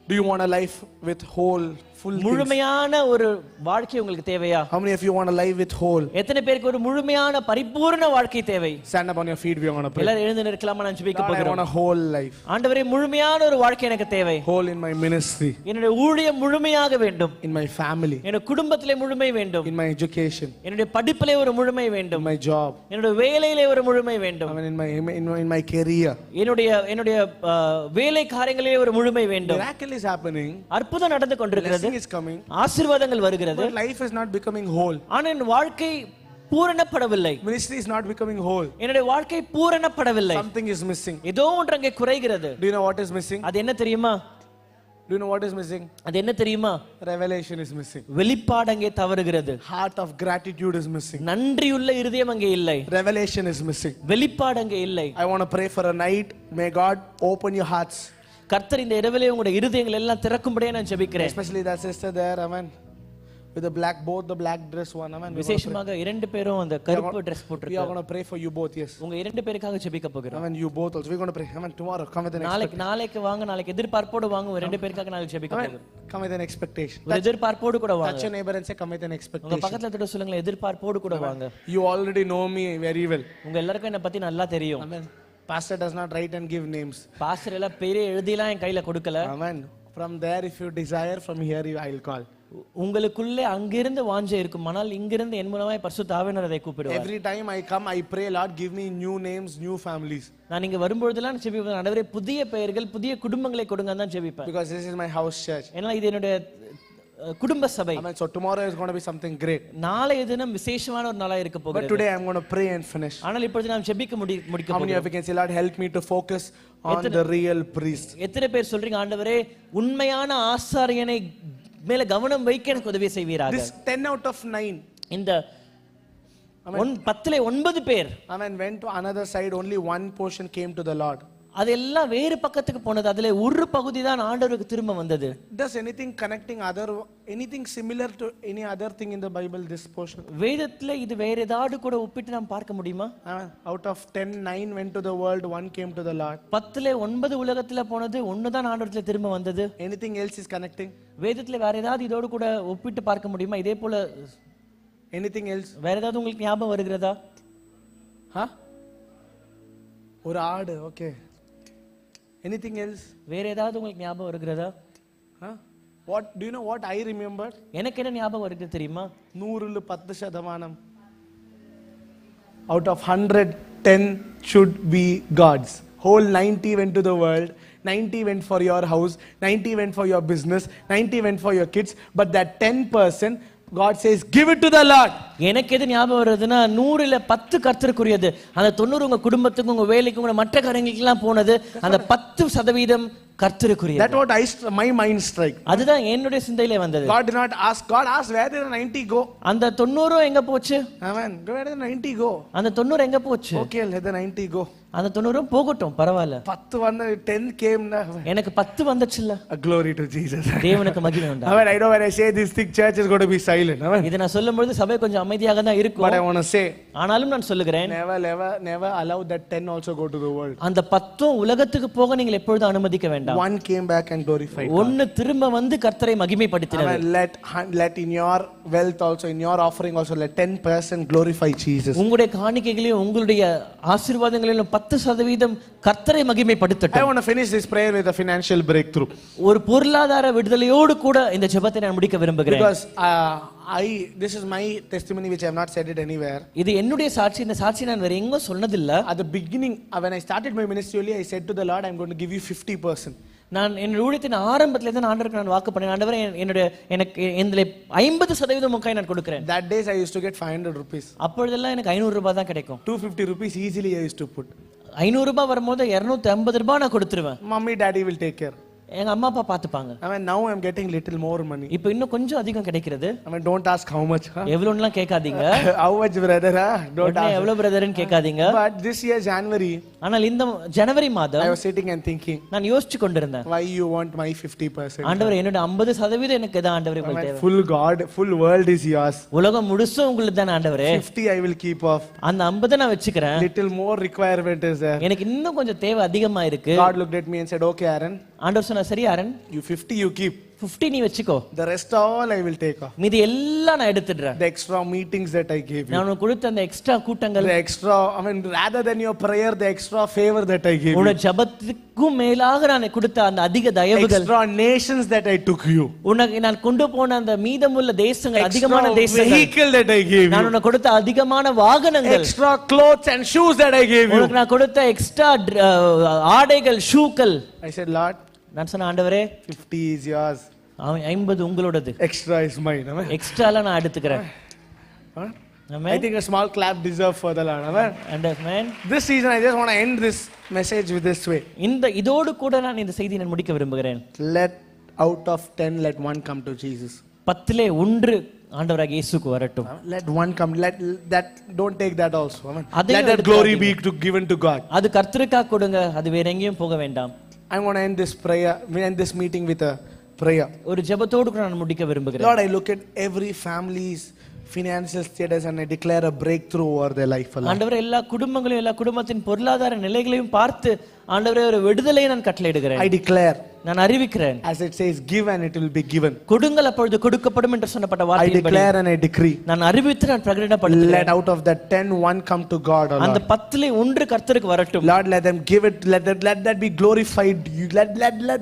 Do you want a life with whole, full things? முழுமையான ஒரு வாழ்க்கை உங்களுக்கு தேவையா? How many of you want a life with whole? எத்தனை பேருக்கு ஒரு முழுமையான பரிபூர்ண வாழ்க்கை தேவை? Stand up on your feet, we are going to pray. எல்லாரும் எழுந்து நிற்கலாமா? நான் ஜெபிக்க Lord, I போகிறோம். want a whole life. ஆண்டவரே, முழுமையான ஒரு வாழ்க்கை எனக்கு தேவை. Whole in my ministry, என்னுடைய ஊழியம் முழுமையாக வேண்டும். in my family, என்னுடைய குடும்பத்திலே முழுமை வேண்டும். in my education, என்னுடைய படிப்பிலே ஒரு முழுமை in வேண்டும். my job, என்னுடைய வேலையிலே ஒரு முழுமை வேண்டும். I mean in my career. என்னுடைய வேலை காரியங்களிலே ஒரு முழுமை வேண்டும். Miracle is happening. அற்புதம் நடந்து கொண்டிருக்கிறது. Blessing is coming. ஆசீர்வாதங்கள் வருகிறது. But life is not becoming whole. ஆனால் என் வாழ்க்கை பூரணப்படவில்லை. Ministry is not becoming whole. என்னுடைய வாழ்க்கை பூரணப்படவில்லை. Something is missing. ஏதோ ஒன்று அங்கே குறைகிறது. Do you know what is missing? அது என்ன தெரியுமா? Do you know what is missing? அது என்ன தெரியுமா? Revelation is missing. வெளிப்பாடு அங்கே தவறுகிறது. Heart of gratitude is missing. நன்றியுள்ள இருதயம் அங்கே இல்லை. Revelation is missing. வெளிப்பாடு அங்கே இல்லை. I want to pray for a night. May God open your hearts. கர்த்தர் இந்த இரவிலே உங்களுடைய இருதயங்கள் எல்லாம் திறக்கும்படியே நான் ஜெபிக்கிறேன். Especially that sister there, amen. With the black dress one, amen. விசேஷமாக 2 பேரும் அந்த கருப்பு Dress We are போட்டிருக்காங்க. going to pray for you both, yes. உங்க 2 பேருக்காக ஜெபிக்க போகிறோம். Amen. You both also. We are going to pray. Amen. Tomorrow, come with an expectation. நாளைக்கு வாங்க. நாளைக்கு எதிர்பார்ப்போடு வாங்க. 2 பேருக்காக நாளைக்கு ஜெபிக்க போகிறோம். Come with an expectation. ஒரு எதிர்பார்ப்போடு கூட Touch வாங்க. your neighbor and say, come with an உங்க expectation. பக்கத்துல தொட்டு சொல்லுங்க, எதிர்பார்ப்போடு கூட வாங்க. You already know me very well. உங்க எல்லாருக்கும் என்ன பத்தி நல்லா தெரியும். Amen. Pastor does not write and give names. Pastor எல்லாம் பேரே எழுதிலாம் என் கையில கொடுக்கல. Amen. From there, if you desire, from here I will call. உங்களுக்குள்ளே அங்கிருந்து வாஞ்சை இருக்கும், ஆனால் இங்கிருந்து என் மூலமாய் பரிசுத்த ஆவியானவர் அதை கூப்பிடுவார். Every time I come, I pray, Lord, give me new names, new families. நான் இங்க வரும்போதெல்லாம் ஜெபிப்பேன், ஆண்டவரே புதிய பெயர்கள் புதிய குடும்பங்களை கொடுங்கன்னு தான் ஜெபிப்பேன். Because this is my house church. ஏன்னா இது என்னுடைய குடும்ப சபை. Amen. So tomorrow is going to be something great. நாளைய தினம் விசேஷமான ஒரு நாளா இருக்க But போகிறது. today I'm going to pray and finish. ஆனால் இப்பொழுது நாம் ஜெபிக்க முடிக்க How many of போகிறோம். you can say, Lord, help me to focus on the real priest? எத்தனை பேர் சொல்றீங்க, ஆண்டவரே உண்மையான ஆசாரியனை மேல கவனம் வைக்க எனக்கு உதவி செய்வீராக. This 10 out of 9. இந்த 10லே 9 பேர், Amen. Went to another side, only one portion came to the Lord. அதெல்லாம் வேறு பக்கத்துக்கு போனது. அதுல ஒரு பகுதி தான் ஆண்டவருக்கு திரும்ப வந்தது. Does anything similar to any other thing in the Bible, this portion? வேதத்துல இது வேற ஏதாவது கூட ஒப்பிட்டு நாம் பார்க்க முடியுமா? Out of 10, 9 went to the world, 1 came to the Lord. 10லே 9 உலகத்துல போனது, 1 தான் ஆண்டவரத்துல திரும்ப வந்தது. Anything else is connecting? வேதத்துல வேற ஏதாவது இதோடு கூட ஒப்பிட்டு பார்க்க முடியுமா? இதே போல Anything else? வேற ஏதாவது உங்களுக்கு ஞாபகம் வருகிறதா? ஒரு ஆடு, okay. Anything else? வேற ஏதாவது உங்களுக்கு ஞாபகம் வருகிறதா? What do you know what I remember? எனக்கு என்ன ஞாபகம் வருகிறது தெரியுமா? 100ல் 10%. Out of 100, 10 should be God's. Whole 90 went to the world, 90 went for your house, 90 went for your business, 90 went for your kids, but that 10%, God says, give it to the Lord. எனக்கு எது ஞாபகம் வருதுன்னா, 100ல் 10 கர்த்தருக்குரியது. அந்த 90 உங்க குடும்பத்துக்கு, உங்க வேலைக்கு, உங்க மற்ற காரியங்களுக்கு எல்லாம் போனது. அந்த 10% கர்த்தருக்குரியது. That what my mind strike. அதுதான் என்னுடைய சிந்தையிலே வந்தது. God did not ask. God asked, where did the 90 go? அந்த 90 எங்க போச்சு? Amen. Where did the 90 go? அந்த 90 எங்க போச்சு? Okay, let the 90 go. அந்த 90 போகட்டும், பரவாயில்ல. 10 வந்த 10 came. எனக்கு 10 வந்துச்சுல்ல. Glory to Jesus. தேவனுக்கு மகிமை உண்டாகட்டும். Amen. I know when I say this thing, church is going to be silent. Amen. இத நான் சொல்லும்போது சபை கொஞ்சம் அமைதியாக தான் இருக்கும். But I want to say, ஆனாலும் நான் சொல்லுகிறேன், never allow that 10 also go to the world. அந்த 10 உலகத்துக்கு போக நீங்கள் எப்பொழுதும் அனுமதிக்க வேண்டாம். One came back and glorified God. ஒன்னு திரும்ப வந்து கர்த்தரை மகிமைப்படுத்தினது. Let in your wealth also, in your offering also, let 10% glorify Jesus. உங்களுடைய காணிக்கைகளிலும் உங்களுடைய ஆசீர்வாதங்களிலும் 10% கர்த்தரை I மகிமைப்படுத்தட்டும். want to finish this prayer with a financial breakthrough. ஒரு பொருளாதார விடுதலையோடு கூட இந்த ஜெபத்தை நான் முடிக்க விரும்புகிறேன். Because this is my testimony which I have not said it anywhere. இது என்னுடைய சாட்சி. இந்த சாட்சி நான் வேற எங்கோ சொன்னதில்ல. At the beginning, when I started my ministry only, I said to the Lord, I'm going to give you 50%. நான் என் ஊழியத்தின் ஆரம்பத்துல இருந்து ஆண்டவருக்கு நான் வாக்கு பண்ணேன். ஆண்டவரே எனக்கு இதிலே 50% முக்காய் நான் கொடுக்கிறேன். That days I used to get 500 rupees. அப்பொழுதெல்லாம் எனக்கு 500 ரூபாய் தான் கிடைக்கும். 250 rupees easily I used to put. 500 ரூபாய் வரும்போது 250 ரூபாய் நான் கொடுத்துருவேன். Mummy, daddy will take care. எங்க அம்மா அப்பா பாத்துப்பாங்க. Now I'm getting little more money. இப்போ இன்னும் கொஞ்சம் அதிகம் கிடைக்கிறது. Don't ask how much. எவ்வளவுலாம் கேட்காதீங்க. How much, brother? Don't ask. எவ்வளவு பிரதர்னு கேட்காதீங்க. But this year January, ஆனால் இந்த ஜனவரி மாதம் I was sitting and thinking, நான் யோசிச்சு கொண்டிருந்தேன். why you want my 50%? ஆண்டவரே என்னோட 50% எனக்கு தான் ஆண்டவரே உங்களுக்கு தேவை. Full God, full world is yours. உலகம் முழுசும் உங்களுக்கு தான் ஆண்டவரே. 50 I will keep off. அந்த 50 நான் வச்சுக்கிறேன். Little more requirement is there. எனக்கு இன்னும் கொஞ்சம் தேவை அதிகமா இருக்கு. God looked at me and said, okay, Aaron. ஆண்டவர் சொன்னா சரி ஆரன், You 50 you keep. 50 நீ வச்சுக்கோ. The rest all I will take off. மீதி எல்லாம் நான் எடுத்துடுறேன். The extra meetings that I gave you. நான் உனக்கு கொடுத்த அந்த எக்ஸ்ட்ரா கூட்டங்கள், The extra, rather than your prayer, the extra favor that I gave you. உன ஜெபத்துக்கும் மேலாக நான் கொடுத்த அந்த அதிக தயவுகள், Extra nations that I took you. உனக்கு நான் கொண்டு போன அந்த மீதமுள்ள தேசங்கள், அதிகமான Extra தேசங்கள், vehicle that I gave நான் you. உனக்கு கொடுத்த அதிகமான வாகனங்கள், Extra clothes and shoes that I gave you. உனக்கு நான் கொடுத்த எக்ஸ்ட்ரா ஆடைகள், ஷூக்கள். I said, Lord, நான் சொன்ன ஆண்டவரே 50 is yours. 50 உங்களோடது, Extra is mine. Amen. எக்ஸ்ட்ராலாம் நான் எடுத்துக்கிறேன். Huh? Amen. I think a small clap deserved for the Lord. Amen. Amen. This season, I just want to end this message with this way. இதோடு கூட நான் இந்த செய்தியை நான் முடிக்க விரும்புகிறேன். Let out of 10, let one come to Jesus. 10லே 1 ஆண்டவராகிய இயேசுவுக்கு வரட்டும். Let one come. Let that. Don't take that also. Amen. அதையும் Let that glory be given to God. அது கர்த்தருக்காக கொடுங்க, அது வேற எங்கேயும் போக வேண்டாம். I want to end this prayer. We end this meeting with a prayer. ஒரு ஜெபத்தோடு கூட நான் முடிக்க விரும்புகிறேன். Lord, I look at every family's financial status and I declare a breakthrough over their life. ஆண்டவரே எல்லா குடும்பங்களையும், எல்லா குடும்பத்தின் பொருளாதார நிலைகளையும் பார்த்து ஆண்டவரே ஒரு விடுதலையை நான் கட்டளையிடுகிறேன். I declare, நான் அறிவிக்கிறேன். as it says, give and it will be given. கொடுங்கள் அப்பொழுது கொடுக்கப்படும் என்று சொன்னப்பட்ட I வார்த்தையின்படி declare and I decree. நான் அறிவித்து நான் பிரகடனப்படுத்துகிறேன். Let out of that 10, one come to God. O அந்த Lord. 10லே 1 கர்த்தருக்கு வரட்டும். Lord, let them give it. Let that be glorified. Let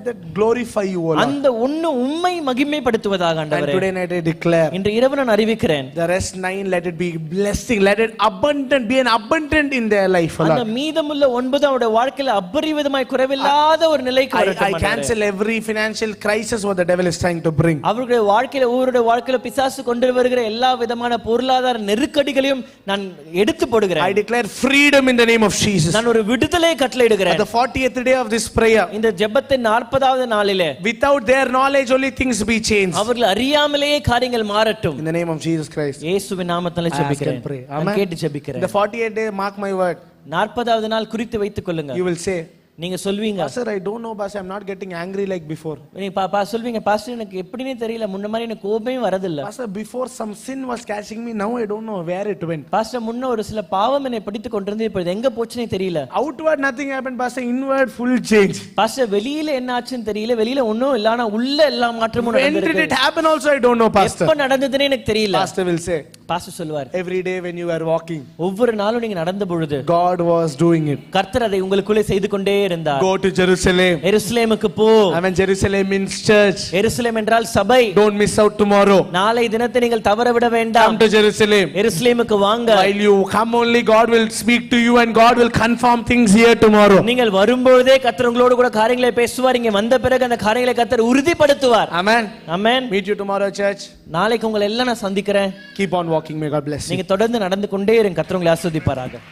that glorify you, O Lord. அந்த 1 உம்மை மகிமைப்படுத்துவதாக And ஆண்டவரே. today night I declare, இன்று இரவு நான் அறிவிக்கிறேன். the rest 9, let it be blessing. Let it abundant, be an abundant in their life, O அந்த Lord. மீதமுள்ள 9 அவருடைய வாழ்க்கையில அபரிவிதமாய் குறைவில்லாத ஒரு நிலைக்கு I வரட்டும். ஆண்டவரே. cancel every financial crisis what the devil is trying to bring. அவருடைய வாழ்க்கையில, ஒவ்வொருடைய வாழ்க்கையில பிசாசு கொண்டு வருகிற எல்லா விதமான பொருளாதார நெருக்கடிகளையும் நான் எடுத்து போடுகிறேன். I declare freedom in the name of Jesus. நான் ஒரு விடுதலை At கட்டளையிடுகிறேன். the 40th day of this prayer, இந்த ஜெபத்தின் 40வது நாளிலே without their knowledge only things be changed. அவர்கள் அறியாமலேயே காரியங்கள் மாறட்டும். In the name of Jesus Christ. இயேசுவின் நாமத்திலே ஜெபிக்கிறேன். pray. நான் Amen. கேட்டு ஜெபிக்கிறேன். The 40th day, mark my word. 40வது நாள் குறித்து வைத்துக் கொள்ளுங்க. You will say, நீங்க சொல்வீங்க, Pastor, I don't know, Pastor, I'm not getting angry like before. நீங்க சொல்வீங்க, பாஸ்டர் எனக்கு எப்படினே தெரியல, முன்ன மாதிரி எனக்கு கோபமே வரதில்ல. Pastor, before some sin was catching me, now I don't know where it went. Pastor முன்ன ஒரு சில பாவம் என்னை பிடித்து கொண்டிருந்து இப்பொழுது எங்க போச்சுனே தெரியல. Outward nothing happened, Pastor. Inward full change. Pastor வெளியில என்ன ஆச்சுன்னு தெரியல, வெளியில ஒண்ணும் இல்ல, ஆனா உள்ள எல்லா மாற்றமும் When did நடந்திருக்கு. it happen also, I don't know, Pastor. எப்ப நடந்ததுனே எனக்கு தெரியல. Pastor will say, பாஸ்டர் சொல்வார், every day when you were walking, ஒவ்வொரு நாளும் நீங்க நடந்த பொழுது God was doing it. கர்த்தர் அதை உங்களுக்குள்ளே செய்து கொண்டே இருந்தார். Go to Jerusalem. எருசலேமுக்கு போ. I mean, Jerusalem means church. எருசலேம் என்றால் சபை. Don't miss out tomorrow. நாளை தினத்தை நீங்கள் தவற விட வேண்டாம். Come to Jerusalem. எருசலேமுக்கு வாங்க. While you come only, God will speak to you and God will confirm things here tomorrow. நீங்கள் வரும்போதே கர்த்தர் உங்களோடு கூட காரியங்களை பேசுவார். இங்க வந்த பிறகு அந்த காரியங்களை கர்த்தர் உறுதிப்படுத்துவார். Amen. Amen. Meet you tomorrow, church. நாளைக்கு உங்களை எல்லாம் நான் சந்திக்கிறேன். Keep on walking. May God bless you. நீங்க தொடர்ந்து நடந்து கொண்டே இருங்க. கர்த்தர் உங்களை ஆசீர்வதிப்பாராக.